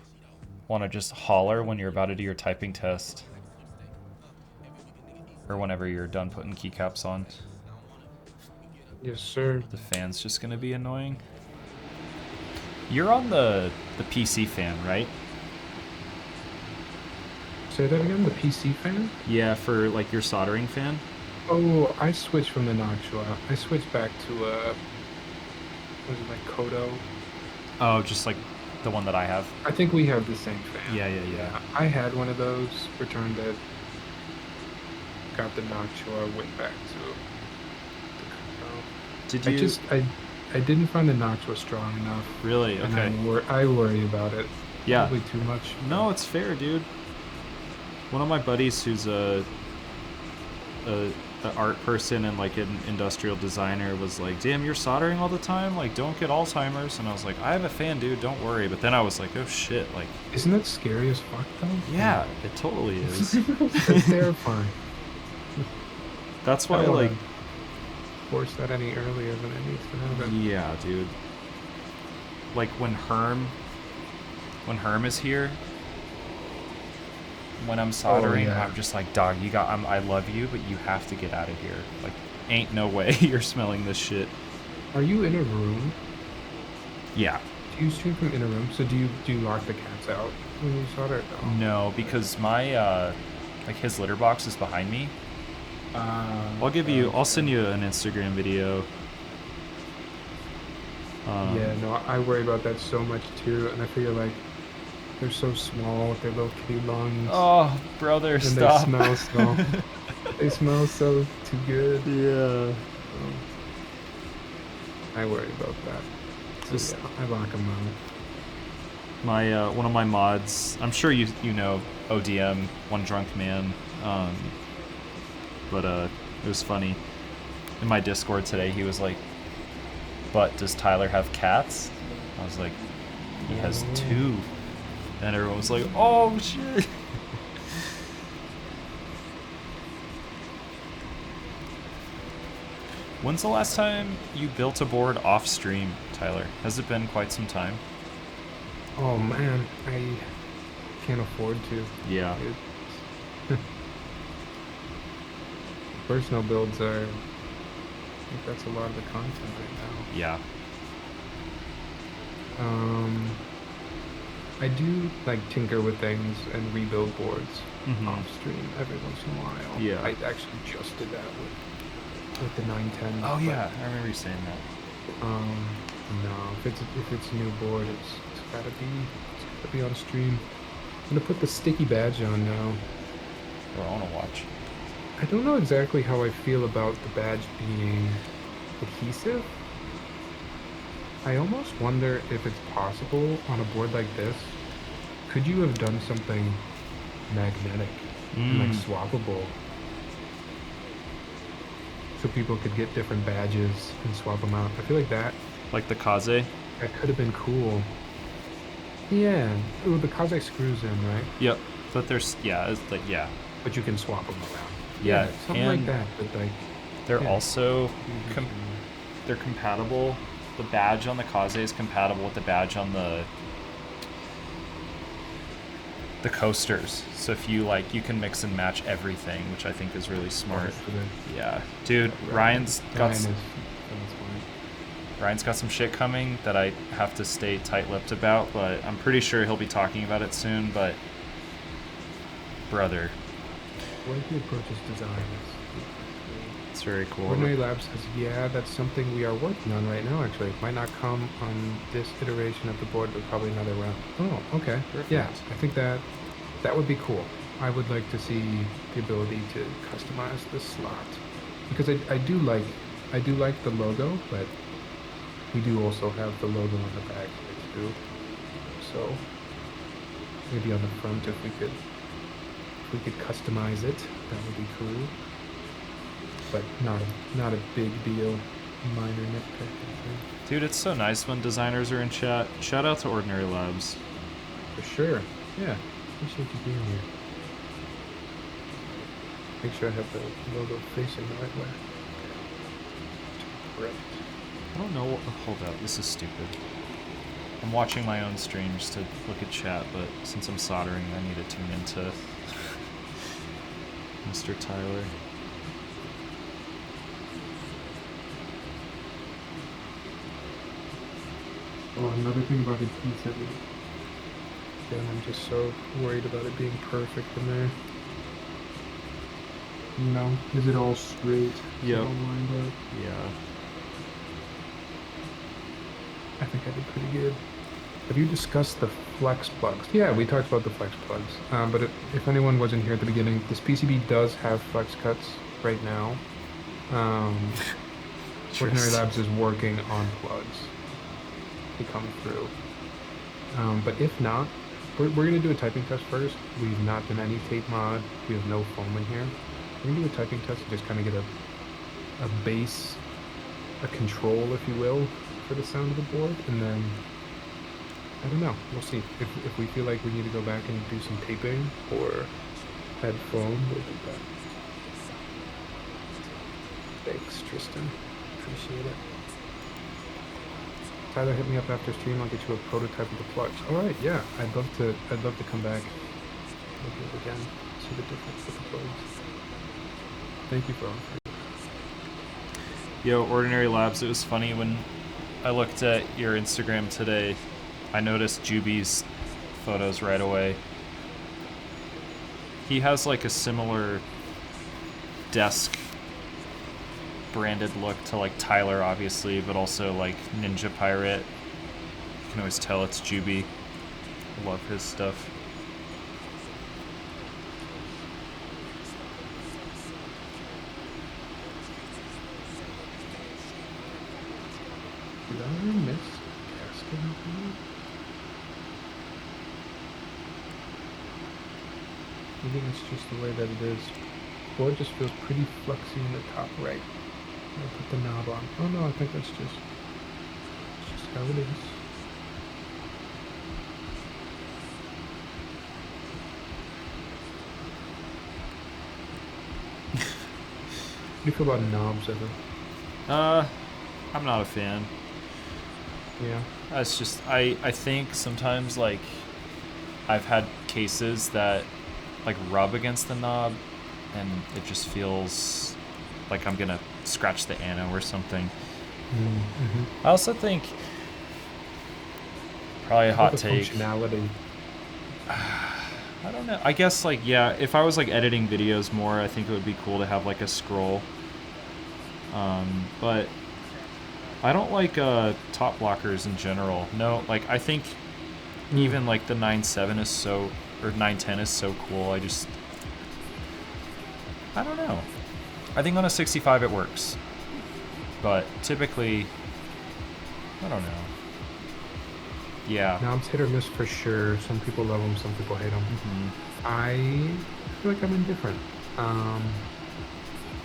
want to just holler when you're about to do your typing test, or whenever you're done putting keycaps on. Yes, sir. The fan's just gonna be annoying. You're on the PC fan, right? Say that again, the PC fan? Yeah, for like your soldering fan. Oh, I switched from the Noctua. I switched back to, was it like Kodo? Oh, just like the one that I have. I think we have the same fan. Yeah. I had one of those, returned it, got the Noctua, went back to the Kodo. Did you? I didn't find the Noctua strong enough. Really? And Okay. I worry about it. Yeah. Probably too much. No, it's fair, dude. One of my buddies who's a art person and like an industrial designer was like, damn, you're soldering all the time? Like, don't get Alzheimer's. And I was like, I have a fan, dude, don't worry. But then I was like, oh shit, like... Isn't that scary as fuck, though? Yeah, it totally is. That's terrifying. That's why, I don't like... wanna force that any earlier than it needs to happen. Yeah, dude. Like, when Herm is here, when I'm soldering, yeah. I'm just like, dog, I love you, but you have to get out of here. Like, ain't no way you're smelling this shit. Are you in a room? Yeah. Do you stream from in a room? So do you lock the cats out when you solder? No, because my, like, his litter box is behind me. I'll send you an Instagram video. Yeah, no, I worry about that so much too, and I feel like they're so small with their little kitty lungs. Oh, brother, and stop. They smell so too good. Yeah. I worry about that. So, yeah, I lock them out. My one of my mods, I'm sure you know ODM, One Drunk Man, but it was funny. In my Discord today, he was like, but does Tyler have cats? I was like, he has 2. And everyone was like, oh shit. When's the last time you built a board off stream, Tyler? Has it been quite some time? Oh man, I can't afford to. Yeah. Personal builds are, I think that's a lot of the content right now. Yeah. I do like tinker with things and rebuild boards off stream every once in a while. Yeah. I actually just did that with the 910. Oh yeah, I remember you saying that. No, if it's a new board, it's gotta be on stream. I'm gonna put the sticky badge on now. Or I wanna watch. I don't know exactly how I feel about the badge being adhesive. I almost wonder if it's possible on a board like this. Could you have done something magnetic and like swappable? So people could get different badges and swap them out. I feel like that Like the Kaze? could have been cool. Yeah. Ooh, the Kaze screws in, right? Yep. But there's, yeah, it's like, yeah. But you can swap them around. Yeah, something like that. But like, they're yeah. also, they're compatible. The badge on the Kaze is compatible with the badge on the the coasters. So if you like, you can mix and match everything, which I think is really smart. Yeah, dude, Ryan's got Ryan's got some shit coming that I have to stay tight-lipped about, but I'm pretty sure he'll be talking about it soon. But brother, the way he approaches design it's very cool. Ordinary Labs says, yeah, that's something we are working on right now, actually. It might not come on this iteration of the board, but probably another round. Oh, okay. Perfect. Yeah, I think that would be cool. I would like to see the ability to customize the slot. Because I do like the logo, but we do also have the logo on the back here too. So maybe on the front if we could customize it, that would be cool. But not a big deal, minor nitpick. Dude, it's so nice when designers are in chat. Shout out to Ordinary Labs. For sure. Yeah. Appreciate you being here. Make sure I have the logo facing the right way. Correct. I don't know. Hold up. This is stupid. I'm watching my own stream just to look at chat, but since I'm soldering, I need to tune into Mr. Tyler. Oh, another thing about the P7. Again, I'm just so worried about it being perfect in there. You know, is it all straight? Yep. All lined up? Yeah. I think I did pretty good. Have you discussed the flex plugs? Yeah, we talked about the flex plugs. But if anyone wasn't here at the beginning, this PCB does have flex cuts right now. Culinary Labs is working on plugs to come through. But if not, we're going to do a typing test first. We've not done any tape mod. We have no foam in here. We're going to do a typing test and just kind of get a base, a control, if you will, for the sound of the board. And then, I don't know, we'll see. If we feel like we need to go back and do some taping or add foam, we'll do that. Thanks, Tristan. Appreciate it. Tyler, hit me up after stream. I'll get you a prototype of the plugs. All right, yeah, I'd love to come back. Look at it again. See the difference with the plugs. Thank you for offering. Yo, Ordinary Labs, it was funny when I looked at your Instagram today. I noticed Juby's photos right away. He has like a similar desk branded look to like Tyler, obviously, but also like Ninja Pirate. You can always tell it's Juby. I love his stuff. Did I miss casket opening? Maybe it's just the way that it is. Board just feels pretty flexy in the top right. I'll put the knob on. Oh no, I think that's just how it is. What do you feel about knobs, Evan? I'm not a fan. Yeah. It's just I think sometimes like I've had cases that like rub against the knob and it just feels like I'm gonna scratch the ano or something. Mm-hmm. I also think probably a hot take. Functionality. I don't know. I guess like yeah, if I was like editing videos more, I think it would be cool to have like a scroll. But I don't like top blockers in general. No, like I think even like the 9.7 is so, or 9.10 is so cool. I don't know. I think on a 65 it works, but typically, I don't know. Yeah. Knobs hit or miss for sure. Some people love them, some people hate them. Mm-hmm. I feel like I'm indifferent.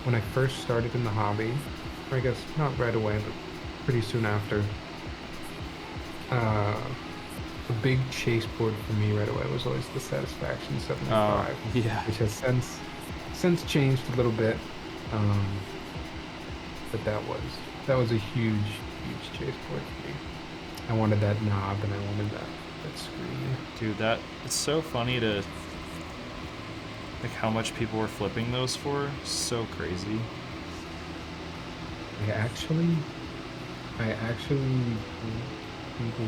When I first started in the hobby, or I guess not right away, but pretty soon after, a big chase board for me right away was always the Satisfaction 75, yeah. which has since changed a little bit, but that was a huge chase board for me. I wanted that knob and I wanted that That's screwy. Dude, that it's so funny to like how much people were flipping those for. So crazy. I actually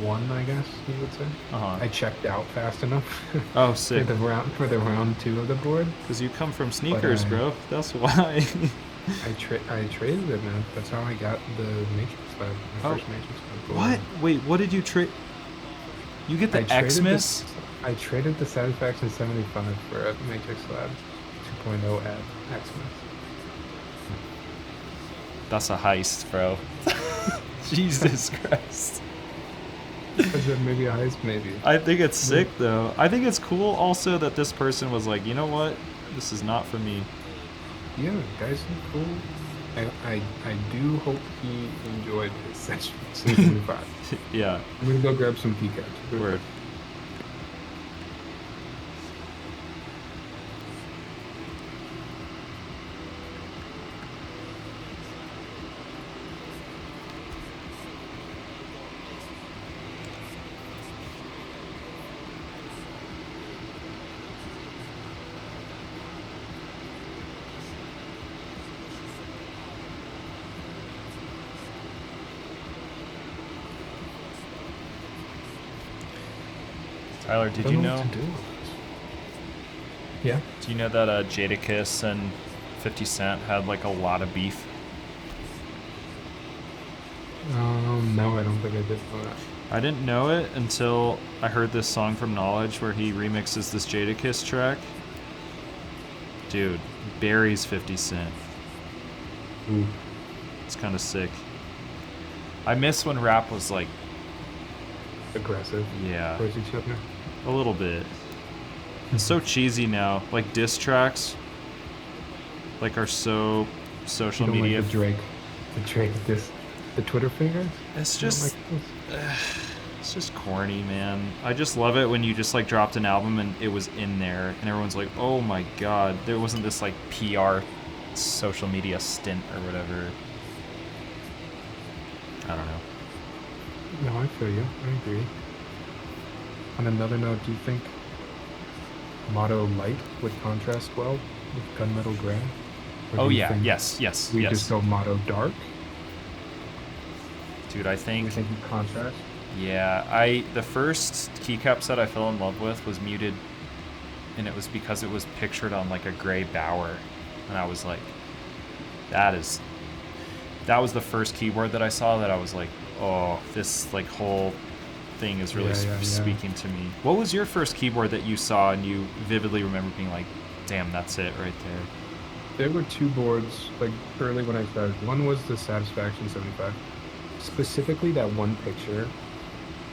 won, I guess you would say. Uh-huh. I checked out fast enough Oh, for sick. the round 2 of the board. Because you come from sneakers, I- bro. That's why. I traded it, man. That's how I got the Matrix Lab. My Oh, first Matrix Lab board. What? Wait, what did you trade? You get the Xmas? I traded the Satisfaction 75 for a Matrix Lab 2.0 at Xmas. That's a heist, bro. Jesus Christ. I said maybe a heist, maybe. I think it's sick, though. I think it's cool also that this person was like, you know what? This is not for me. Yeah, guys are cool. I do hope he enjoyed his session 75. Yeah. I'm gonna go grab some keycaps. Word. Tyler, did you know? What to do. Yeah. Do you know that Jadakiss and 50 Cent had like a lot of beef? No, I don't think I did know that. I didn't know it until I heard this song from Knowledge where he remixes this Jadakiss track. Dude, buries 50 Cent. Ooh. It's kind of sick. I miss when rap was like, Aggressive yeah, towards each other. a little bit. It's so cheesy now. Like diss tracks, like are so social You don't media. like the Drake the Twitter finger? It's You don't just, like this? it's just corny, man. I just love it when you just like dropped an album and it was in there, and everyone's like, "Oh my god!" There wasn't this like PR, social media stint or whatever. I don't know. No, I feel you. I agree. On another note, do you think Motto Light would contrast well with Gunmetal Gray? Or Oh do you yeah, think yes, we yes. just go Motto Dark? Dude, I Do you think think you contrast? yeah. The first keycap set I fell in love with was Muted, and it was because it was pictured on like a gray bower, and I was like, that was the first keyboard that I saw that I was like, oh, this like whole thing is really Yeah. speaking to me. What was your first keyboard that you saw and you vividly remember being like, damn, that's it right there? There were two boards, like early when I started. One was the Satisfaction 75. Specifically that one picture.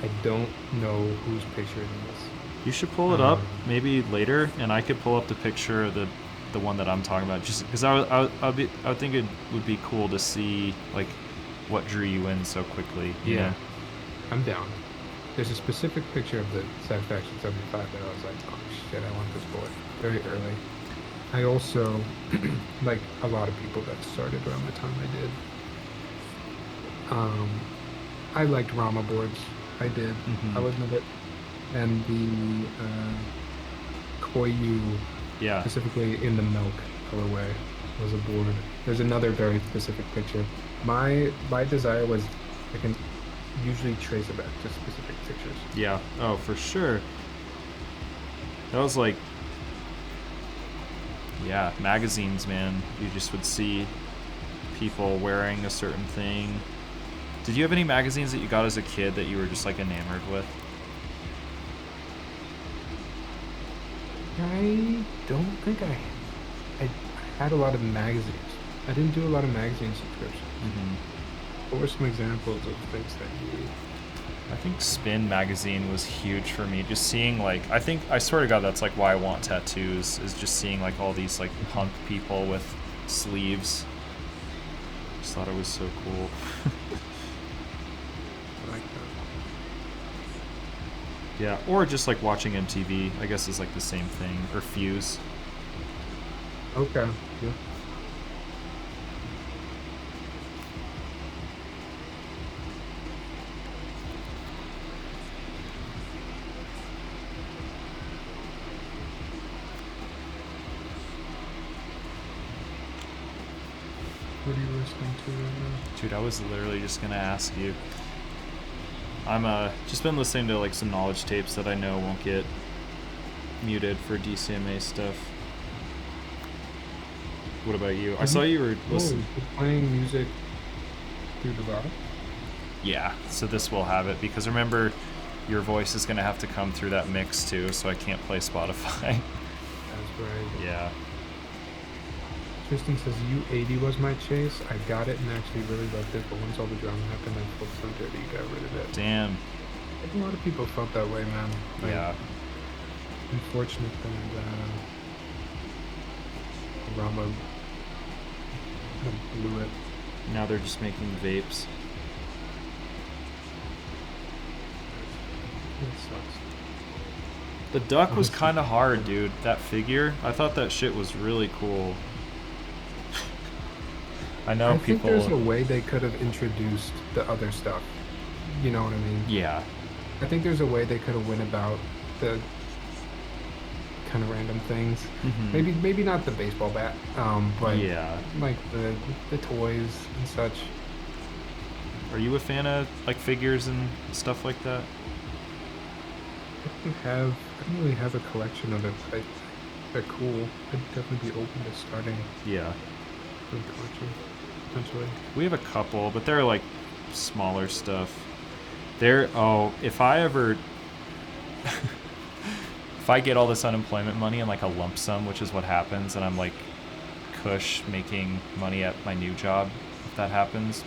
I don't know whose picture it is. You should pull it up maybe later, and I could pull up the picture of the one that I'm talking about, just because I would think it would be cool to see like what drew you in so quickly. You know? I'm down. There's a specific picture of the Satisfaction 75 that I was like, oh shit, I want this board. Very early. I also, like a lot of people that started around the time I did, I liked Rama boards. I did. Mhm. I was a bit. And the Koyu, Yeah. specifically in the milk colorway, was a board. There's another very specific picture. My desire was I can usually trace it back to specific pictures. Yeah. Oh, for sure. That was like, yeah, magazines, man. You just would see people wearing a certain thing. Did you have any magazines that you got as a kid that you were just like enamored with? I don't think I had a lot of magazines. I didn't do a lot of magazine subscriptions. Mm-hmm. What were some examples of things that you... I think Spin magazine was huge for me. Just seeing like, I swear to God, that's like why I want tattoos, is just seeing like all these like punk people with sleeves. Just thought it was so cool. I like that. Yeah, or just like watching MTV, I guess is like the same thing, or Fuse. Okay. Yeah. What are you listening to right now? Dude, I was literally just gonna ask you. I'm just been listening to like some knowledge tapes that I know won't get muted for DCMA stuff. What about you? I saw you were listening. You're playing music through the VOD? Yeah, so this will have it because remember, your voice is gonna have to come through that mix too, so I can't play Spotify. That's right. Yeah. Tristan says U80 was my chase. I got it and actually really loved it, but once all the drama happened, I felt so dirty, got rid of it. Damn. I think a lot of people felt that way, man. Like, Yeah. Unfortunate that Rama blew it. Now they're just making vapes. It sucks. The duck was kind of hard, dude. That figure, I thought that shit was really cool. I know I people. think there's a way they could have introduced the other stuff. You know what I mean? Yeah. I think there's a way they could have went about the kind of random things. Mhm. Maybe not the baseball bat, but Yeah. like the toys and such. Are you a fan of like figures and stuff like that? I don't really have a collection of it, but they're cool. I'd definitely be open to starting Yeah. a collection potentially. We have a couple, but they're like smaller stuff. If I ever if I get all this unemployment money in like a lump sum, which is what happens, and I'm like cush making money at my new job, if that happens,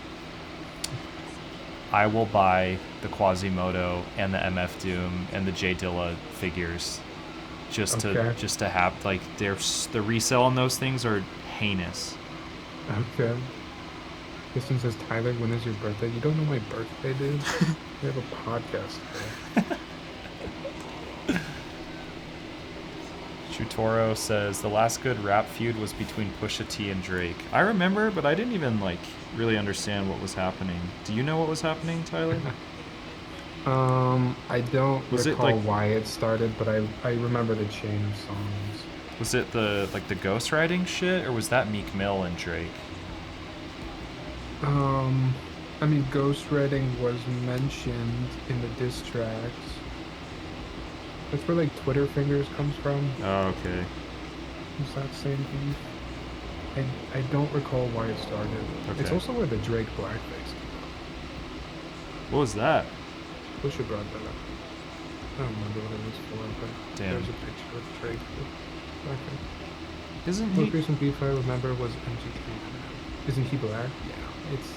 I will buy the Quasimodo and the MF Doom and the J Dilla figures just to have like the resale on those things are heinous. Okay. Kristen says, Tyler, when is your birthday? You don't know my birthday, dude? We have a podcast today. Chutoro says the last good rap feud was between Pusha T and Drake. I remember, but I didn't even like really understand what was happening. Do you know what was happening, Tyler? I don't recall like, why it started, but I remember the chain of songs. Was it the ghostwriting shit, or was that Meek Mill and Drake? I mean, ghostwriting was mentioned in the diss tracks. That's where like Twitter fingers comes from. Oh, okay. Is that same beef? I don't recall why it started. Okay. It's also where the Drake blackface. What was that? Pusha brought that up. I don't remember what it was for, but Damn. there's a picture of Drake with blackface. Isn't Most he? recent beef I remember was MGK. Isn't he black? Yeah. It's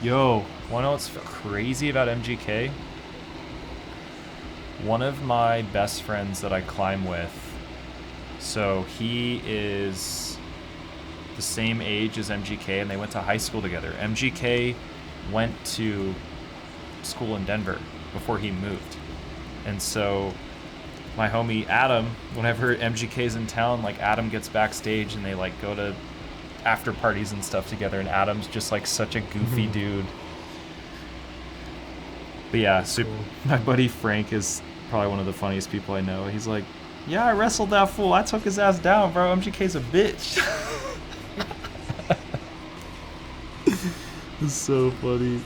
Yo, wanna know what's crazy about MGK? One of my best friends that I climb with, so he is the same age as MGK and they went to high school together. MGK went to school in Denver before he moved. And so my homie Adam, whenever MGK's in town, like Adam gets backstage and they like go to after parties and stuff together, and Adam's just like such a goofy dude. But yeah, cool. My buddy Frank is probably one of the funniest people I know. He's like, yeah, I wrestled that fool. I took his ass down, bro. MGK's a bitch. It's so funny.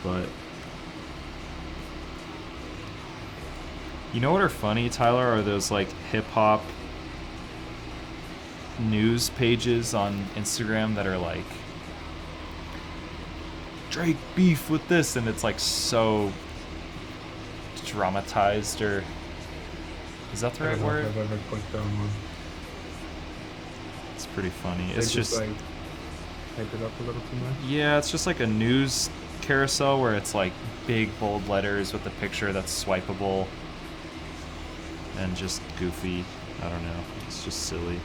But you know what are funny, Tyler, are those like hip hop news pages on Instagram that are like Drake beef with this, and it's like so dramatized, or is that the right word? I've ever clicked on one. It's pretty funny. They It's just like hype it up a little too much. yeah, it's just like a news carousel where it's like big bold letters with a picture that's swipeable and just goofy. I don't know. It's just silly.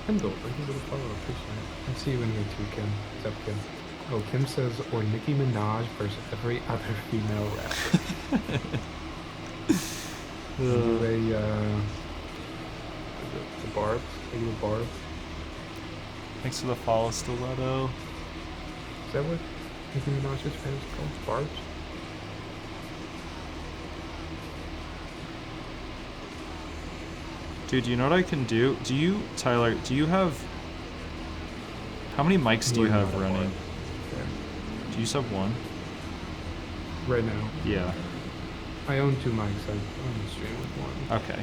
Kim Goldberg, he's a little follow up picture. I see you in here too, Kim. What's up, Kim? Oh, Kim says, or Nicki Minaj versus every other female rapper. The Barbs? Are you a Barb? Thanks for the follow, Stiletto. Is that what Nicki Minaj's fan is called? Barbs? Dude, you know what I can do? Do you, Tyler, do you have... How many mics do you have running? Do you just have one? Right now. Yeah. I own 2 mics. I'm on stream with one. Okay.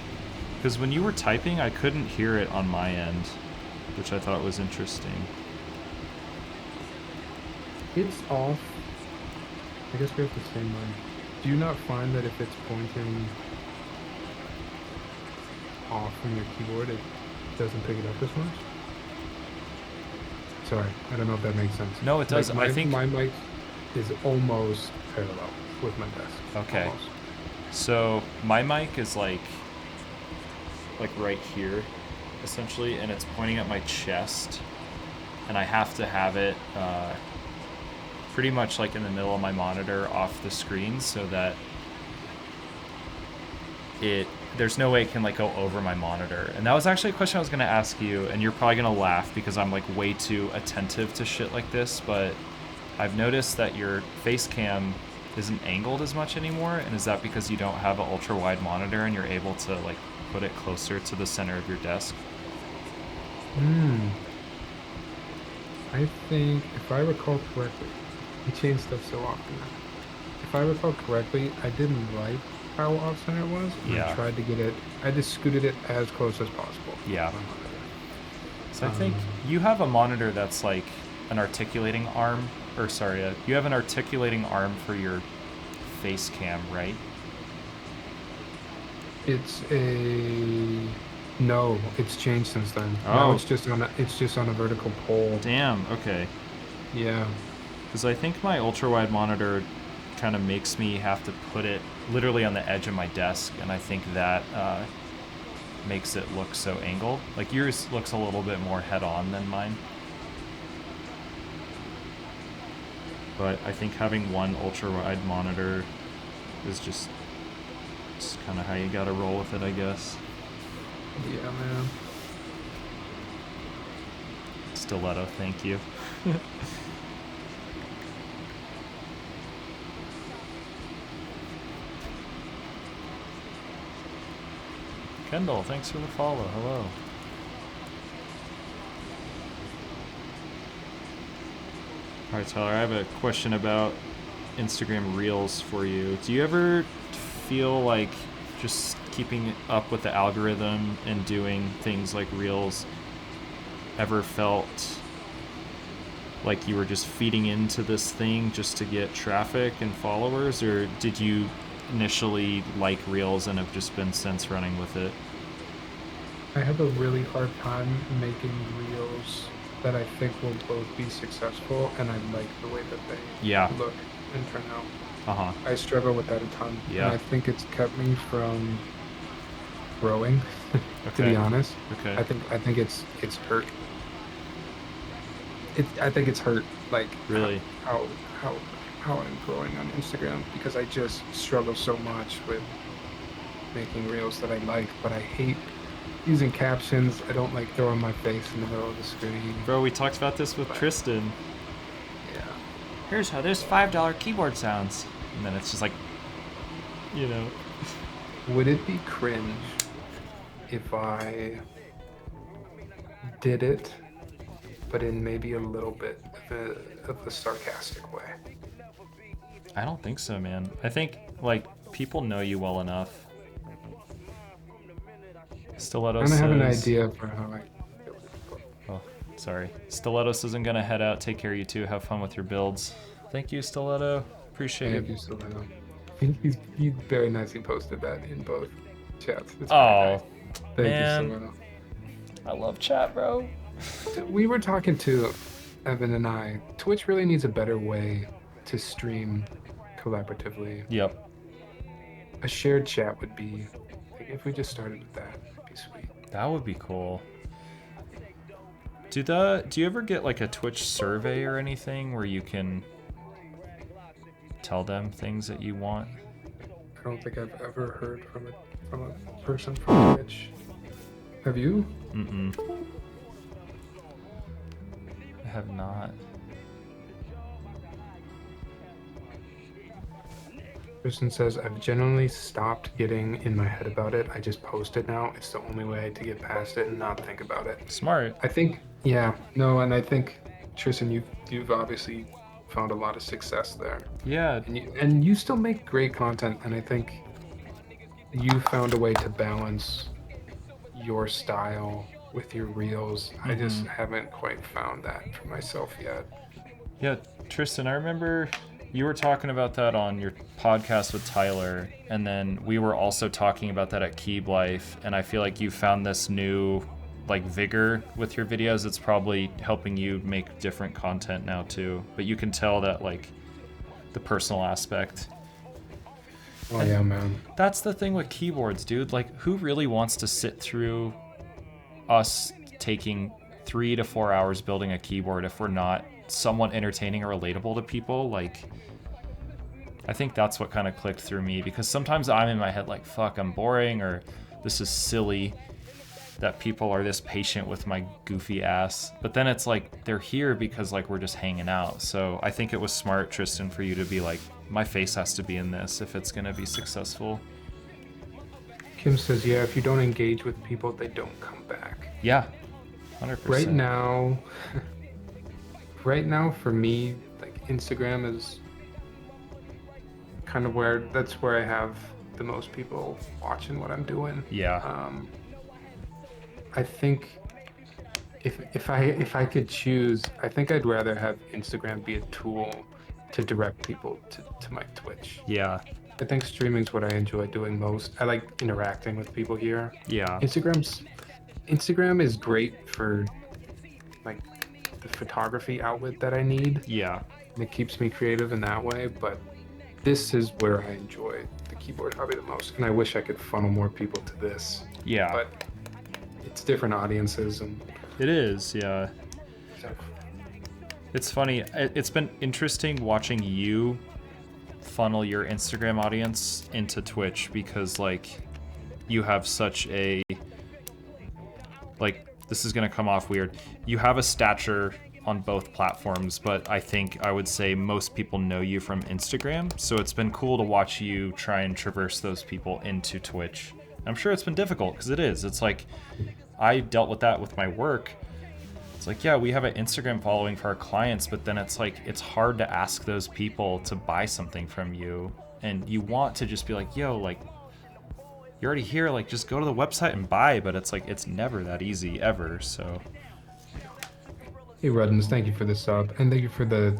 Because when you were typing, I couldn't hear it on my end, which I thought was interesting. It's off. I guess we have the same mic. Do you not find that if it's pointing off from your keyboard, it doesn't pick it up as much? Sorry, I don't know if that makes sense. No, it does. Like I think my mic is almost parallel with my desk. Okay. Almost. So my mic is like right here, essentially, and it's pointing at my chest, and I have to have it pretty much like in the middle of my monitor off the screen so that there's no way it can like go over my monitor. And that was actually a question I was gonna ask you, and you're probably gonna laugh because I'm like way too attentive to shit like this, but I've noticed that your face cam isn't angled as much anymore, and is that because you don't have an ultra wide monitor and you're able to like put it closer to the center of your desk? I think, if I recall correctly, we change stuff so often now. If I recall correctly, I didn't like how off-center it was. And Yeah. I tried to get it, I just scooted it as close as possible. Yeah. to my monitor. So I think you have a monitor that's like an articulating arm, or sorry, you have an articulating arm for your face cam, right? It's no, it's changed since then. Now it's just on a vertical pole. Damn, okay. Yeah. Because I think my ultra wide monitor kind of makes me have to put it literally on the edge of my desk, and I think that makes it look so angled. Like yours looks a little bit more head on than mine. But I think having one ultra wide monitor is just kind of how you gotta roll with it, I guess. Yeah, man. Stiletto, thank you. Kendall, thanks for the follow. Hello. Alright, Tyler, I have a question about Instagram Reels for you. Do you ever feel like just keeping up with the algorithm and doing things like Reels ever felt like you were just feeding into this thing just to get traffic and followers, or did you initially like Reels and have just been since running with it? I have a really hard time making reels that I think will both be successful, and I like the way that they look and turn out. I struggle with that a ton. Yeah. And I think it's kept me from growing, to be honest. Okay. I think it's hurt. I think it's hurt, like, Really? how I'm growing on Instagram, because I just struggle so much with making reels that I like, but I hate using captions. I don't like throwing my face in the middle of the screen. Bro, we talked about this with Tristan. Yeah. Here's how this $5 keyboard sounds. And then it's just like, you know. Would it be cringe if I did it, but in maybe a little bit of a sarcastic way? I don't think so, man. I think, like, people know you well enough. Stiletto I says... have an idea for how I... Oh, sorry. Stilettos isn't gonna head out. Take care, you two. Have fun with your builds. Thank you, Stiletto. Appreciate Thank it. you, Stiletto. He very nicely posted that in both chats. It's Oh, nice. Thank man. you, Stiletto. I love chat, bro. We were talking to Evan and I. Twitch really needs a better way to stream collaboratively. Yep. A shared chat would be, like, if we just started with that, it'd be sweet. That would be cool. Do you ever get like a Twitch survey or anything where you can tell them things that you want? I don't think I've ever heard from a person from Twitch. Have you? Mm-mm. I have not. Kristen says, I've generally stopped getting in my head about it. I just post it now. It's the only way to get past it and not think about it. Smart. I think, yeah, no, and I think, Tristan, you've obviously found a lot of success there. Yeah. And you still make great content, and I think you found a way to balance your style with your reels. I just haven't quite found that for myself yet. Yeah, Tristan, I remember you were talking about that on your podcast with Tyler, and then we were also talking about that at Keep Life, and I feel like you found this new like vigor with your videos. It's probably helping you make different content now too, but you can tell that like the personal aspect. Oh yeah, man. That's the thing with keyboards, dude. Like, who really wants to sit through us taking 3 to 4 hours building a keyboard if we're not somewhat entertaining or relatable to people? Like, I think that's what kind of clicked through me, because sometimes I'm in my head like, fuck, I'm boring, or this is silly that people are this patient with my goofy ass. But then it's like, they're here because like we're just hanging out. So I think it was smart, Tristan, for you to be like, my face has to be in this if it's gonna be successful. Kim says, yeah, if you don't engage with people, they don't come back. Yeah, 100%. Right now for me, like Instagram is kind of that's where I have the most people watching what I'm doing. Yeah. I think if I could choose, I think I'd rather have Instagram be a tool to direct people to my Twitch. Yeah. I think streaming's what I enjoy doing most. I like interacting with people here. Yeah. Instagram is great for like the photography outlet that I need. Yeah. And it keeps me creative in that way, but this is where I enjoy the keyboard hobby the most, and I wish I could funnel more people to this. Yeah. But it's different audiences, and it is, yeah. so. It's funny. It's been interesting watching you funnel your Instagram audience into Twitch, because like you have such a, like, this is gonna come off weird. You have a stature on both platforms, but I think I would say most people know you from Instagram. So it's been cool to watch you try and traverse those people into Twitch. I'm sure it's been difficult, because it is. It's like, I dealt with that with my work. It's like, yeah, we have an Instagram following for our clients, but then it's like, it's hard to ask those people to buy something from you. And you want to just be like, yo, like, you're already here, like, just go to the website and buy, but it's like, it's never that easy, ever, so. Hey Ruddens, thank you for the sub, and thank you for the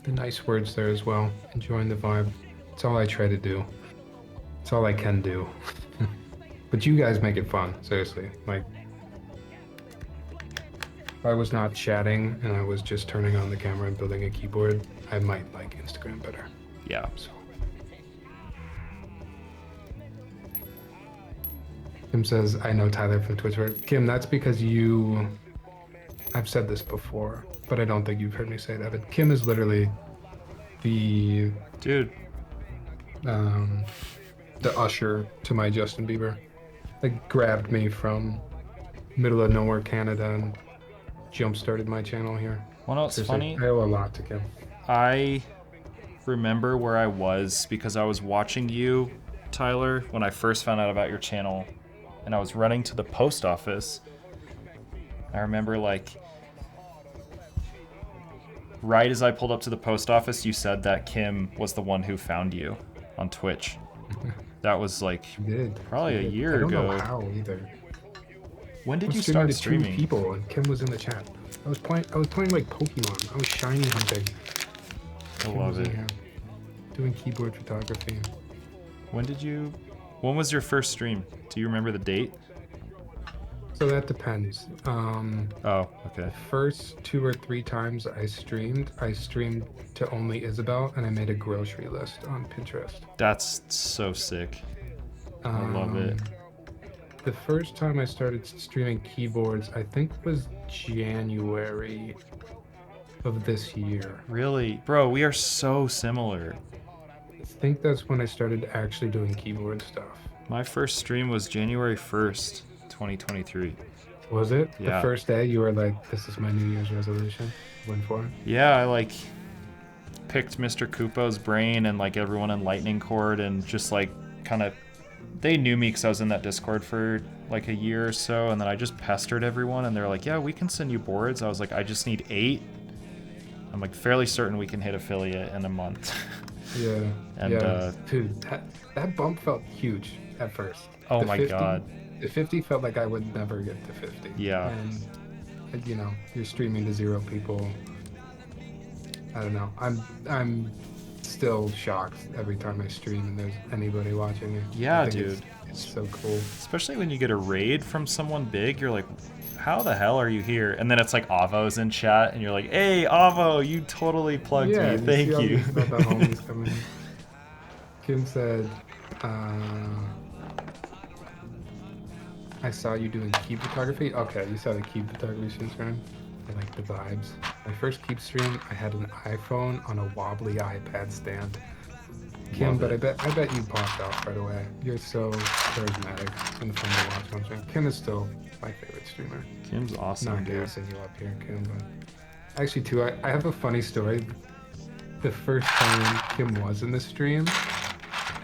nice words there as well. Enjoying the vibe. It's all I try to do. It's all I can do. But you guys make it fun, seriously. Like, if I was not chatting and I was just turning on the camera and building a keyboard, I might like Instagram better. Yeah. So. Kim says, I know Tyler from Twitch. Kim, that's because I've said this before, but I don't think you've heard me say that. But Kim is literally the usher to my Justin Bieber. Like, grabbed me from middle of nowhere Canada and jump-started my channel here. Well, no, it's funny. I owe a lot to Kim. I remember where I was because I was watching you, Tyler, when I first found out about your channel, and I was running to the post office. I remember, like, right as I pulled up to the post office, you said that Kim was the one who found you on Twitch. That was like probably a year ago. I don't know how either. When did you start streaming? 2 people, and Kim was in the chat. I was playing like Pokemon. I was shiny hunting. I love it. Doing keyboard photography. When was your first stream? Do you remember the date? So that depends. Oh, okay. The first 2 or 3 times I streamed to only Isabel, and I made a grocery list on Pinterest. That's so sick. I love it. The first time I started streaming keyboards, I think was January of this year. Really? Bro, we are so similar. I think that's when I started actually doing keyboard stuff. My first stream was January 1st, 2023. Was it? Yeah. The first day you were like, this is my New Year's resolution? Went for it? Yeah, picked Mr. Kupo's brain and like everyone in Lightning Court and just like kind of, they knew me because I was in that Discord for like a year or so, and then I just pestered everyone and they're like, yeah, we can send you boards. I was like, I just need 8. I'm like fairly certain we can hit affiliate in a month. Yeah. And yeah. Dude, that bump felt huge at first. oh The my 50, god. The 50 felt like I would never get to 50. Yeah. And you know, you're streaming to 0 people. I don't know. I'm still shocked every time I stream and there's anybody watching it. Yeah, I think dude. It's so cool. Especially when you get a raid from someone big, you're like, how the hell are you here? And then it's like Avo's in chat, and you're like, hey, Avo, you totally plugged me. Thank you. The homies coming in. Kim said, I saw you doing keep photography. Okay, you saw the keep photography stream. I like the vibes. My first keep stream, I had an iPhone on a wobbly iPad stand. Kim, but I bet you popped off right away. You're so charismatic and fun to watch on stream. Kim is still my favorite streamer. Kim's awesome, Not dude. gassing you up here, Kim, but actually too, I have a funny story. The first time Kim was in the stream,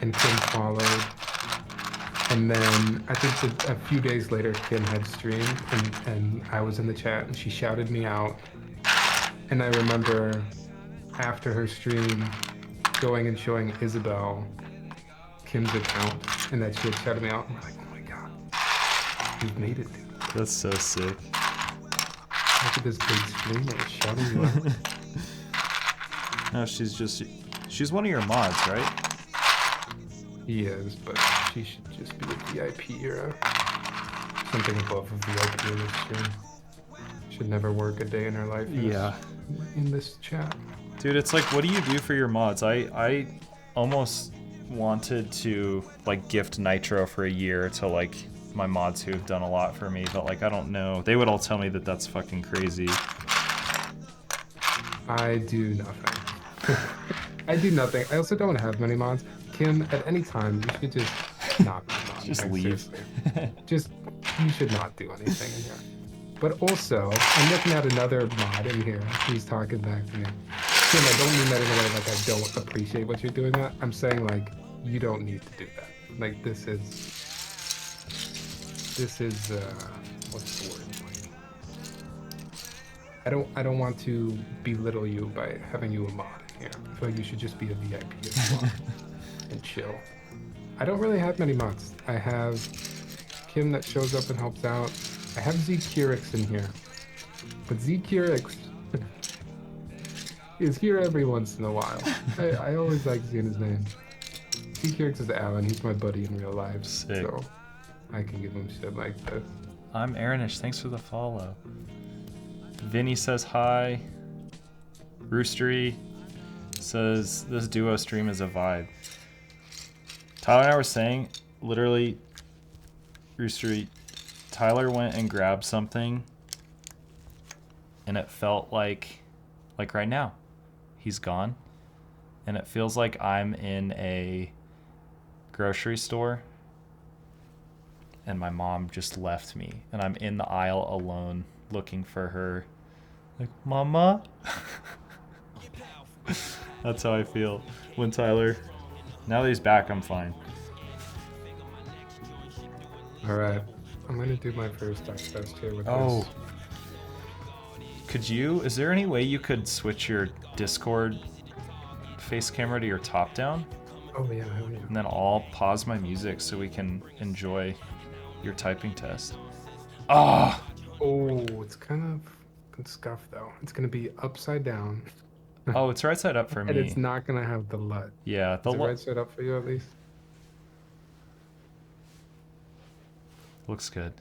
and Kim followed, and then I think a few days later Kim had streamed, and I was in the chat, and she shouted me out, and I remember after her stream going and showing Isabel Kim's account, and that she had shouted me out, and we're like, oh my god, you've made it, dude. That's so sick. Look at this big streamer shouting you out. No, she's one of your mods, right? He is, but she should just be a VIP or something above a VIP in this stream. Should never work a day in her life in this chat. Dude, it's like, what do you do for your mods? I almost wanted to like gift Nitro for a year to like my mods who have done a lot for me, but like I don't know. They would all tell me that that's fucking crazy. I do nothing. I do nothing. I also don't have many mods. Kim, at any time, you should just not be mod. Just leave. Just, you should not do anything in here. But also, I'm looking at another mod in here. He's talking back to me. Kim, I don't mean that in a way like I don't appreciate what you're doing that. I'm saying like, you don't need to do that. Like this is, what's the word? I don't want to belittle you by having you a mod in here. I feel like you should just be a VIP as well and chill. I don't really have many mods. I have Kim that shows up and helps out. I have Kyrix in here, but Kyrix is here every once in a while. I always like seeing his name. Kyrix is Alan. He's my buddy in real life, Sick. so I can give him shit like this. I'm Aaronish. Thanks for the follow. Vinny says hi. Roostery says this duo stream is a vibe. Tyler and I were saying, literally, Roostery, Tyler went and grabbed something, and it felt like right now, he's gone, and it feels like I'm in a grocery store, and my mom just left me, and I'm in the aisle alone looking for her, like, Mama? That's how I feel when Tyler, now that he's back, I'm fine. Alright, I'm gonna do my first dice test here with Oh. Could you, is there any way you could switch your Discord face camera to your top down? Oh yeah, hell yeah. And then I'll pause my music so we can enjoy your typing test. Ah! Oh, it's kind of scuffed though. It's gonna be upside down. Oh, it's right side up for me. And it's not gonna have the LUT. Yeah, the Is it right side up for you at least? looks good.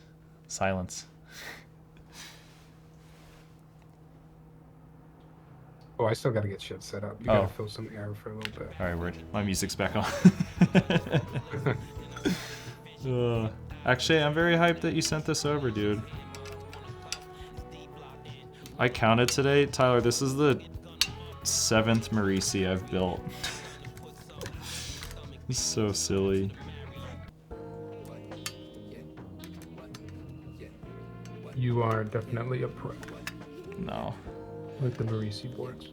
Silence. Oh, I still gotta get shit set up. You gotta fill some air for a little bit. All right, word. My music's back on. Actually, I'm very hyped that you sent this over, dude. I counted today, Tyler. This is the 7th Merisi I've built. It's so silly. You are definitely a pro. No. Like the Merisi boards.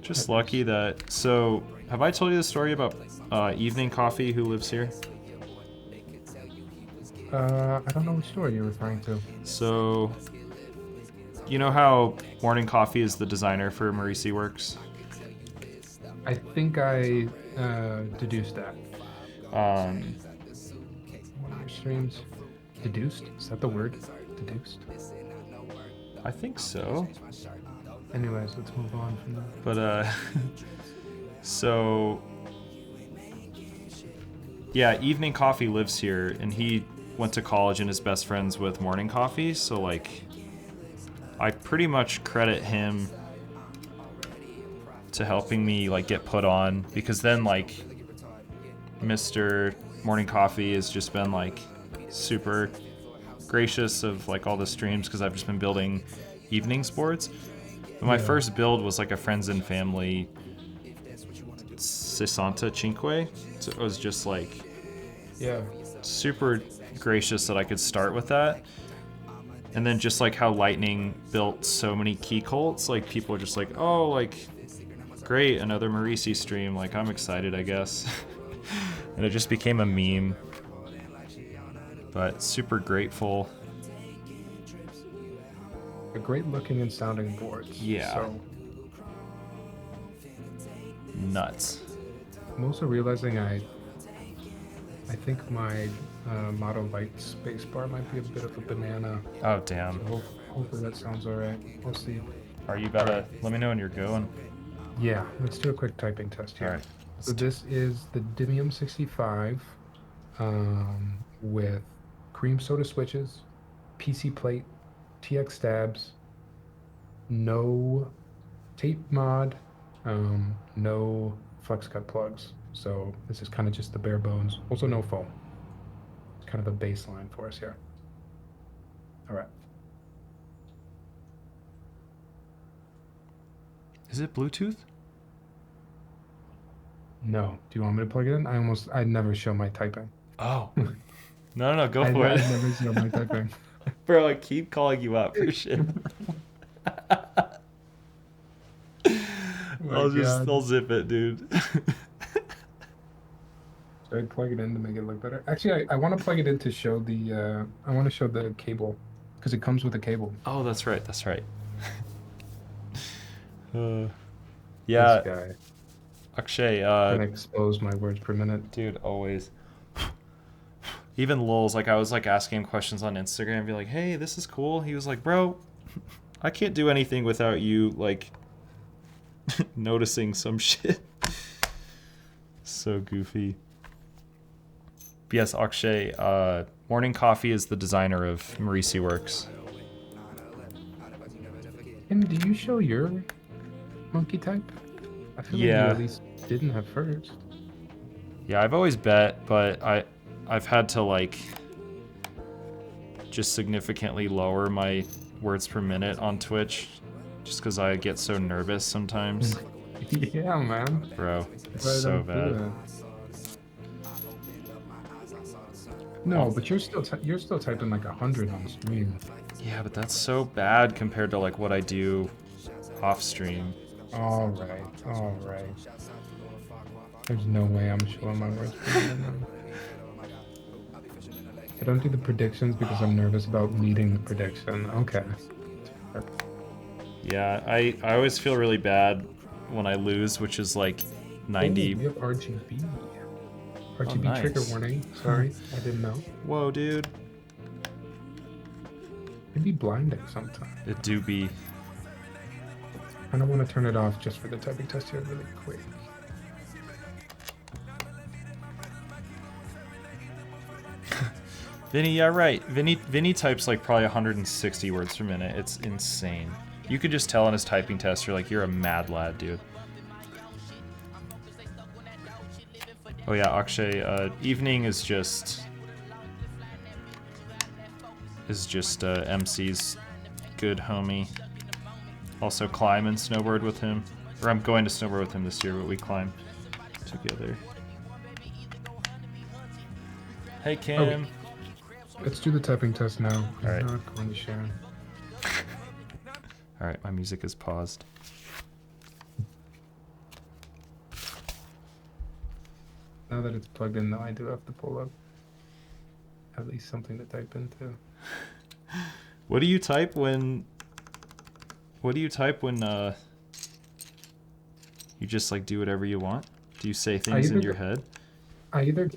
Just lucky that. So, have I told you the story about Evening Coffee who lives here? I don't know which story you're referring to. So, you know how Morning Coffee is the designer for Merisi Works? I think I deduced that. Um, One of your streams. Deduced? Is that the word? Deduced? I think so. Anyways, let's move on from that. But, so, yeah, Evening Coffee lives here, and he went to college and is best friends with Morning Coffee, so, like, I pretty much credit him to helping me, like, get put on, because then, like, Mr. Morning Coffee has just been, like, super gracious of, like, all the streams, because I've just been building evening sports. But my first build was, like, a friends and family Sessanta Cinque, so it was just, like, super gracious that I could start with that. And then just, like, how Lightning built so many key cults, like, people are just like, oh, like, great, another Merisi stream, like, I'm excited, I guess. And it just became a meme. But super grateful. A great looking and sounding boards. Yeah. So Nuts. I'm also realizing I think my Moto Light spacebar might be a bit of a banana. Oh, damn. So hopefully that sounds alright. We'll see. Are you about to let me know when you're going? Yeah, let's do a quick typing test here. Alright. So this is the Demium 65 with cream soda switches, PC plate, TX stabs, no tape mod, no flex cut plugs. So this is kind of just the bare bones. Also no foam. It's kind of the baseline for us here. All right. Is it Bluetooth? No. Do you want me to plug it in? I never show my typing. Oh. No, go I for it. never show my typing. Bro, I keep calling you out for shit. I'll zip it, dude. Should I plug it in to make it look better? Actually, I want to plug it in to show the I want to show the cable because it comes with a cable. Oh, that's right. Yeah. This guy. Akshay, Gonna expose my words per minute. dude, always. Even Lulz, like, I was, like, asking him questions on Instagram and be like, hey, this is cool. He was like, bro, I can't do anything without you, like, noticing some shit. So goofy. But yes, Akshay, Morning Coffee is the designer of Merisi Works. And do you show your monkey type? I feel like you at least didn't have first. Yeah, I've always bet, but I've had to, like, just significantly lower my words per minute on Twitch just because I get so nervous sometimes. Yeah, man. Bro, it's so bad. No, but you're still typing like 100 on stream. Yeah, but that's so bad compared to, like, what I do off stream. All right. There's no way I'm showing my words per minute now. I don't do the predictions because I'm nervous about meeting the prediction. Okay. Yeah, I always feel really bad when I lose, which is like 90. Ooh, we have RGB. RGB nice. trigger warning. Sorry, I didn't know. Whoa, dude. It'd be blinding sometimes. It do be. I don't want to turn it off just for the typing test here really quick. Vinny, yeah, right. Vinny types like probably 160 words per minute. It's insane. You could just tell on his typing test, you're like, you're a mad lad, dude. Oh yeah, Akshay, evening is just MC's good homie. Also climb and snowboard with him. Or I'm going to snowboard with him this year, but we climb together. Hey Kim. Okay. Let's do the typing test now. All right. I'm not going to share. Alright, my music is paused. Now that it's plugged in, though, I do have to pull up at least something to type into. What do you type when? What do you type when you just like do whatever you want? Do you say things in your head? I either.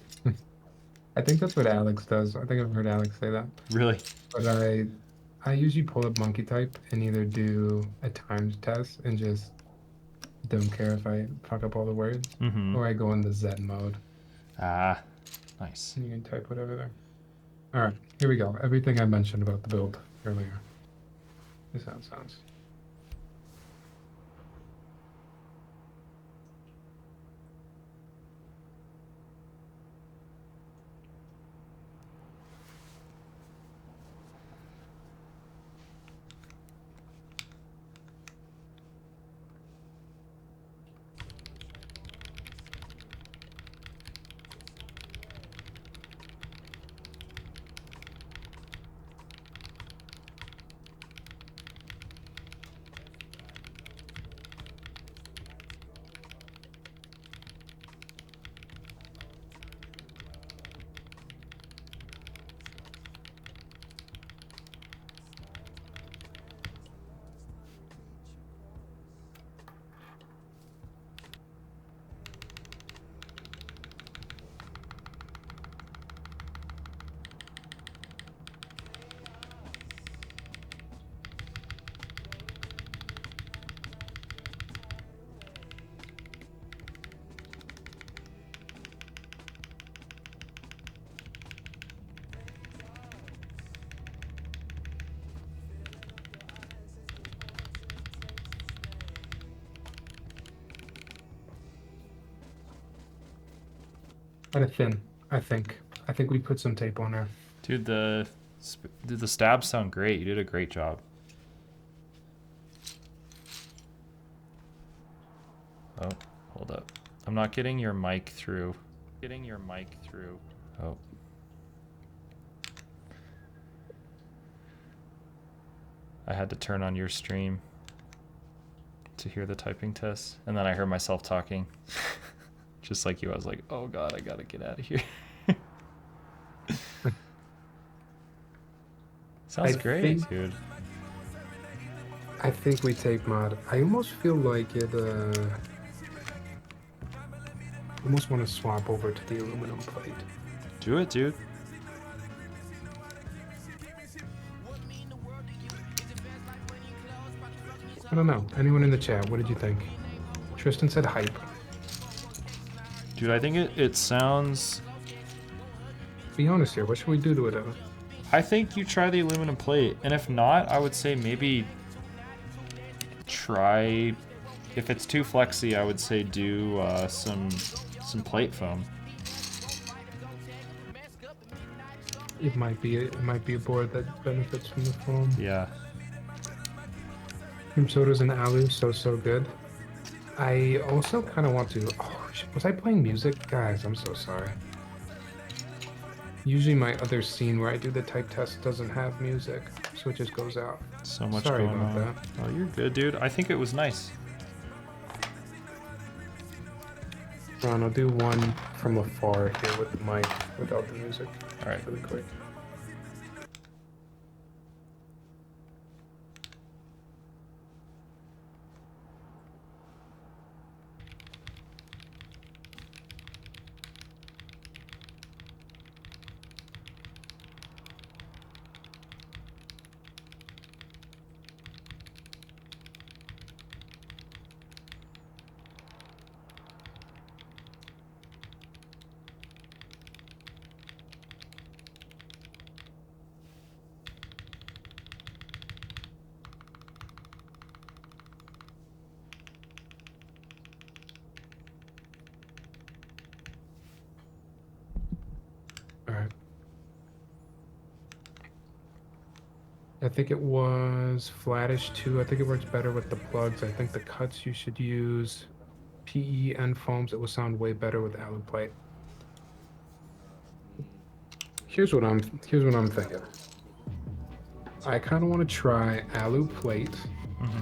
I think that's what Alex does. I think I've heard Alex say that. Really? But I usually pull up monkey type and either do a times test and just don't care if I fuck up all the words, or I go in the Zen mode. Ah, nice. And you can type whatever there. All right, here we go. Everything I mentioned about the build earlier. This is how it sounds. Kind of thin, I think. I think we put some tape on there. Dude, the stabs sound great. You did a great job. Oh, hold up. I'm not getting your mic through. Oh. I had to turn on your stream to hear the typing test, and then I heard myself talking. Just like you, I was like, oh god, I gotta get out of here. Sounds great, dude. I think we tape mod. I almost feel like it, almost want to swap over to the aluminum plate. Do it, dude. I don't know. Anyone in the chat, what did you think? Tristan said hype. Dude, I think it sounds... Be honest here, what should we do to it, Evan? I think you try the aluminum plate, and if not, I would say maybe try... If it's too flexy, I would say do some plate foam. It might be a board that benefits from the foam. Yeah. Cream sodas and alu, so good. I also kind of want to... Oh, was I playing music? Guys, I'm so sorry. Usually my other scene where I do the type test doesn't have music, so it just goes out. So much Sorry going about on. that. Oh, you're good, dude. I think it was nice. Ron, I'll do one from afar here with the mic without the music. All right. Really quick. I think it was flattish too. I think it works better with the plugs. I think the cuts you should use PE and foams. It will sound way better with alu plate. Here's what I'm thinking. I kind of want to try alu plate.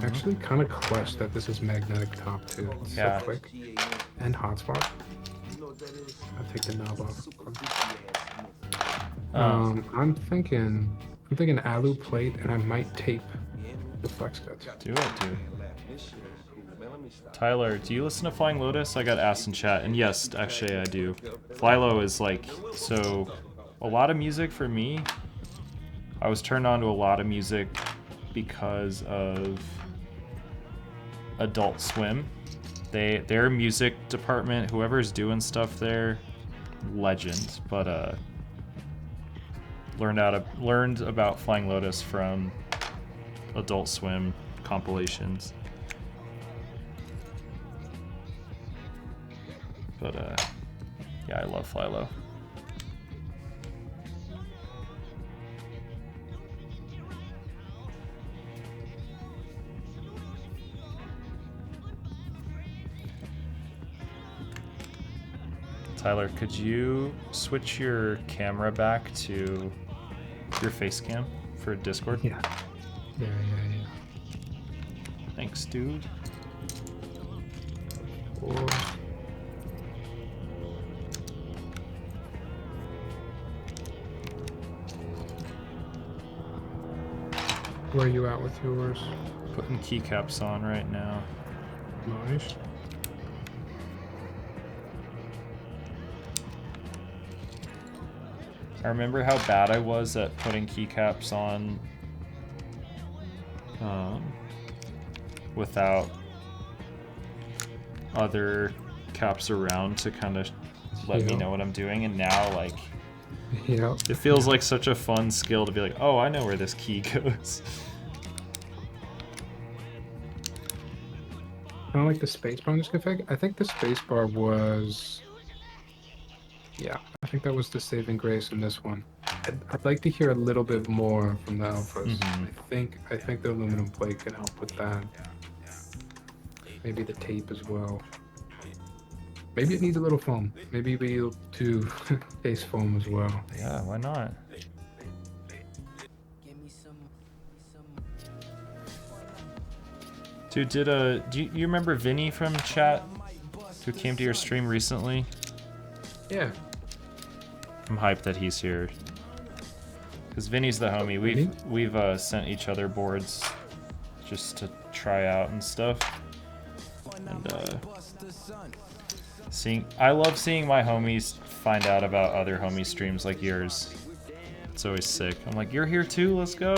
Actually, kind of clutch that this is magnetic top too. It's Yeah. so quick and hotspot. I'll take the knob off. Oh. I'm thinking alu plate, and I might tape the flex cuts. Do it, dude. Tyler, do you listen to Flying Lotus? I got asked in chat, and yes, actually I do. Flylo is like, so a lot of music for me. I was turned on to a lot of music because of Adult Swim. Their music department, whoever's doing stuff there, legend. But learned about Flying Lotus from Adult Swim compilations. But yeah, I love Flylo. Tyler, could you switch your camera back to your face cam for Discord? Yeah. Thanks, dude. Or... Where are you at with yours? Putting keycaps on right now. Nice. I remember how bad I was at putting keycaps on without other caps around to kind of let me know what I'm doing, and now like it feels like such a fun skill to be like, oh, I know where this key goes. Kind of like the spacebar in this config. I think the spacebar was, yeah, I think that was the saving grace in this one. I'd like to hear a little bit more from the alphas. I think the aluminum plate can help with that. Maybe the tape as well. Maybe it needs a little foam. Maybe we'll do base foam as well. Yeah, why not? Dude, do you remember Vinny from chat who came to your stream recently? Yeah. I'm hyped that he's here. Cause Vinny's the homie. We've sent each other boards just to try out and stuff. And I love seeing my homies find out about other homie streams like yours. It's always sick. I'm like, you're here too? Let's go.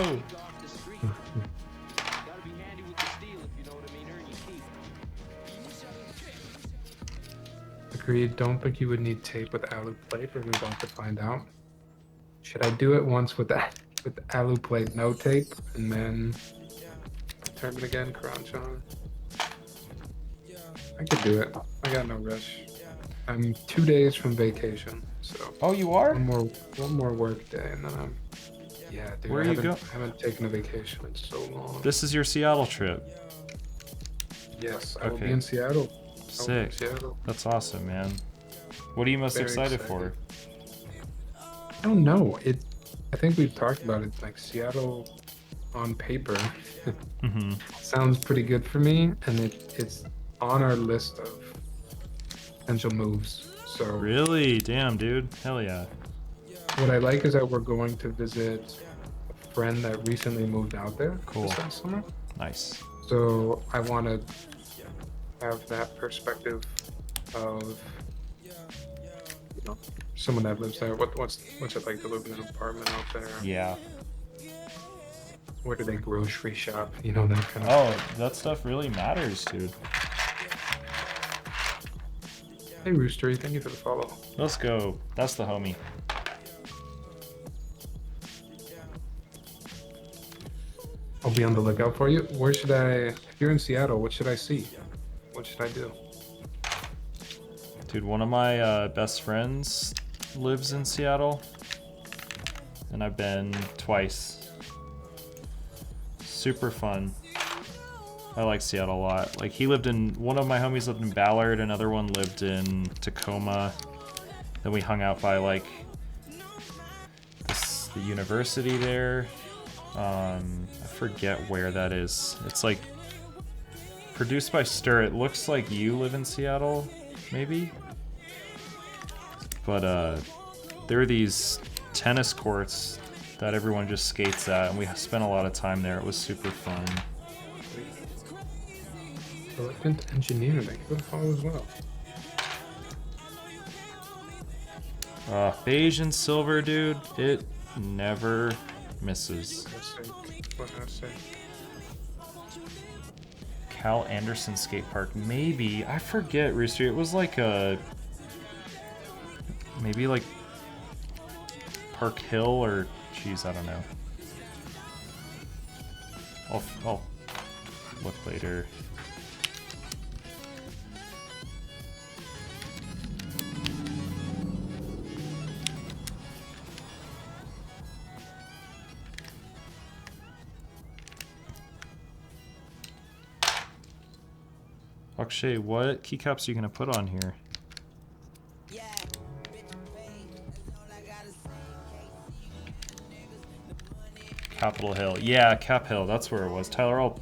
Agreed. Don't think you would need tape with alu plate, but we're about to find out. Should I do it once with the alu plate, no tape, and then turn it again, crunch on? I could do it. I got no rush. I'm 2 days from vacation, so. Oh, you are? One more work day, and then I'm. Yeah, dude. Where are you going? I haven't taken a vacation in so long. This is your Seattle trip. Yes, I will be in Seattle. Sick. That's awesome, man. What are you most excited for? I don't know. I think we've talked about it. Like Seattle, on paper, sounds pretty good for me, and it's on our list of potential moves. So really, damn, dude, hell yeah. What I like is that we're going to visit a friend that recently moved out there. Cool. This last summer. Nice. So I want to have that perspective of someone that lives there. What's it like to live in an apartment out there? Yeah. Where do they grocery shop? That kind of. Oh, that stuff really matters, dude. Hey Roostery, thank you for the follow. Let's go. That's the homie. I'll be on the lookout for you. Where should if you're in Seattle, what should I see? What should I do? Dude, one of my best friends lives in Seattle, and I've been twice. Super fun. I like Seattle a lot. Like one of my homies lived in Ballard, another one lived in Tacoma. Then we hung out by like the university there. I forget where that is. It's like produced by Stir. It looks like you live in Seattle, maybe? But there are these tennis courts that everyone just skates at, and we spent a lot of time there. It was super fun. Elegant engineer, thank you for the follow as well. Beige and silver, dude. It never misses. What did I say? Cal Anderson Skate Park, maybe. I forget, Rooster. It was like a... maybe like Park Hill or... Jeez, I don't know. I'll look later. Akshay, what keycaps are you gonna put on here? Capitol Hill. Yeah, Cap Hill. That's where it was. Tyler,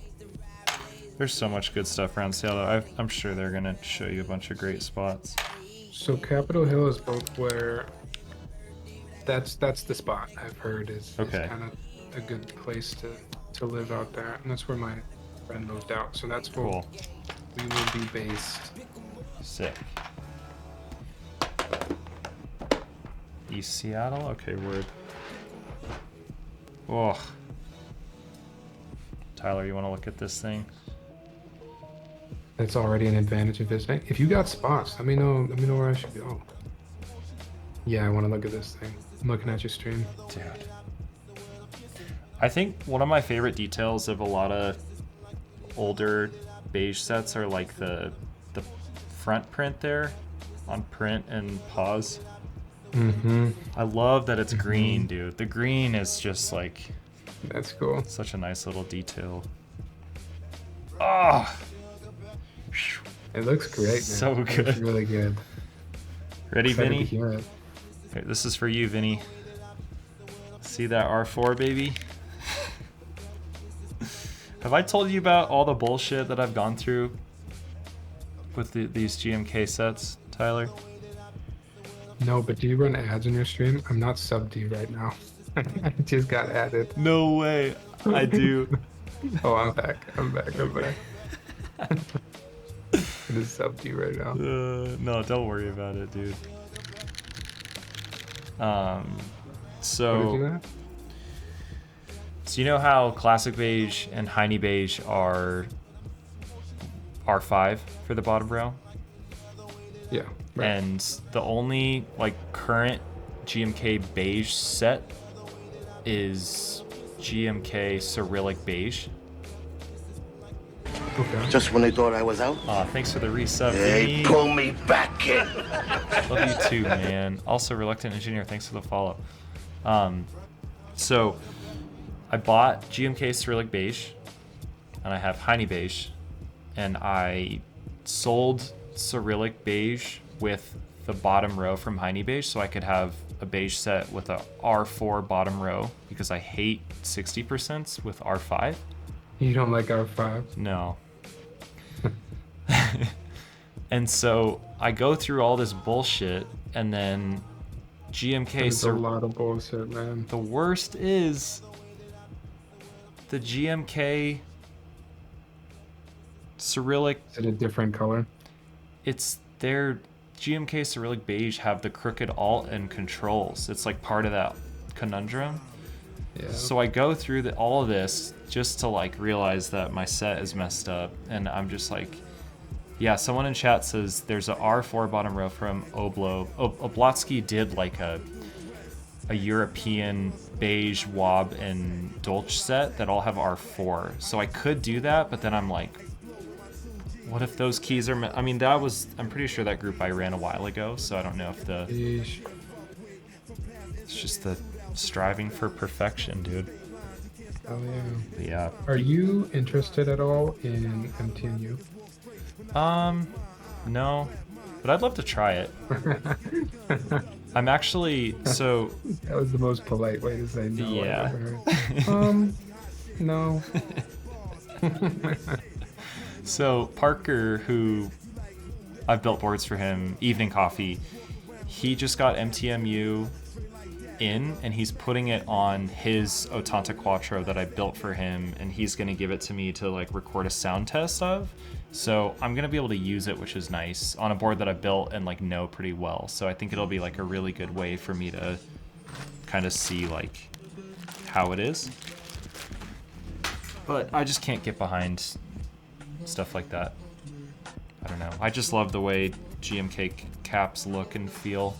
there's so much good stuff around Seattle. I'm sure they're going to show you a bunch of great spots. So Capitol Hill is both where... That's the spot I've heard is Okay. kind of a good place to live out there. And that's where my friend moved out. So that's where Cool. we will be based. Sick. East Seattle? Okay, word. Oh. Tyler, you want to look at this thing? That's already an advantage of visiting. If you got spots, let me know where I should go. Yeah, I want to look at this thing. I'm looking at your stream. Dude. I think one of my favorite details of a lot of older beige sets are like the front print there on print and pause. Mm-hmm. I love that it's green, dude. The green is just like... That's cool. such a nice little detail. Oh! It looks great, man. So It looks good. really good. Ready, Excited to Vinny? hear it. Here, this is for you, Vinny. See that R4, baby? Have I told you about all the bullshit that I've gone through with these GMK sets, Tyler? No, but do you run ads on your stream? I'm not sub D right now. I just got added. No way. I do. Oh, I'm back. I'm back. It is sub D right now. No, don't worry about it, dude. What did So you add? So you know how Classic Beige and Hineybeige are R5 for the bottom row? Yeah. Right. And the only like current GMK beige set is GMK Cyrillic Beige. Okay. Just when they thought I was out, Thanks for the resub. they Vinny. pull me back in. Love you too, man. Also, Reluctant Engineer, thanks for the follow. So I bought GMK Cyrillic Beige, and I have Hineybeige, and I sold Cyrillic Beige with the bottom row from Hineybeige, so I could have a beige set with a R4 bottom row, because I hate 60% with R5. You don't like R5? No. And so I go through all this bullshit, and then GMK... It's a lot of bullshit, man. The worst is the GMK Cyrillic... Is it a different color? It's their GMK Cyrillic Beige have the crooked alt and controls. It's like part of that conundrum. Yeah. So I go through all of this just to like realize that my set is messed up, and I'm just like, yeah, someone in chat says there's a R4 bottom row from Oblo. Oblotsky did like a European beige Wob and Dolce set that all have R4. So I could do that, but then I'm like, what if those keys are... I mean, I'm pretty sure that group I ran a while ago, so I don't know if Yeesh. it's just the striving for perfection, dude. Oh yeah. But yeah. Are you interested at all in MTNU? No, but I'd love to try it. I'm actually, so... That was the most polite way to say no Yeah. I've ever heard. No. So Parker, who I've built boards for him, Evening Coffee, he just got MTMU in, and he's putting it on his Ottantaquattro that I built for him, and he's gonna give it to me to like record a sound test of. So I'm gonna be able to use it, which is nice, on a board that I built and like know pretty well. So I think it'll be like a really good way for me to kind of see like how it is. But I just can't get behind stuff like that. I don't know. I just love the way GMK caps look and feel.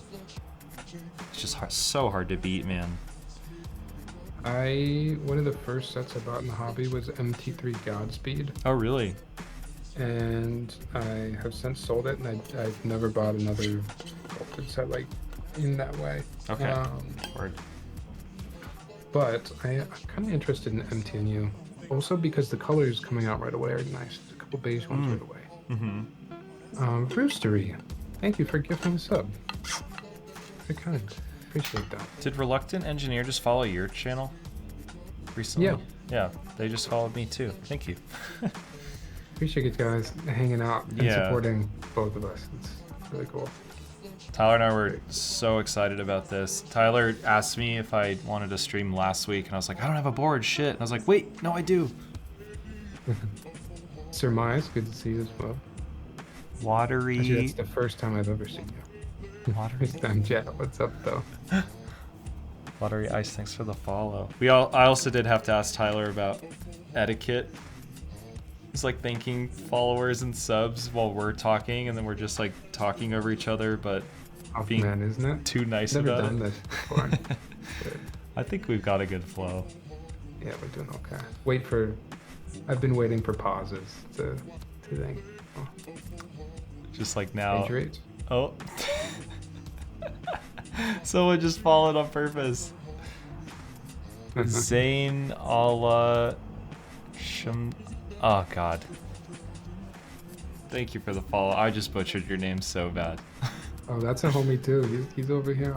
It's just so hard to beat, man. One of the first sets I bought in the hobby was MT3 Godspeed, Oh, really? and I have since sold it, and I've never bought another voltage set like in that way. Okay. Word. But I'm kind of interested in MTNU, also because the colors coming out right away are nice. There's a couple beige ones right away. Mm-hmm. Roostery, thank you for gifting a sub. Very kind. Appreciate that. Did Reluctant Engineer just follow your channel recently? Yeah. Yeah, they just followed me too. Thank you. Appreciate you guys hanging out and Yeah. supporting both of us. It's really cool. Tyler and I were so excited about this. Tyler asked me if I wanted to stream last week, and I was like, I don't have a board, shit. And I was like, wait, no, I do. Surmise, good to see you as well. Watery. Actually, that's the first time I've ever seen you. Watery. First time, Jet. What's up, though? Watery Ice, thanks for the follow. I also did have to ask Tyler about etiquette. It's like thanking followers and subs while we're talking, and then we're just like talking over each other, but Oh, being man, isn't it? too nice Never about done it. this before. But, I think we've got a good flow. yeah, we're doing okay. I've been waiting for pauses to think. Oh, Just like now. page rates. Oh. Someone just followed on purpose. Zayn Allah Shum. Oh god. Thank you for the follow. I just butchered your name so bad. Oh, that's a homie too. He's over here.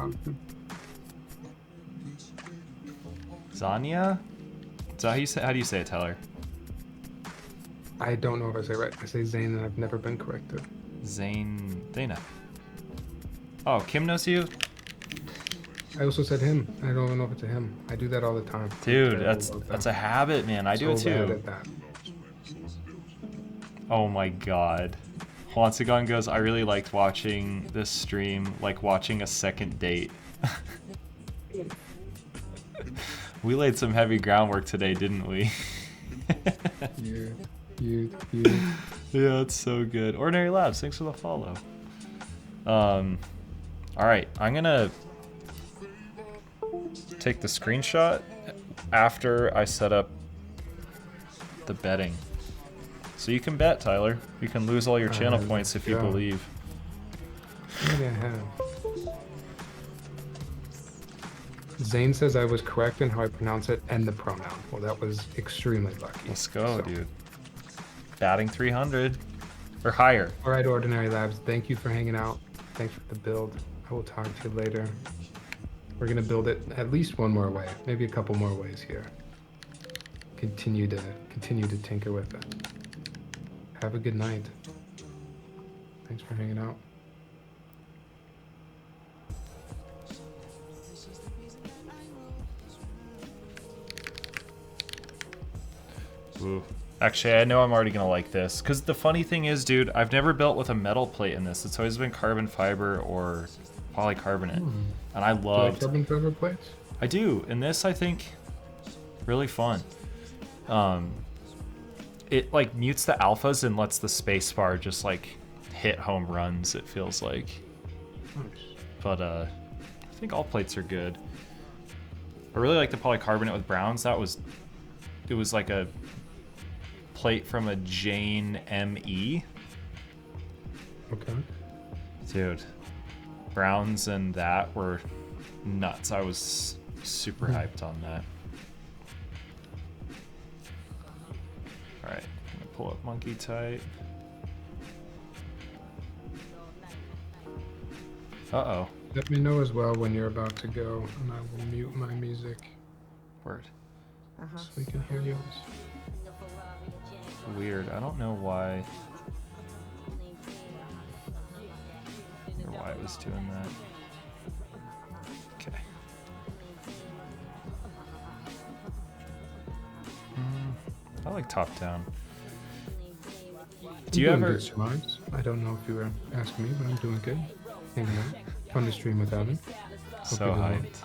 Zanya? So how do you say it, Tyler? I don't know if I say it right. I say Zane, and I've never been corrected. Zayn Dana. Oh, Kim knows you? I also said him. I don't even know if it's a him. I do that all the time. Dude, I'm that's a habit, man. I do it so bad too. at that. Oh my god. Wansagon goes, I really liked watching this stream, like watching a second date. We laid some heavy groundwork today, didn't we? You. Yeah, it's so good. Ordinary Labs, thanks for the follow. Alright, I'm gonna take the screenshot after I set up the betting. So you can bet, Tyler. You can lose all your channel points if you yeah. believe. Maybe I have. Zane says I was correct in how I pronounce it and the pronoun. Well, that was extremely lucky. Let's go, So. dude. Batting 300 or higher. All right, Ordinary Labs, thank you for hanging out. Thanks for the build. I will talk to you later. We're gonna build it at least one more way, maybe a couple more ways here. Continue to tinker with it. Have a good night. Thanks for hanging out. Ooh. Actually, I know I'm already gonna like this. Because the funny thing is, dude, I've never built with a metal plate in this. It's always been carbon fiber or polycarbonate. And I Do you like loved... carbon fiber plates? I do. And this, I think, really fun. It, like, mutes the alphas and lets the spacebar just, like, hit home runs, it feels like. Nice. But, I think all plates are good. I really like the polycarbonate with browns. It was like a plate from a Jane ME. Okay. Dude, browns and that were nuts. I was super hyped on that. Alright, I'm gonna pull up monkey type. Uh-oh. Let me know as well when you're about to go, and I will mute my music Word. so we can hear yours. Weird. I don't know why. Or why it was doing that. like top down. Do you doing ever- good, Smarts. I don't know if you were asking me, but I'm doing good. Hanging out. Fun to stream with Evan. So you're doing well. hyped.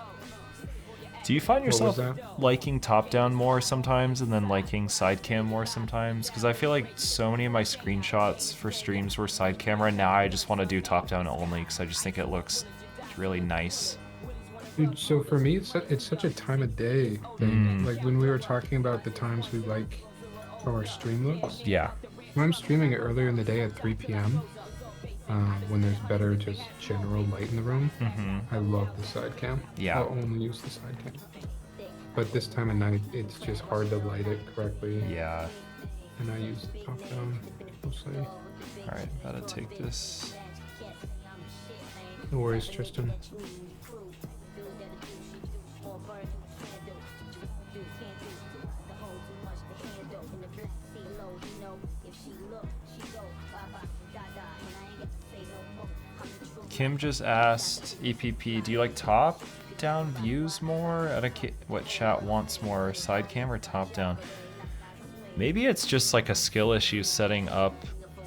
Do you find What was yourself that? liking top down more sometimes and then liking side cam more sometimes? Because I feel like so many of my screenshots for streams were side camera. Now I just want to do top down only because I just think it looks really nice. Dude, so for me, it's such a time of day thing. Like when we were talking about the times we like how our stream looks. Yeah. When I'm streaming earlier in the day at 3 p.m., when there's better just general light in the room, I love the side cam. Yeah. I'll only use the side cam. But this time of night, it's just hard to light it correctly. Yeah. And I use the top down mostly. All right, gotta take this. No worries, Tristan. Kim just asked EPP, do you like top down views more? What chat wants more, side cam or top down? Maybe it's just like a skill issue setting up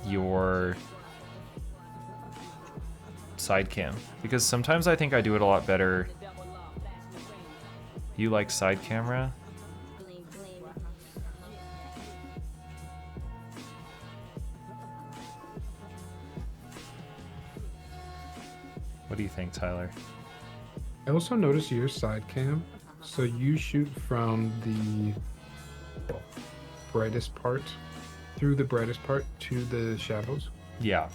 your side cam, because sometimes I think I do it a lot better. You like side camera? What do you think, Tyler? I also noticed your side cam. So you shoot from the brightest part, through the brightest part to the shadows. Yeah.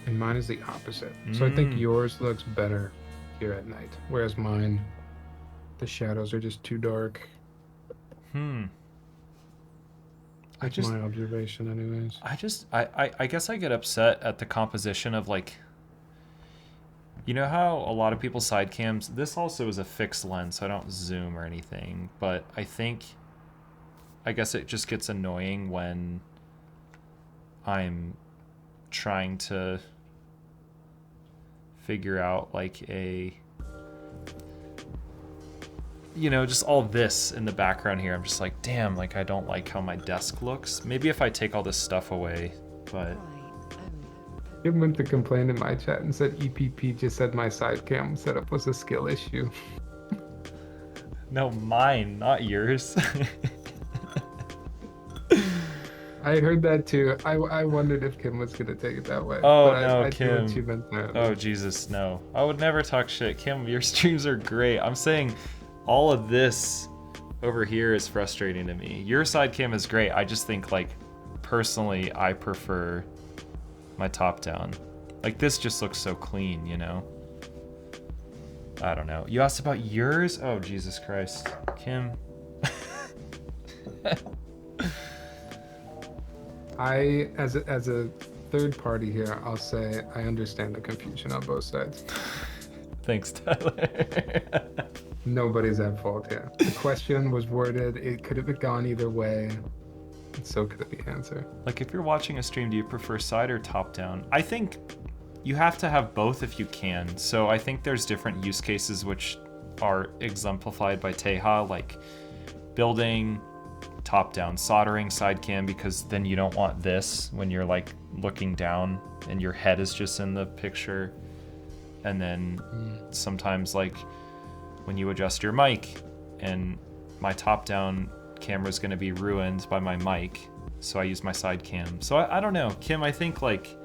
And mine is the opposite. So I think yours looks better here at night. Whereas mine, the shadows are just too dark. That's my observation anyways. I guess I get upset at the composition of, like, you know how a lot of people side cams, this also is a fixed lens, so I don't zoom or anything, but I guess it just gets annoying when I'm trying to figure out like just all this in the background here. I'm just like, damn, like I don't like how my desk looks. Maybe if I take all this stuff away, but Kim went to complain in my chat and said EPP just said my side cam setup was a skill issue. no, mine, not yours. I heard that too. I wondered if Kim was gonna take it that way. Oh, but no, I see Kim. what you meant there. Oh, Jesus, no. I would never talk shit. Kim, your streams are great. I'm saying all of this over here is frustrating to me. Your side cam is great. I just think, like, personally, I prefer my top down. Like, this just looks so clean, you know? I don't know. You asked about yours? Oh, Jesus Christ. Kim. As a third party here, I'll say I understand the confusion on both sides. Thanks, Tyler. Nobody's at fault here. The question was worded, it could have gone either way, and so could it be answered. Like, if you're watching a stream, do you prefer side or top down? I think you have to have both if you can. So I think there's different use cases which are exemplified by Teja, like building, top down, soldering, side cam, because then you don't want this when you're like looking down and your head is just in the picture. And then sometimes, like, when you adjust your mic, and my top down camera is going to be ruined by my mic, so I use my side cam. So I don't know, Kim, I think like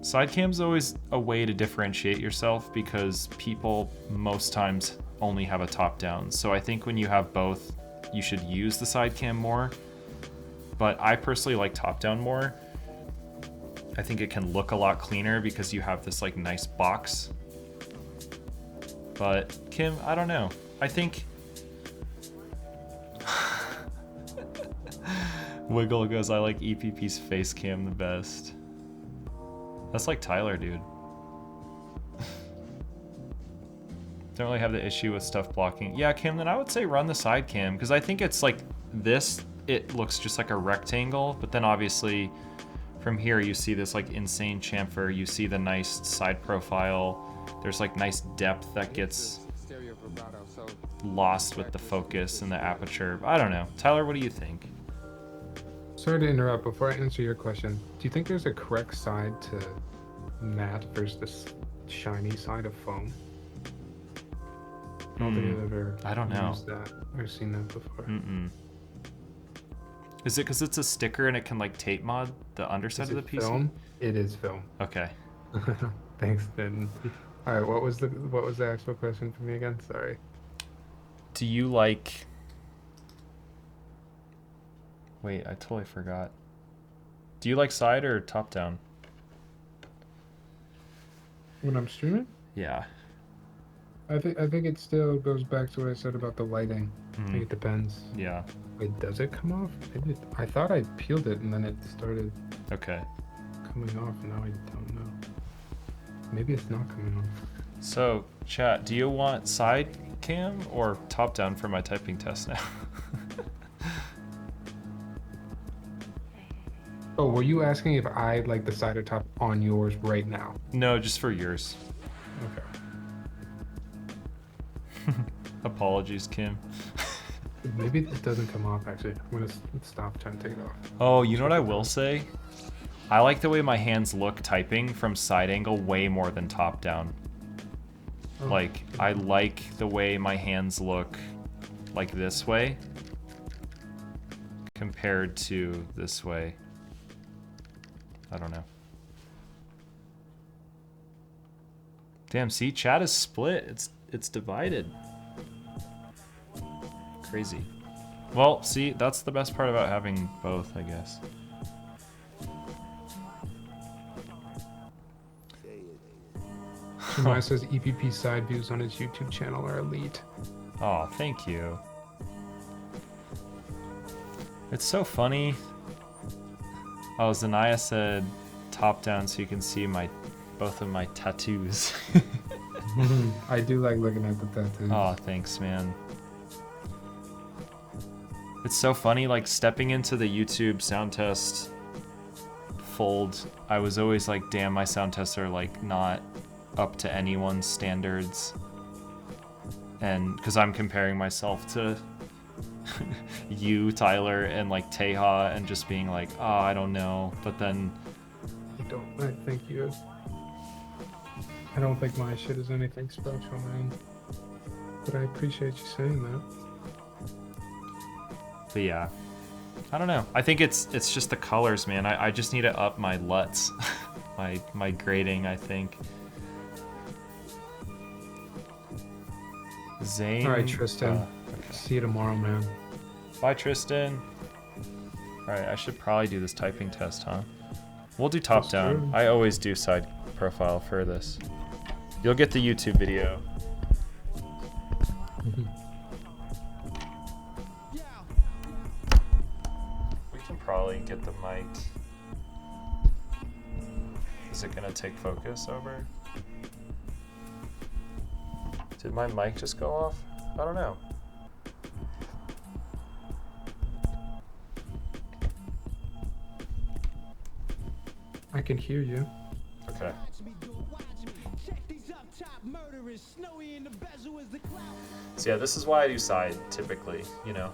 side cam's always a way to differentiate yourself, because people most times only have a top down. So I think when you have both, you should use the side cam more. But I personally like top down more. I think it can look a lot cleaner because you have this like nice box. But Kim, I don't know. I think Wiggle goes, I like EPP's face cam the best. That's like Tyler, dude. Don't really have the issue with stuff blocking. Yeah, Kim, then I would say run the side cam, because I think it's like this, it looks just like a rectangle, but then obviously from here you see this like insane chamfer, you see the nice side profile, there's like nice depth that gets... Stereo vibrato, so lost with the focus and the aperture. I don't know. Tyler, what do you think? Sorry to interrupt. Before I answer your question, do you think there's a correct side to matte versus the shiny side of foam? I don't think I've ever I don't know. used that or seen that before. Is it because it's a sticker and it can like tape mod the underside Is of it the PC? film? It is film. Okay. Thanks, Ben. All right, what was the actual question for me again? Sorry. Do you like... Wait, I totally forgot. Do you like side or top down? When I'm streaming? Yeah. I think it still goes back to what I said about the lighting. I think it depends. Yeah. Wait, does it come off? Maybe I thought I peeled it and then it started Okay. coming off. Now I don't know. Maybe it's not coming off. So, chat, do you want side cam or top down for my typing test now? Oh, were you asking if I like the side or top on yours right now? No, just for yours. Okay. Apologies, Kim. Maybe this doesn't come off actually. I'm gonna stop trying to take it off. Oh, you know what I will say? I like the way my hands look typing from side angle way more than top down. Oh. Like, I like the way my hands look like this way compared to this way. I don't know. Damn, see, chat is split. It's divided. Crazy. Well, see, that's the best part about having both, I guess. Maya says EPP side views on his YouTube channel are elite. Oh, thank you. It's so funny. Oh, Zanaya said top down so you can see both of my tattoos. I do like looking at the tattoos. Oh, thanks, man. It's so funny, like stepping into the YouTube sound test fold, I was always like, damn, my sound tests are like not up to anyone's standards. And because I'm comparing myself to you, Tyler, and like Teja, and just being like, oh, I don't know. But then I don't think my shit is anything special, man. But I appreciate you saying that. But yeah, I don't know. I think it's just the colors, man. I just need to up my LUTs, my grading, I think. Zane. All right, Tristan. Okay. See you tomorrow, man. Bye, Tristan. All right, I should probably do this typing test, huh? We'll do top down. I always do side profile for this. You'll get the YouTube video. We can probably get the mic. Is it gonna take focus over? Did my mic just go off? I don't know. I can hear you. Okay. So yeah, this is why I do side typically, you know,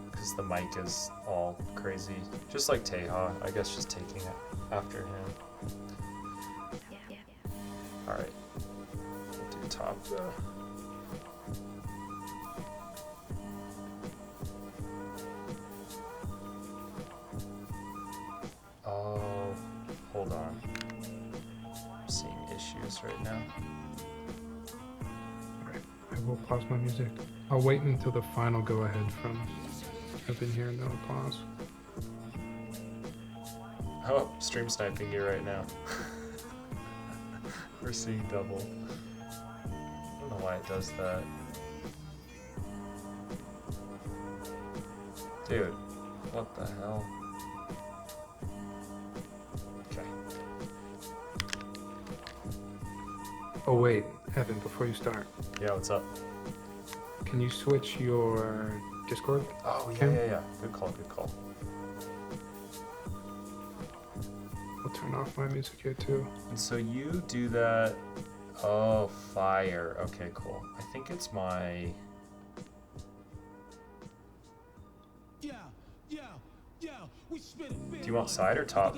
because the mic is all crazy. Just like Teja, I guess just taking it after him. All right, we'll do top though. Oh, hold on. I'm seeing issues right now. Alright, I will pause my music. I'll wait until the final go ahead from I've been here and then I'll pause. Oh, stream sniping you right now. We're seeing double. I don't know why it does that. Dude, what the hell? Okay. Oh wait, Evan, before you start, Yeah, what's up? can you switch your Discord? Oh, cam? yeah. Good call, good call. I'll turn off my music here too. And so you do that. Oh, fire. Okay, cool. I think it's my... Do you want side or top?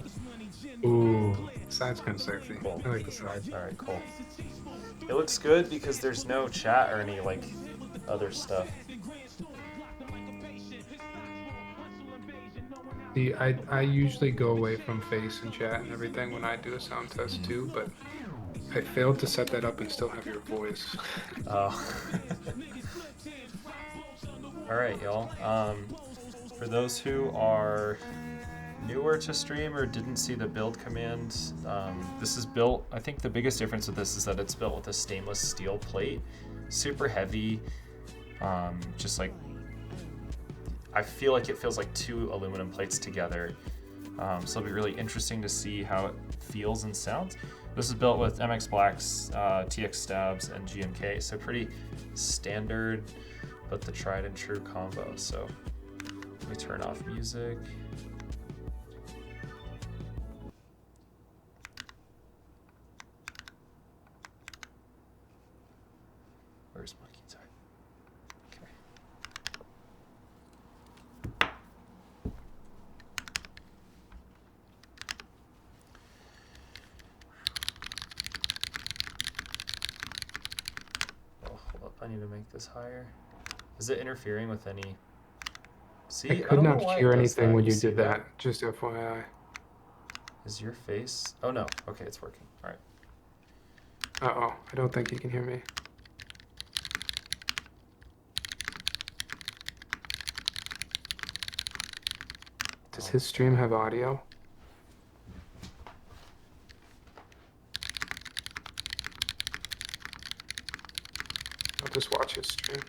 Ooh, side's kind of sexy. Cool. I like the side. Alright, cool. It looks good because there's no chat or any, like, other stuff. See, I usually go away from face and chat and everything when I do a sound test too, but I failed to set that up and still have your voice. Oh. Alright, y'all. For those who are newer to stream or didn't see the build command, this is built, I think the biggest difference with this is that it's built with a stainless steel plate. Super heavy, just like, I feel like it feels like two aluminum plates together. So it'll be really interesting to see how it feels and sounds. This is built with MX Blacks, TX Stabs, and GMK, so pretty standard, but the tried and true combo. So let me turn off music. Where's my guitar? Okay. Oh, hold up. I need to make this higher. Is it interfering with any? See, I could don't know not why it hear does anything that. when you see did that, just FYI. Is your face? Oh no. Okay, it's working. All right. Uh-oh, I don't think you can hear me. Does his stream have audio? I'll just watch his stream.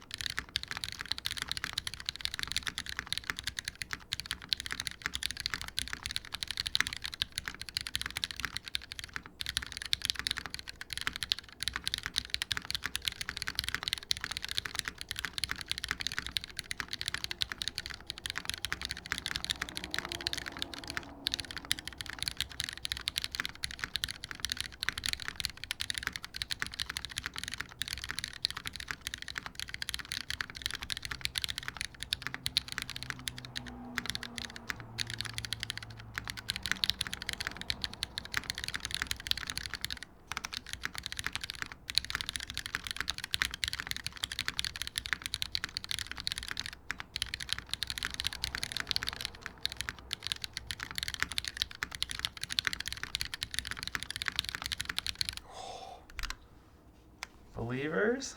Believers?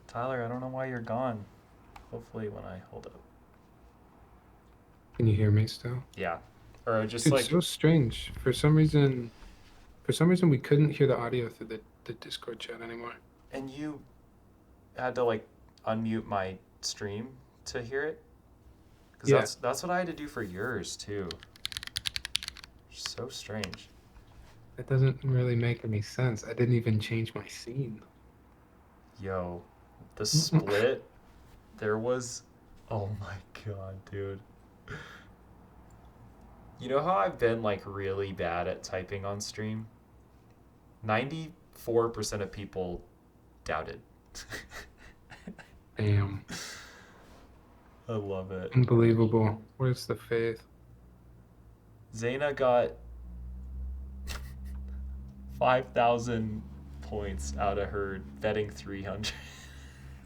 Tyler, I don't know why you're gone. Hopefully when I hold up. Can you hear me still? Yeah. Or just Dude, like, so strange. For some reason we couldn't hear the audio through the Discord chat anymore. and you had to like unmute my stream to hear it? Because Yeah. that's what I had to do for yours too. So strange. That doesn't really make any sense. I didn't even change my scene. Yo, the split, there was, oh my god, dude. You know how I've been like really bad at typing on stream? 94% of people doubted. Damn. I love it. Unbelievable. Where's the faith? Zaina got 5,000 points out of her betting 300.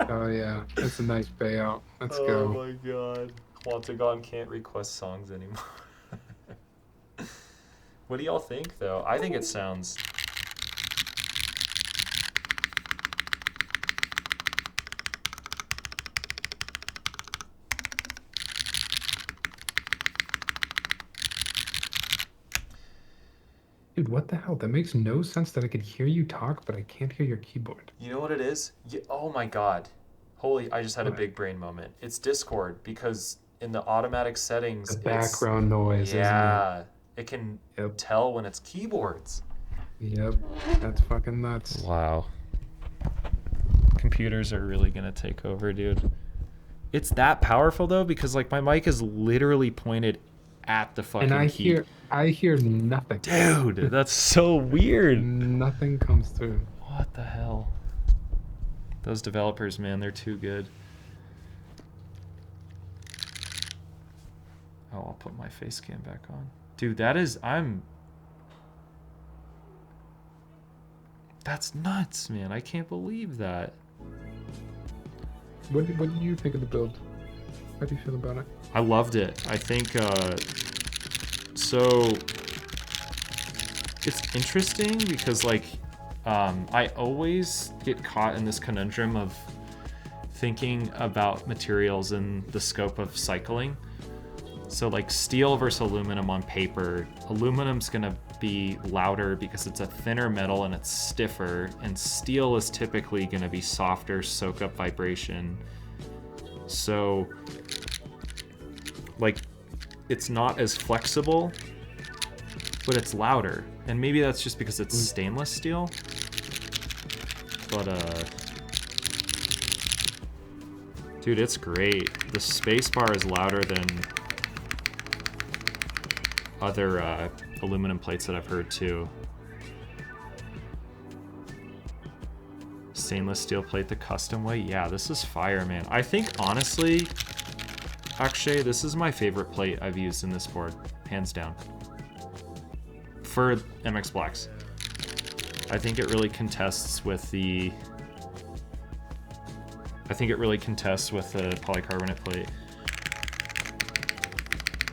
Oh yeah, that's a nice payout. Let's Oh go. my god. Quantagon can't request songs anymore. What do y'all think though? I think it sounds... Dude, what the hell? That makes no sense that I could hear you talk, but I can't hear your keyboard. You know what it is? Oh my god. Holy, I just had a What? big brain moment. It's Discord because in the automatic settings, The background noise, yeah, it can Yep. tell when it's keyboards. Yep, that's fucking nuts. Wow. Computers are really gonna take over, dude. It's that powerful though because like my mic is literally pointed at the fucking And key. I hear nothing. Dude, that's so weird. Nothing comes through. What the hell? Those developers, man, they're too good. Oh, I'll put my face cam back on. Dude, that's nuts, man. I can't believe that. What did you think of the build? How do you feel about it? I loved it. I think, so it's interesting because, like, I always get caught in this conundrum of thinking about materials in the scope of cycling. So, like, steel versus aluminum on paper, aluminum's gonna be louder because it's a thinner metal and it's stiffer, and steel is typically gonna be softer, soak up vibration. So, like, it's not as flexible, but it's louder. And maybe that's just because it's stainless steel. But, dude, it's great. The spacebar is louder than other aluminum plates that I've heard too. Stainless steel plate the custom way. Yeah, this is fire, man. I think, honestly, Akshay, this is my favorite plate I've used in this board, hands down. For MX Blacks. I think it really contests with the polycarbonate plate.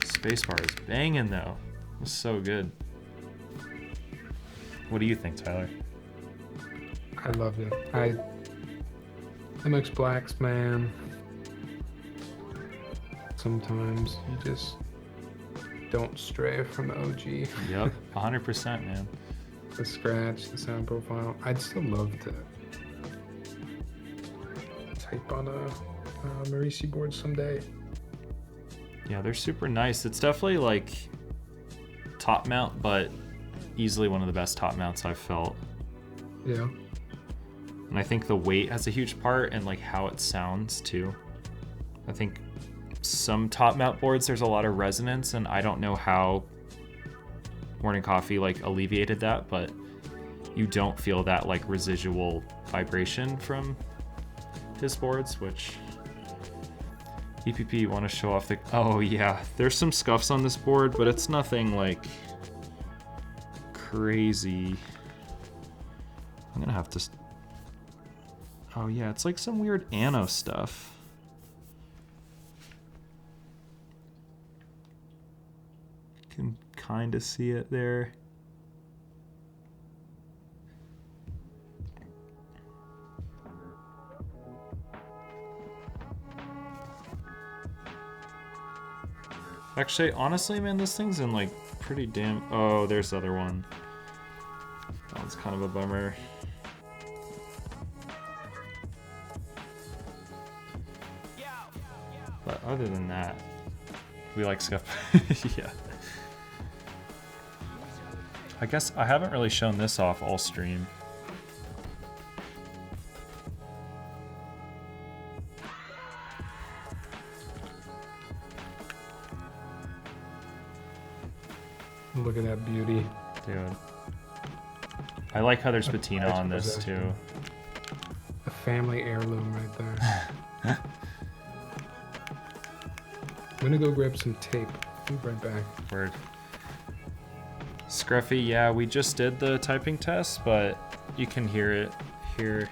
Spacebar is banging though. It's so good. What do you think, Tyler? I loved it. MX Blacks, man. Sometimes you just don't stray from the OG. Yep, 100%, man. The scratch, the sound profile. I'd still love to type on a Merisi board someday. Yeah, they're super nice. It's definitely like top mount, but easily one of the best top mounts I've felt. Yeah. And I think the weight has a huge part and like how it sounds too. I think some top mount boards, there's a lot of resonance, and I don't know how Morning Coffee like alleviated that, but you don't feel that like residual vibration from his boards, which EPP want to show off the... Oh yeah, there's some scuffs on this board, but it's nothing like crazy. I'm gonna have to... Oh yeah, it's like some weird anno stuff. You can kind of see it there. Actually, honestly, man, this thing's in like pretty damn... Oh, there's the other one. That one's kind of a bummer. But other than that, we like scuff. Yeah. I guess I haven't really shown this off all stream. Look at that beauty. Dude. I like how there's patina on this too. A family heirloom right there. I'm gonna go grab some tape. I'll be right back. Word. Scruffy, yeah, we just did the typing test, but you can hear it here.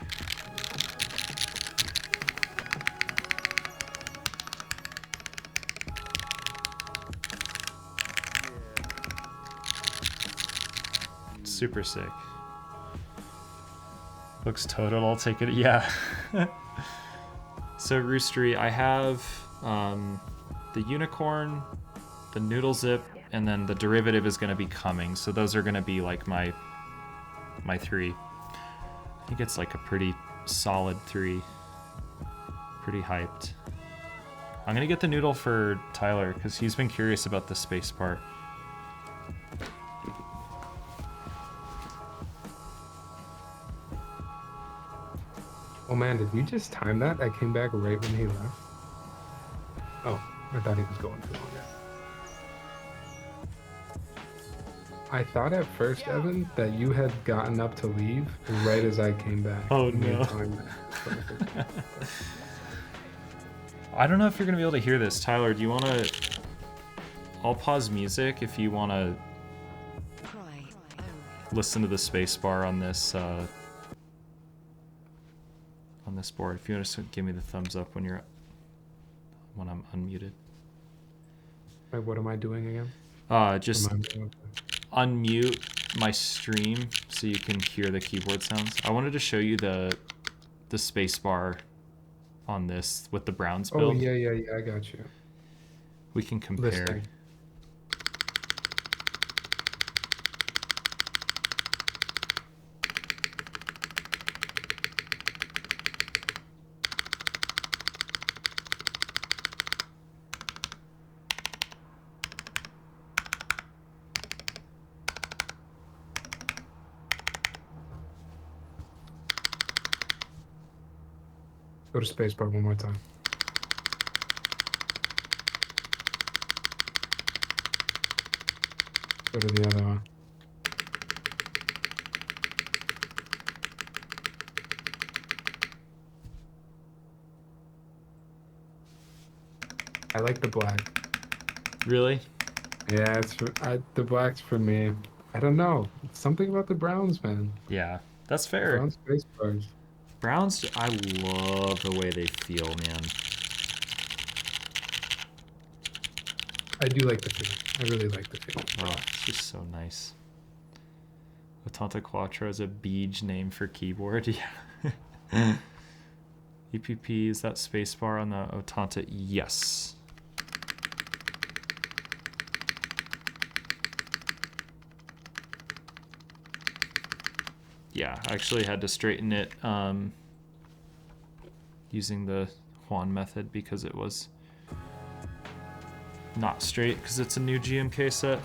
Super sick. Looks total, I'll take it. Yeah. So Roostery, I have the unicorn, the noodle zip, and then the derivative is going to be coming. So those are going to be like my three. I think it's like a pretty solid 3. Pretty hyped. I'm going to get the noodle for Tyler because he's been curious about the space part. Oh man, did you just time that? I came back right when he left. Oh, I thought he was going too long. I thought at first, Evan, that you had gotten up to leave right as I came back. Oh, and you no. calling back. I don't know if you're gonna be able to hear this. Tyler, do you want to... I'll pause music if you want to listen to the space bar on this board. If you want to give me the thumbs up when I'm unmuted. Wait, what am I doing again? Just unmute my stream so you can hear the keyboard sounds. I wanted to show you the space bar on this with the Browns build. Oh, yeah, I got you. We can compare. Listening. Go to spacebar one more time. Go to the other one. I like the black. Really? Yeah, the black's for me. I don't know. It's something about the browns, man. Yeah, that's fair. Brown space bars. Browns, I love the way they feel, man. I do like the feel. I really like the feel. Oh, it's just so nice. Ottantaquattro is a beige name for keyboard. Yeah. EPP, is that spacebar on the Ottanta? Yes. Yeah, I actually had to straighten it using the Juan method because it was not straight because it's a new GMK set.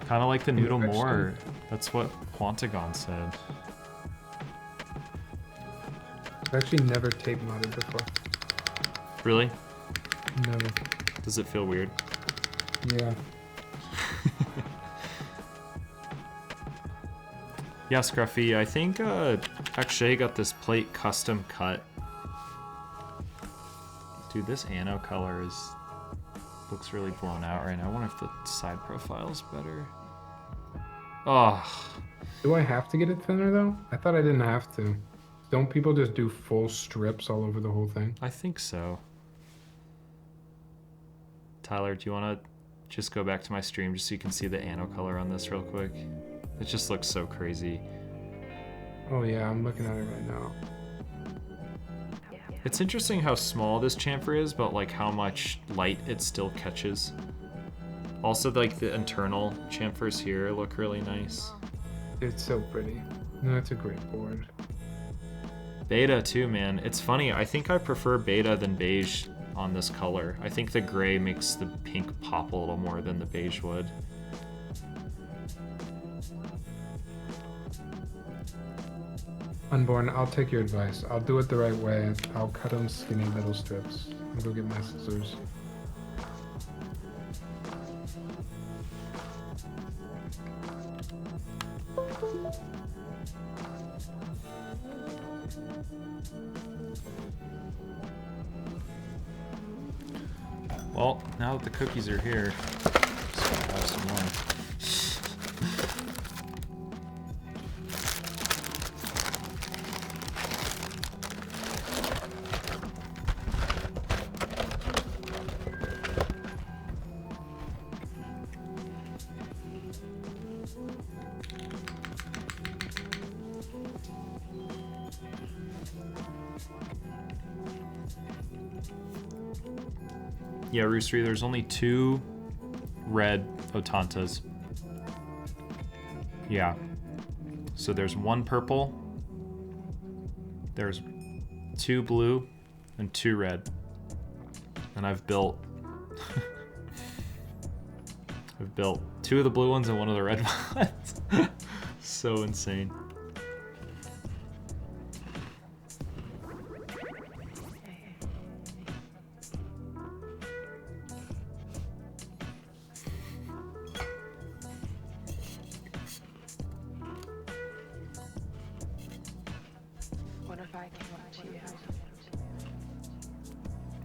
Kind of like the noodle more. That's what Quantagon said. I've actually never tape modded before. Really? Never. Does it feel weird? Yeah. Yeah, Scruffy, I think Akshay got this plate custom cut. Dude, this ano color looks really blown out right now. I wonder if the side profile's better. Oh. Do I have to get it thinner though? I thought I didn't have to. Don't people just do full strips all over the whole thing? I think so. Tyler, do you want to just go back to my stream just so you can see the ano color on this real quick? It just looks so crazy. Oh yeah, I'm looking at it right now. It's interesting how small this chamfer is, but like how much light it still catches. Also, like the internal chamfers here look really nice. It's so pretty. No, it's a great board. Beta too, man. It's funny, I think I prefer beta than beige on this color. I think the gray makes the pink pop a little more than the beige would. Unborn, I'll take your advice. I'll do it the right way. I'll cut them skinny little strips. I'll go get my scissors. Well, now that the cookies are here, just gonna have some more. Yeah, Roostery, there's only 2 red Ottantas. Yeah. So there's 1 purple, there's 2 blue, and 2 red. And I've built... I've built 2 of the blue ones and 1 of the red ones. So insane.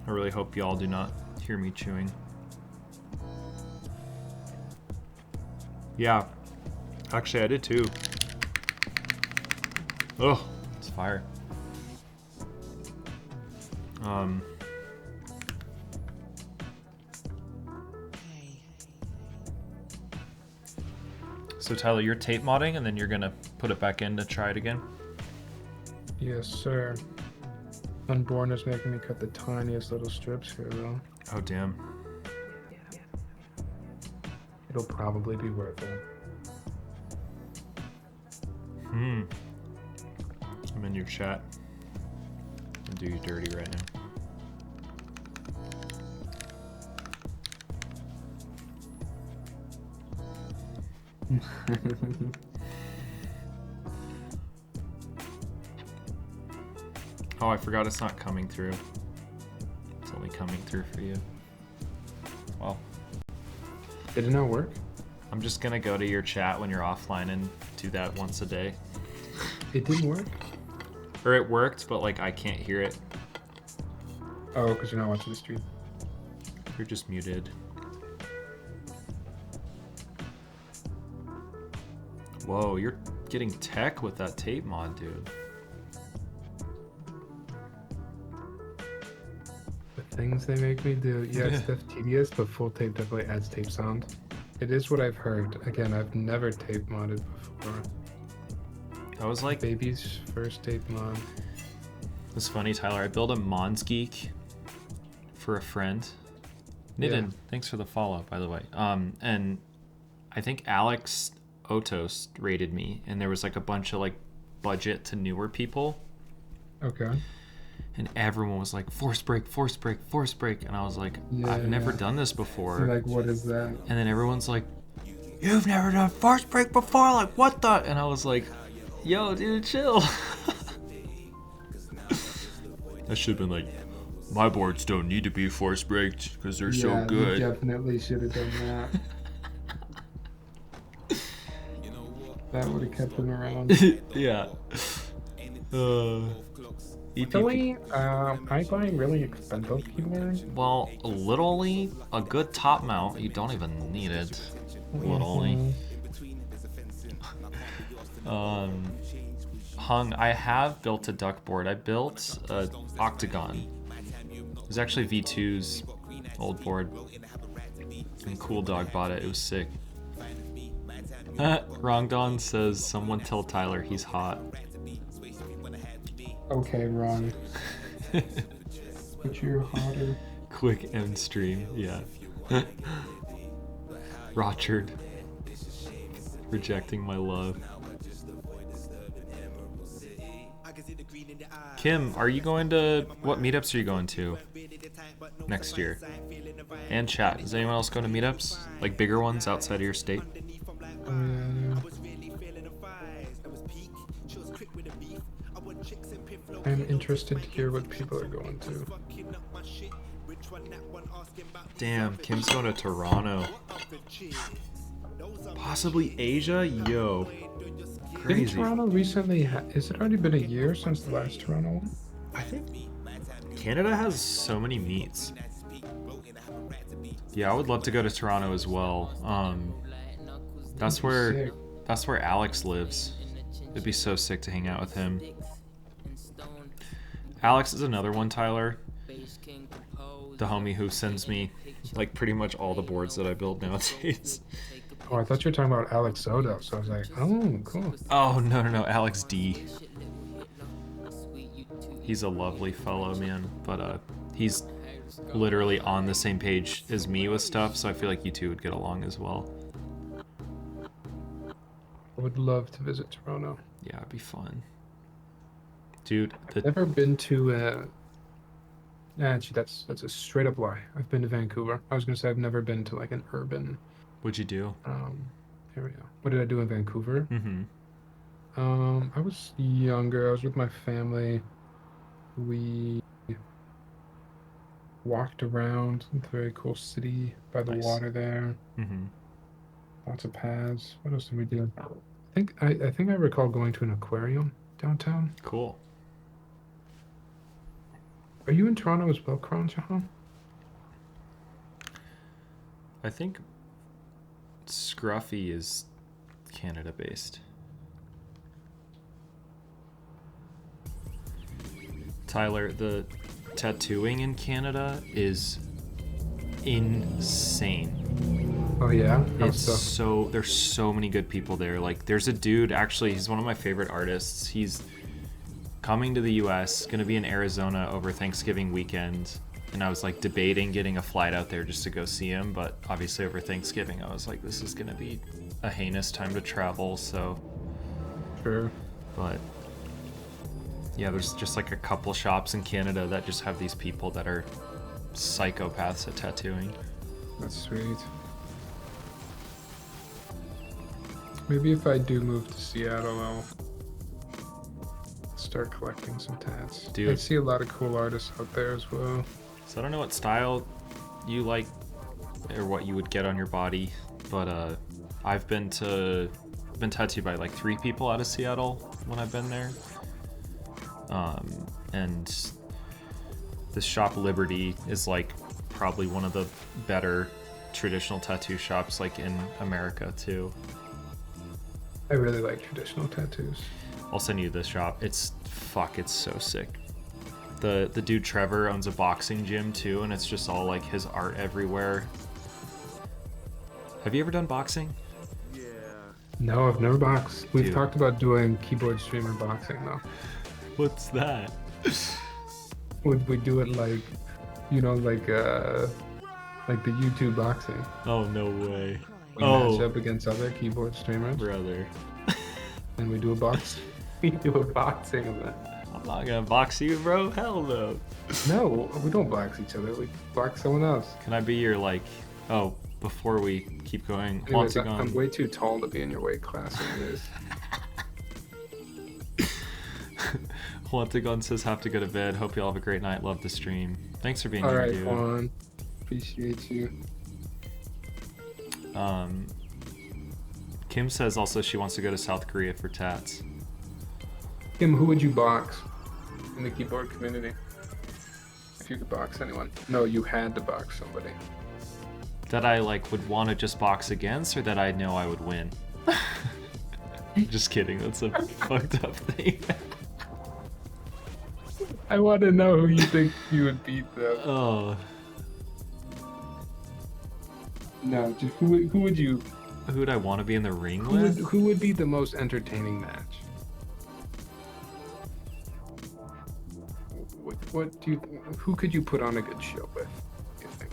I really hope y'all do not hear me chewing. Yeah, actually I did too. Oh, it's fire. So Tyler, you're tape modding and then you're gonna put it back in to try it again? Yes, sir. Unborn is making me cut the tiniest little strips here, though. Oh, damn. It'll probably be worth it. I'm in your chat. I'll do you dirty right now. Oh, I forgot it's not coming through. It's only coming through for you. Well, Did it not work? I'm just gonna go to your chat when you're offline and do that once a day. It didn't work? Or it worked, but like I can't hear it. Oh, because you're not watching the stream. You're just muted. Whoa, you're getting tech with that tape mod, dude. The things they make me do. Yeah, it's tedious, but full tape definitely adds tape sound. It is what I've heard. Again, I've never tape modded before. I was like, Baby's first tape mod. it's funny, Tyler. I built a Mons Geek for a friend. Nitin, Yeah. thanks for the follow, by the way. And I think Alex Otos rated me, and there was like a bunch of like budget to newer people, Okay. and everyone was like, force break, force break, force break, and I was like, I've never done this before. You're like, what is that? And then everyone's like, you've never done force break before? Like, what the? And I was like, yo, dude, chill. I should have been like, my boards don't need to be force braked because they're so good. You definitely should have done that. That would have kept them around. Yeah. EPP. Really, I buy really expensive keyboards. Well, literally, a good top mount, you don't even need it. Literally. Hung, I have built a duck board. I built a octagon. It was actually V2's old board. And Cool Dog bought it. It was sick. Rongdon says, someone tell Tyler he's hot. Okay, wrong. But you're hotter. Quick end stream, yeah. Rochard. Rejecting my love. Kim, are you going to... What meetups are you going to next year? And chat. Is anyone else going to meetups? Like bigger ones outside of your state? I'm interested to hear what people are going to. Damn, Kim's going to Toronto. Possibly Asia? Yo. Didn't Crazy. Toronto recently... Has it already been a year since the last Toronto one? I think Canada has so many meets. Yeah, I would love to go to Toronto as well. That's where Alex lives. It'd be so sick to hang out with him. Alex is another one, Tyler. The homie who sends me like pretty much all the boards that I build nowadays. Oh, I thought you were talking about Alex Soto, so I was like, oh, cool. Oh, no, Alex D. He's a lovely fellow, man, but he's literally on the same page as me with stuff, so I feel like you two would get along as well. I would love to visit Toronto. Yeah, it'd be fun. Dude, I've never been to, actually, that's a straight up lie. I've been to Vancouver. I was going to say I've never been to like an urban... What'd you do? Here we go. What did I do in Vancouver? Mm-hmm. I was younger. I was with my family. We walked around. It's a very cool city by the water there. Mm-hmm. Lots of paths. What else did we do? I think I recall going to an aquarium downtown. Cool. Are you in Toronto as well, Kron Jahan? I think Scruffy is Canada-based. Tyler, the tattooing in Canada is insane. Oh yeah? It's so there's so many good people there. Like there's a dude, actually, he's one of my favorite artists. He's coming to the US, gonna be in Arizona over Thanksgiving weekend. And I was like debating getting a flight out there just to go see him, but obviously over Thanksgiving I was like, this is gonna be a heinous time to travel, so Sure. but yeah, there's just like a couple shops in Canada that just have these people that are psychopaths at tattooing. That's sweet. Maybe if I do move to Seattle, I'll start collecting some tats. Dude. I see a lot of cool artists out there as well. So I don't know what style you like or what you would get on your body, but I've been tattooed by like 3 people out of Seattle when I've been there. And this shop Liberty is like probably one of the better traditional tattoo shops like in America too. I really like traditional tattoos. I'll send you this shop. It's so sick. The dude Trevor owns a boxing gym too, and it's just all like his art everywhere. Have you ever done boxing? No, I've never boxed. We've Dude. talked about doing keyboard streamer boxing though. What's that? Would we do it like, you know, like the YouTube boxing? Oh, no way. We match up against other keyboard streamers, Brother. and we do a box. We do a boxing event. I'm not gonna box you, bro. Hell no. No, we don't box each other. We box someone else. Can I be your like? Oh, before we keep going, Anyways, I'm Octagon. way too tall to be in your weight class. Anyways. Octagon says have to go to bed. Hope you all have a great night. Love the stream. Thanks for being All here, right, dude. Juan. Appreciate you. Kim says also she wants to go to South Korea for tats. Kim, who would you box in the keyboard community? If you could box anyone. No, you had to box somebody. That I like would want to just box against, or that I know I would win. Just kidding. That's a fucked up thing. I want to know who you think you would beat, though. Oh. No, just who would you? Who would I want to be in the ring with? Who would be the most entertaining match? What do you? Who could you put on a good show with? You think?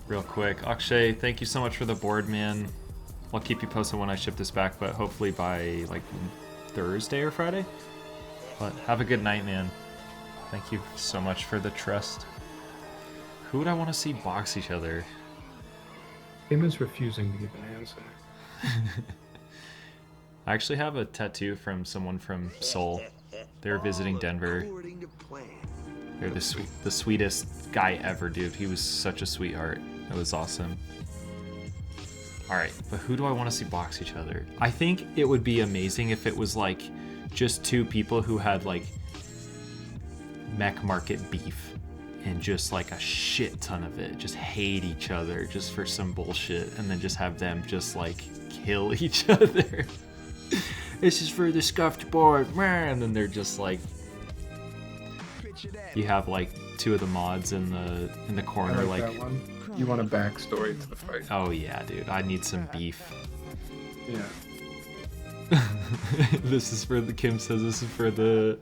Real quick, Akshay, thank you so much for the board, man. I'll keep you posted when I ship this back, but hopefully by like Thursday or Friday. But have a good night, man. Thank you so much for the trust. Who would I want to see box each other? Him is refusing to give an answer. I actually have a tattoo from someone from Seoul. They're visiting Denver. They're the sweetest guy ever, dude. He was such a sweetheart. It was awesome. Alright, but who do I want to see box each other? I think it would be amazing if it was like just 2 people who had like mech market beef and just like a shit ton of it. Just hate each other just for some bullshit, and then just have them just like kill each other. This is for the scuffed board, man. And then they're just like, you have like 2 of the mods in the I corner, like like, that one. You want a backstory to the fight? oh yeah, dude, I need some beef. Yeah. This is for the Kim says this is for the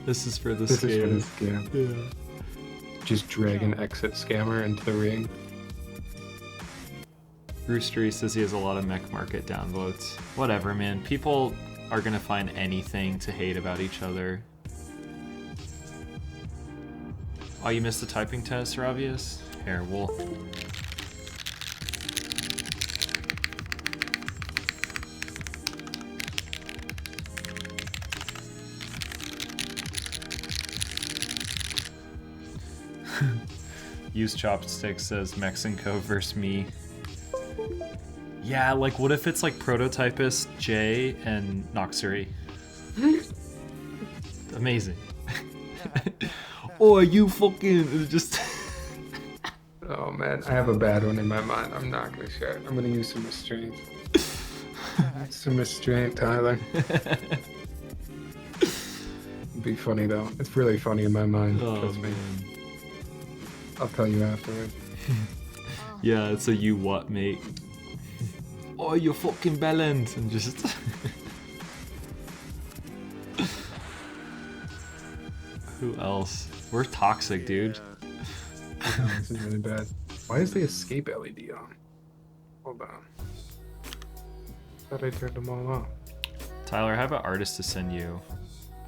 This is for the scam. scam. Yeah. Just drag an exit scammer into the ring. Roostery says he has a lot of mech market downvotes. Whatever, man. People are gonna find anything to hate about each other. Oh, you missed the typing test, Ravius? Here, we'll... Use Chopsticks says Mexico versus me. Yeah, like what if it's like Prototypist, Jay, and Noxery? amazing. Oh, you fucking it's just. Oh man, I have a bad one in my mind. I'm not gonna share it. I'm gonna use some restraint. Some restraint, Tyler. It'd be funny though. It's really funny in my mind. Oh, Trust me. man. I'll tell you afterward. Yeah, it's a you what, mate? Oh, you fucking bellend, and just. Who else? We're toxic, dude. No, this is really bad. Why is the escape LED on? Hold on. Thought I turned them all off. Tyler, I have an artist to send you.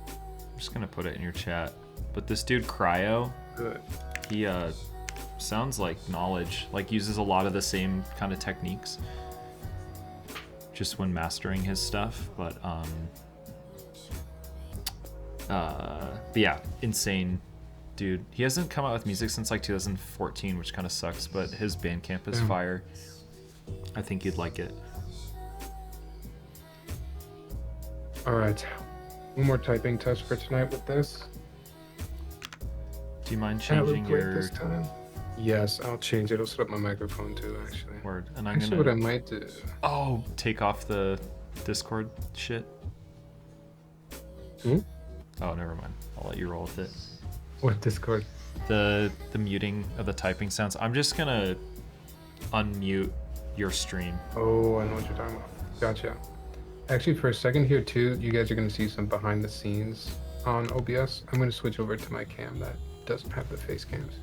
I'm just gonna put it in your chat. But this dude Cryo, Good. he sounds like Knowledge, like uses a lot of the same kind of techniques just when mastering his stuff, but yeah, insane dude. He hasn't come out with music since like 2014, which kind of sucks, but his Bandcamp is fire. I think you'd like it. All right. One more typing test for tonight with this. Do you mind Can I changing replay your this time? Yes, I'll change it. I'll set up my microphone too, actually. word? And I'm Actually, gonna what I might do. oh, take off the Discord shit. Hmm? Oh, never mind. I'll let you roll with it. What Discord? The muting of the typing sounds. I'm just gonna unmute your stream. Oh, I know what you're talking about. Gotcha. Actually, for a second here too, you guys are gonna see some behind the scenes on OBS. I'm gonna switch over to my cam that doesn't have the face cams.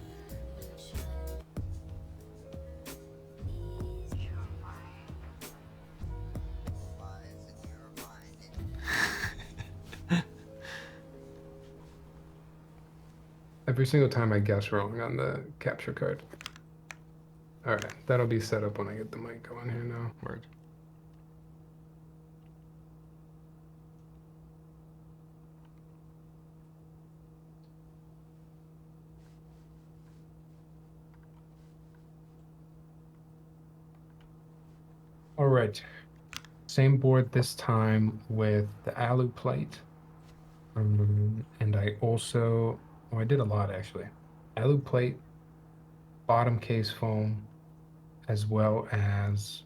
Every single time I guess wrong on the capture card. All right, that'll be set up when I get the mic going here now. Word. All right, same board this time with the alu plate. And I also, oh, I did a lot actually. Alu plate, bottom case foam, as well as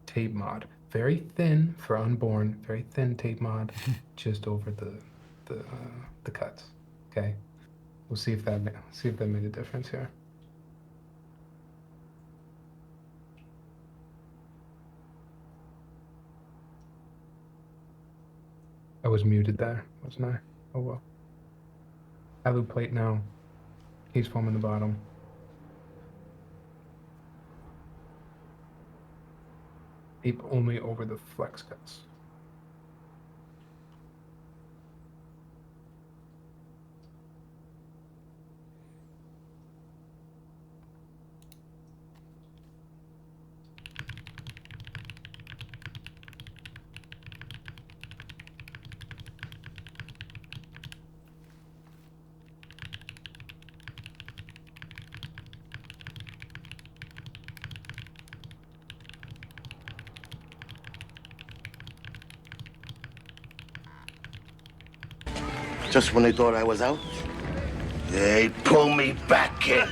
tape mod. Very thin for unborn, very thin tape mod, just over the cuts. Okay, we'll see if that made a difference here. I was muted there, wasn't I? Oh well. Alu plate now. Case foam in the bottom. Tape only over the flex cuts. Just when they thought I was out, they pull me back in.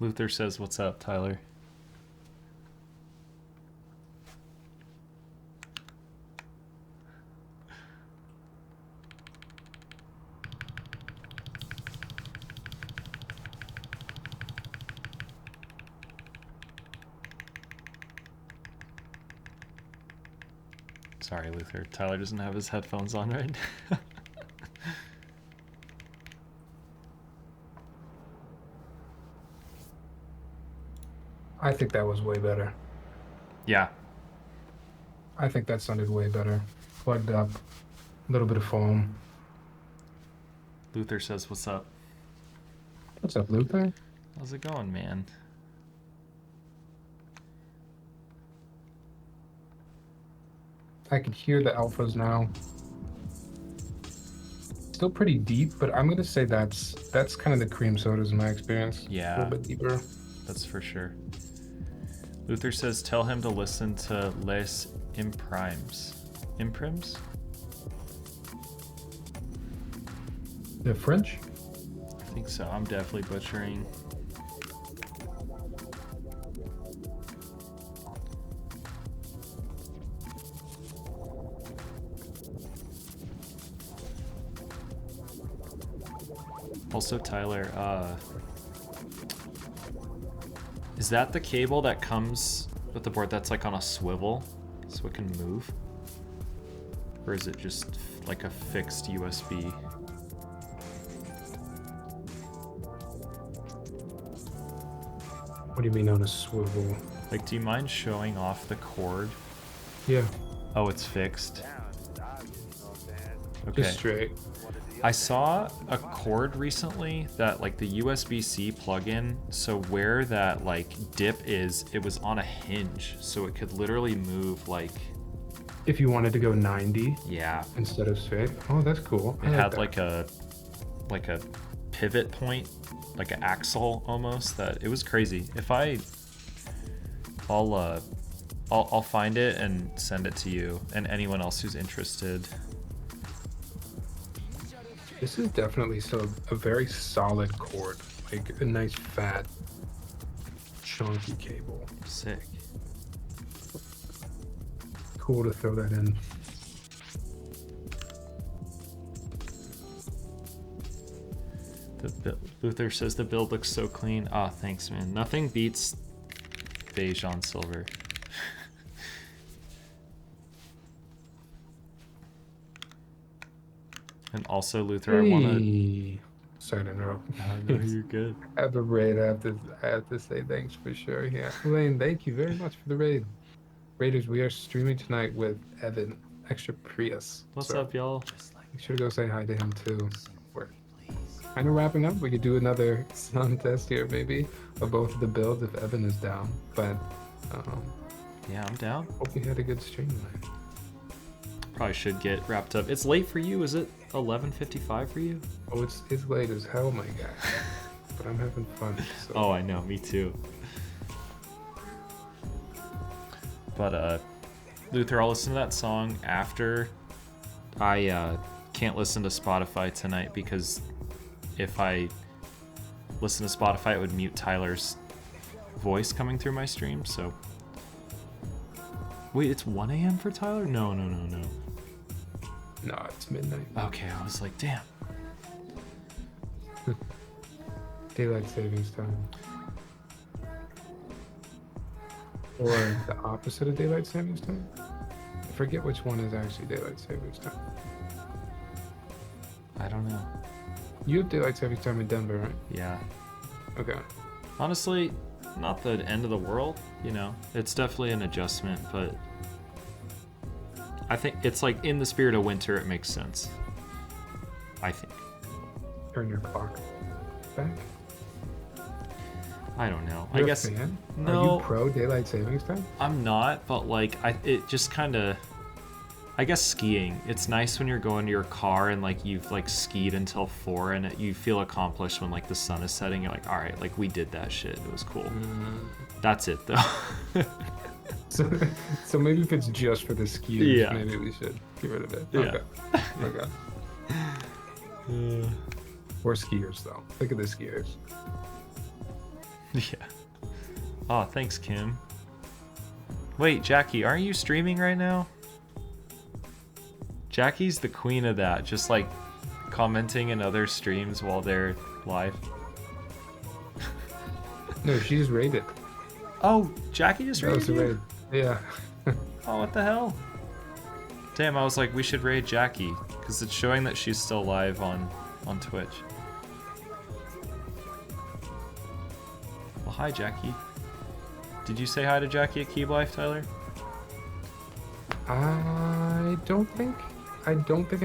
Luther says, "What's up, Tyler?" Sorry, Luther. Tyler doesn't have his headphones on right now. I think that was way better. Yeah. I think that sounded way better. Plugged up, a little bit of foam. Luther says, "What's up?" What's up, Luther? How's it going, man? I can hear the alphas now. Still pretty deep, but I'm gonna say that's kind of the cream sodas in my experience. Yeah. A little bit deeper. That's for sure. Luther says, tell him to listen to Les Imprimes. Imprims? The French? I think so. I'm definitely butchering. Also, Tyler, is that the cable that comes with the board that's like on a swivel so it can move? Or is it just like a fixed USB? What do you mean on a swivel? Like, do you mind showing off the cord? Yeah, Oh, it's fixed. Okay. just straight. I saw a cord recently that like the USB-C plug-in, so where that like dip is, it was on a hinge, so it could literally move like, If you wanted to go 90 yeah. instead of straight. Oh, that's cool. It had like a pivot point, like an axle almost, that it was crazy. I'll find it and send it to you and anyone else who's interested. This is definitely a very solid cord, like a nice fat, chunky cable. Sick. Cool to throw that in. Luther says the build looks so clean. Ah, thanks, man. Nothing beats beige on silver. And also, Luther, I want to. Sorry to interrupt. No, you're good. I have a raid. I have to say thanks for sure. Yeah, Elaine, thank you very much for the raid. Raiders, we are streaming tonight with Evan, extra Prius. What's So up, y'all? Make sure to go say hi to him too. We're kind of wrapping up. We could do another sound test here, maybe, of both of the builds if Evan is down. But Yeah, I'm down. hope you had a good stream tonight. Probably should get wrapped up. It's late for you. Is it 11:55 for you? Oh, it's late as hell, my guy. But I'm having fun. So. Oh, I know. Me too. But Luther, I'll listen to that song after. I can't listen to Spotify tonight because if I listen to Spotify, it would mute Tyler's voice coming through my stream. So wait, it's 1 a.m. for Tyler? No. No, it's midnight. Okay, I was like, damn. Daylight savings time. Or the opposite of daylight savings time? I forget which one is actually daylight savings time. I don't know. You have daylight savings time in Denver, right? Yeah. Okay. Honestly, not the end of the world, you know. It's definitely an adjustment, but I think it's like in the spirit of winter, it makes sense. I think. Turn your clock back. I don't know. You're I guess a fan? no. Are you pro daylight savings time? I'm not, but like it just kind of. I guess skiing. It's nice when you're going to your car and like you've like skied until 4 and you feel accomplished when like the sun is setting. You're like, all right, like we did that shit. It was cool. That's it though. So maybe if it's just for the skiers, Yeah. maybe we should get rid of it. Yeah. Okay. Or skiers though. Look at the skiers. Yeah. Oh, thanks, Kim. Wait, Jackie, aren't you streaming right now? Jackie's the queen of that, just like commenting in other streams while they're live. No, she's rated. Oh, Jackie just That was raided a you? raid. Yeah. Oh, what the hell? Damn, I was like, we should raid Jackie, because it's showing that she's still live on Twitch. Well, hi, Jackie. Did you say hi to Jackie at Keep Life, Tyler? I don't think I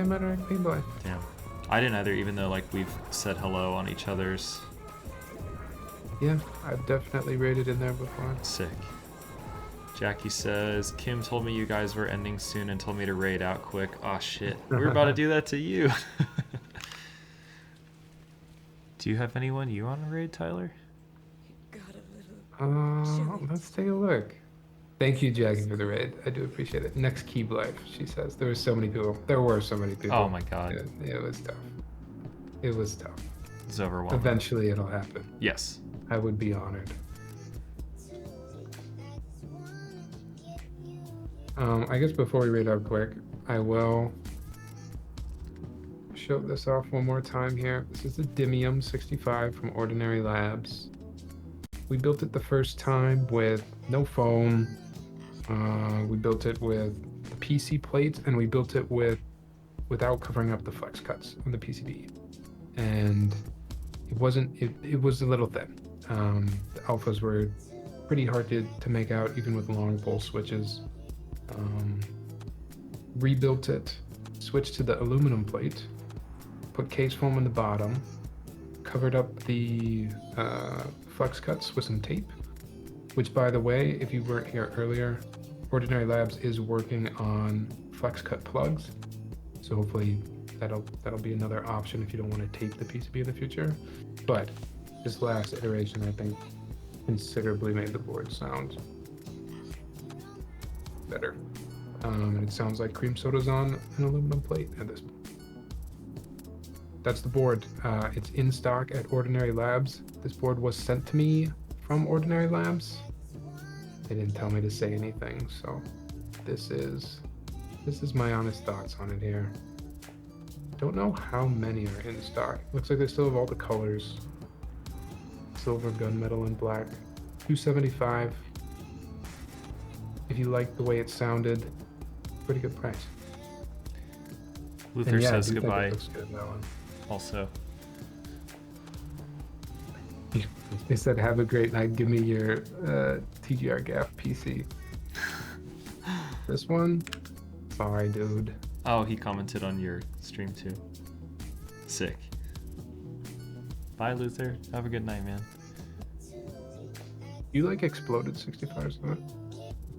met her at Green Life. Damn. I didn't either, even though, like, we've said hello on each other's. Yeah, I've definitely rated in there before. Sick. Jackie says, Kim told me you guys were ending soon and told me to raid out quick. Aw, shit. We were about to do that to you. Do you have anyone you want to raid, Tyler? Let's take a look. Thank you, Jackie, for the raid. I do appreciate it. Next Keyblife, she says. There were so many people. There were so many people. Oh my god. It was tough. It was tough. It's overwhelming. Eventually it'll happen. Yes. I would be honored. I guess before we raid out quick, I will show this off one more time here. This is the Demium 65 from Ordinary Labs. We built it the first time with no foam. We built it with the PC plates, and we built it without covering up the flex cuts on the PCB. And it wasn't. It was a little thin. The alphas were pretty hard to make out, even with long pole switches. Rebuilt it, switched to the aluminum plate, put case foam in the bottom, covered up the flex cuts with some tape, which, by the way, if you weren't here earlier, Ordinary Labs is working on flex cut plugs, so hopefully that'll be another option if you don't want to tape the PCB in the future. But this last iteration, I think, considerably made the board sound better. And it sounds like cream soda's on an aluminum plate at this point. That's the board. It's in stock at Ordinary Labs. This board was sent to me from Ordinary Labs. They didn't tell me to say anything, so this is my honest thoughts on it here. Don't know how many are in stock. Looks like they still have all the colors. Silver, gunmetal, and black. $275. If you like the way it sounded, pretty good price. Luther says goodbye. Looks good, that one. Also. They said, have a great night. Give me your TGR Gap PC. This one? Sorry, dude. Oh, he commented on your stream too. Sick. Bye, Luther. Have a good night, man. You like exploded 65s, though?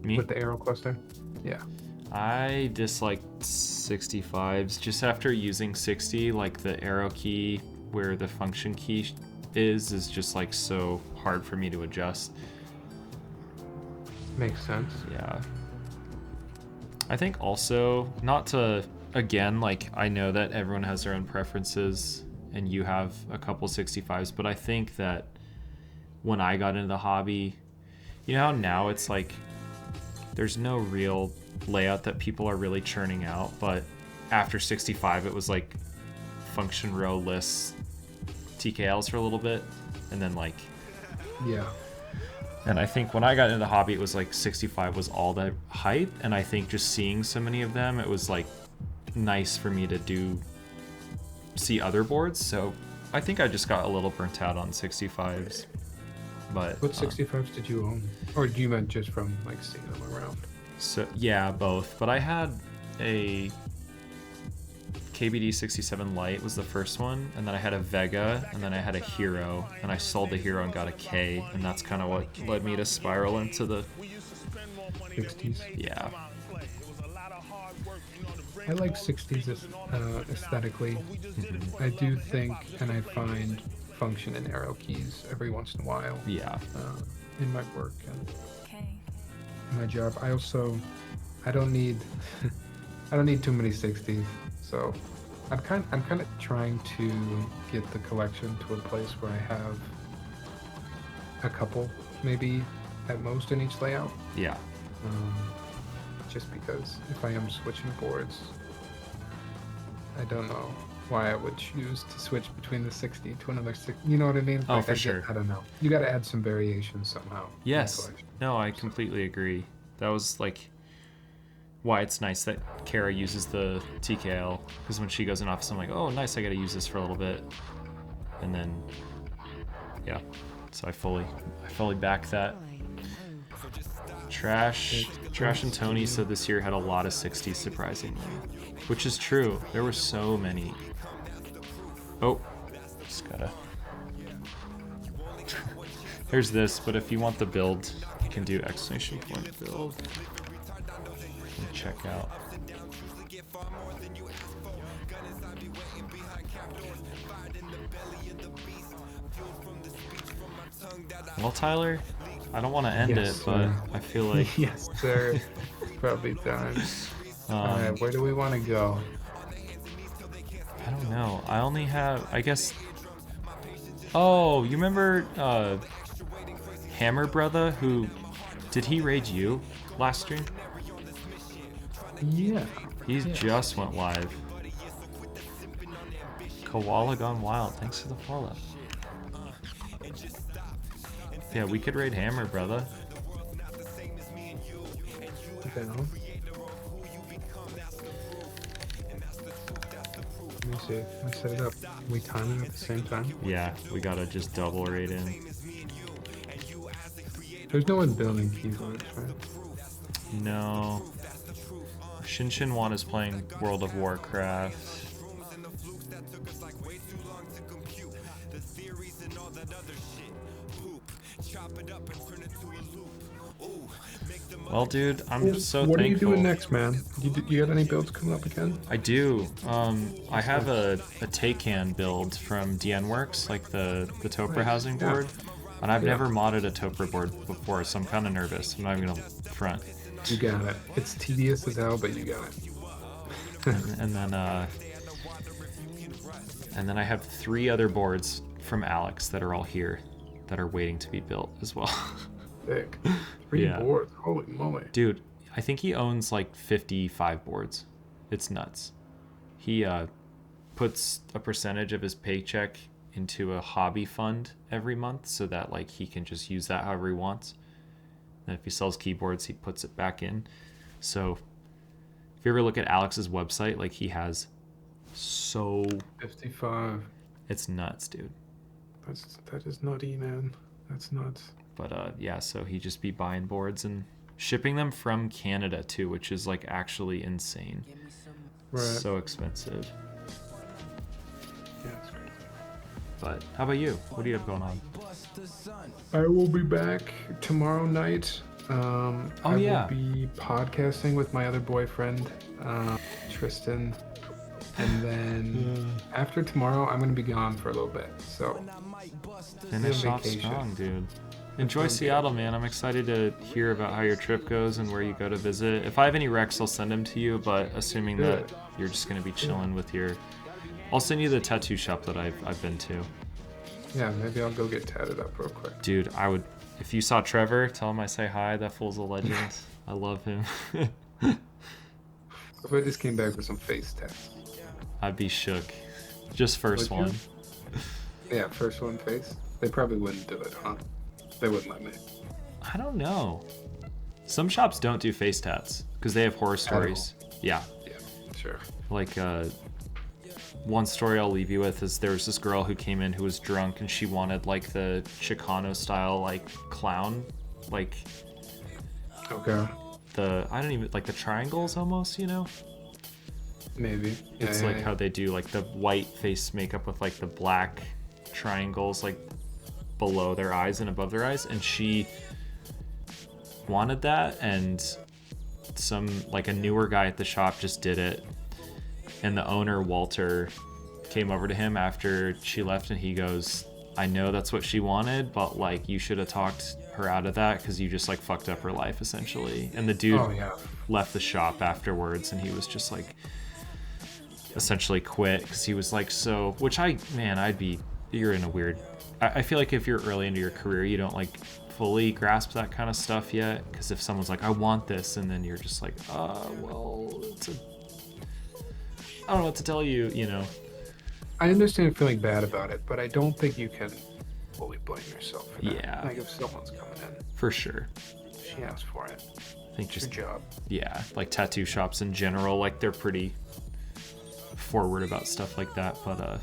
Me? With the arrow cluster? Yeah. I dislike 65s. Just after using 60, like the arrow key where the function key is just like so hard for me to adjust. Makes sense. Yeah. I think also, not to, again, like I know that everyone has their own preferences and you have a couple 65s, but I think that when I got into the hobby, you know how now it's like there's no real layout that people are really churning out, but after 65 it was like function row lists TKLs for a little bit, and then like, yeah. And I think when I got into the hobby, it was like 65 was all the hype, and I think just seeing so many of them, it was like nice for me to see other boards. So I think I just got a little burnt out on 65s. But what 65s did you own? Or you meant just from like seeing them around? So yeah, both. But I had a KBD 67 Lite was the first one, and then I had a Vega, and then I had a Hero, and I sold the Hero and got a K, and that's kind of what led me to spiral into the 60s. Yeah. I like 60s aesthetically. I do think, and I find function in arrow keys every once in a while. Yeah. In my work and my job. I don't need too many 60s. So I'm kind of trying to get the collection to a place where I have a couple, maybe at most, in each layout. Yeah. Just because if I am switching boards, I don't know why I would choose to switch between the 60 to another 60. You know what I mean? Oh, for sure. I don't know. You got to add some variation somehow. Yes. No, I completely agree. That was like why it's nice that Kara uses the TKL, because when she goes in office, I'm like, oh, nice, I got to use this for a little bit, and then yeah. So I fully back that. Trash and Tony said this year had a lot of 60s, surprisingly, which is true. There were so many. Oh, just gotta. There's this, but if you want the build, you can do exclamation point build. And check out. Well, Tyler, I don't want to end Yes, it, but sir. I feel like Yes, sir. It's probably time. All right, where do we want to go? I don't know. I only have, I guess. Oh, you remember Hammer Brother? Who did he raid you last stream? Yeah. He just went live. Koala Gone Wild. Thanks for the follow. Yeah, we could raid Hammer Brother. Down. Let me see. Let's set it up. We time it at the same time. Yeah, we gotta just double raid in. There's no one building keyboards, right? No. Shin Wan is playing World of Warcraft. Well, dude, I'm so What thankful. are you doing next, man? You got any builds coming up again? I do. I have a Taycan build from DN Works, like the Topra housing Yeah. board. And I've Yeah. never modded a Topra board before, so I'm kind of nervous. I'm not even gonna front. You got it. It's tedious as hell, but you got it. And then I have 3 other boards from Alex that are all here that are waiting to be built as well. Sick. 3 Yeah. boards. Holy moly. Dude, I think he owns like 55 boards. It's nuts. He puts a percentage of his paycheck into a hobby fund every month so that like he can just use that however he wants. And if he sells keyboards, he puts it back in. So if you ever look at Alex's website, like he has so 55. it's nuts, dude. That is nutty, man. That's nuts. But yeah, so he just be buying boards and shipping them from Canada too, which is like actually insane. Right. So expensive. Yeah, it's crazy. But how about you? What do you have going on? I will be back tomorrow night. I yeah. will be podcasting with my other boyfriend, Tristan. And then after tomorrow, I'm going to be gone for a little bit. So Finish on off vacation. strong, dude. Enjoy on Seattle, man. I'm excited to hear about how your trip goes and where you go to visit. If I have any recs, I'll send them to you, but assuming that you're just going to be chilling with your... I'll send you the tattoo shop that I've been to. yeah, maybe I'll go get tatted up real quick. Dude, I would... If you saw Trevor, tell him I say hi. That fool's a legend. I love him. If I just came back with some face tats. I'd be shook. Just first Would you? one. Yeah, first one face. They probably wouldn't do it, huh? They wouldn't let me. I don't know. Some shops don't do face tats because they have horror stories. Yeah. Yeah, sure. Like, one story I'll leave you with is there was this girl who came in who was drunk and she wanted like the Chicano style like clown, like Okay. I don't even like the triangles almost, you know? Maybe. Yeah, It's yeah, like yeah. how they do like the white face makeup with like the black triangles like below their eyes and above their eyes, and she wanted that, and some like a newer guy at the shop just did it, and the owner Walter came over to him after she left and he goes, I know that's what she wanted, but like you should have talked her out of that because you just like fucked up her life essentially. And the dude Oh, yeah. left the shop afterwards and he was just like essentially quit because he was like, so, which you're in a weird, I feel like if you're early into your career you don't like fully grasp that kind of stuff yet, because if someone's like, I want this, and then you're just like, well, I don't know what to tell you, you know. I understand feeling bad about it, but I don't think you can fully blame yourself for that. Yeah. Like if someone's coming in, For sure. she asked for it. I think It's just, your job. yeah, like tattoo shops in general, like they're pretty forward about stuff like that, but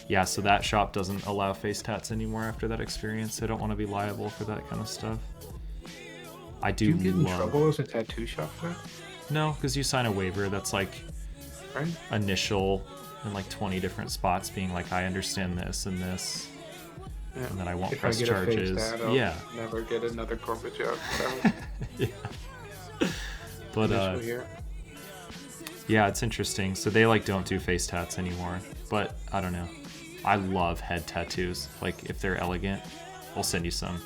yeah, so that shop doesn't allow face tats anymore after that experience. They don't want to be liable for that kind of stuff. I do Do you get in love... trouble as a tattoo shop for that? No, because you sign a waiver that's like Right? initial in like 20 different spots being like, I understand this and this. Yeah. and then I won't If press I get charges. a face tat, I'll Yeah. never get another corporate job. Whatever. Yeah. But Initial here. yeah, it's interesting. So they like don't do face tats anymore, but I don't know. I love head tattoos. Like if they're elegant, I'll send you some.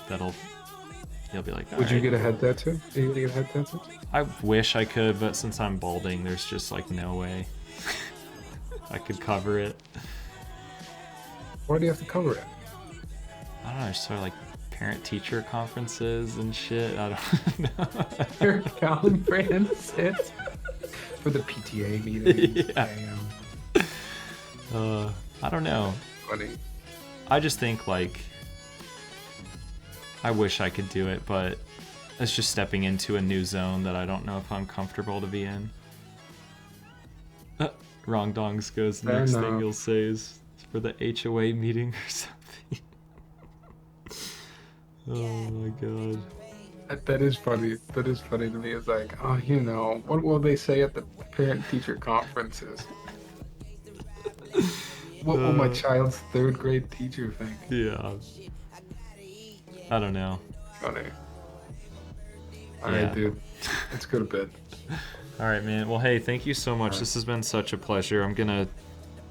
You'll be like, Would you "Alright." get a head tattoo? Are you gonna get a head tattoo? I wish I could, but since I'm balding, there's just like no way I could cover it. Why do you have to cover it? I don't know, just sort of like parent-teacher conferences and shit. I don't know. Your conferences for the PTA meetings. Yeah. I don't know. Funny. I just think like I wish I could do it, but it's just stepping into a new zone that I don't know if I'm comfortable to be in. Wrong Dongs goes, Fair next enough. thing you'll say is for the HOA meeting or something. Oh my god. That is funny. That is funny to me. It's like, oh, you know, what will they say at the parent-teacher conferences? What will my child's third grade teacher think? Yeah. I don't know. Funny. Yeah. Alright, dude. Let's go to bed. Alright, man. Well, hey, thank you so much. This has been such a pleasure. I'm gonna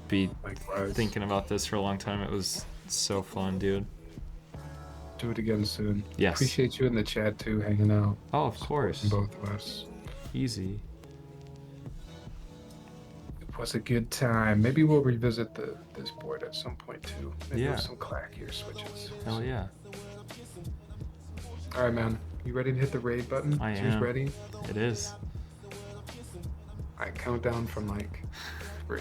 be Likewise. thinking about this for a long time. It was so fun, dude. Do it again soon. Yes. Appreciate you in the chat too, hanging out. Oh, of course. Both of us. Easy. It was a good time. Maybe we'll revisit this board at some point too. Maybe Yeah. with some clackier switches. Hell yeah. All right, man. You ready to hit the raid button? I Who's am. ready? It is. I count down from like 3.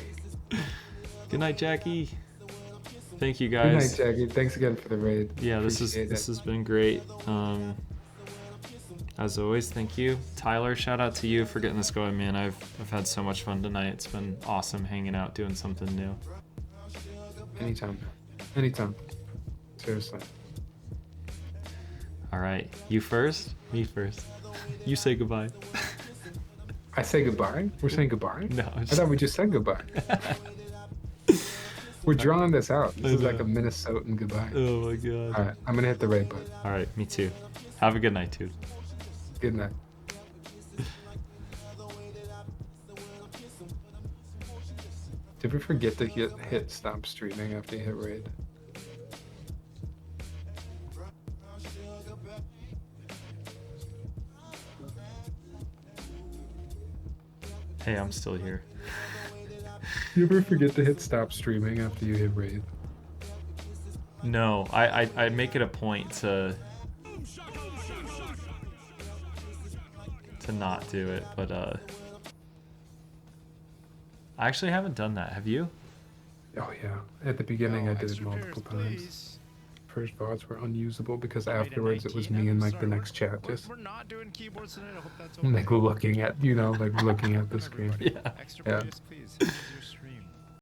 Good night, Jackie. Thank you, Good night, guys. Jackie. Thanks again for the raid. Yeah, this Appreciate it. has been great. As always, thank you, Tyler. Shout out to you for getting this going, man. I've had so much fun tonight. It's been awesome hanging out, doing something new. Anytime. Anytime. Seriously. All right, you first. Me first. You say goodbye. I say goodbye? We're saying goodbye? No, I thought we just said goodbye. We're drawing this out. This I is like know. a Minnesotan goodbye. Oh my god. All right, I'm gonna hit the raid button. All right, me too. Have a good night, dude. Good night. Did we forget to hit stop streaming after you hit raid? Hey, I'm still here. You ever forget to hit stop streaming after you hit raid? No, I make it a point to not do it, but I actually haven't done that. Have you? Oh yeah. At the beginning I did it multiple times. First VODs were unusable because afterwards it was me and like the next chat just We're not doing keyboards tonight. I hope that's okay. like looking at, you know, like looking at the screen. Yeah. Extra Yeah. please. Use your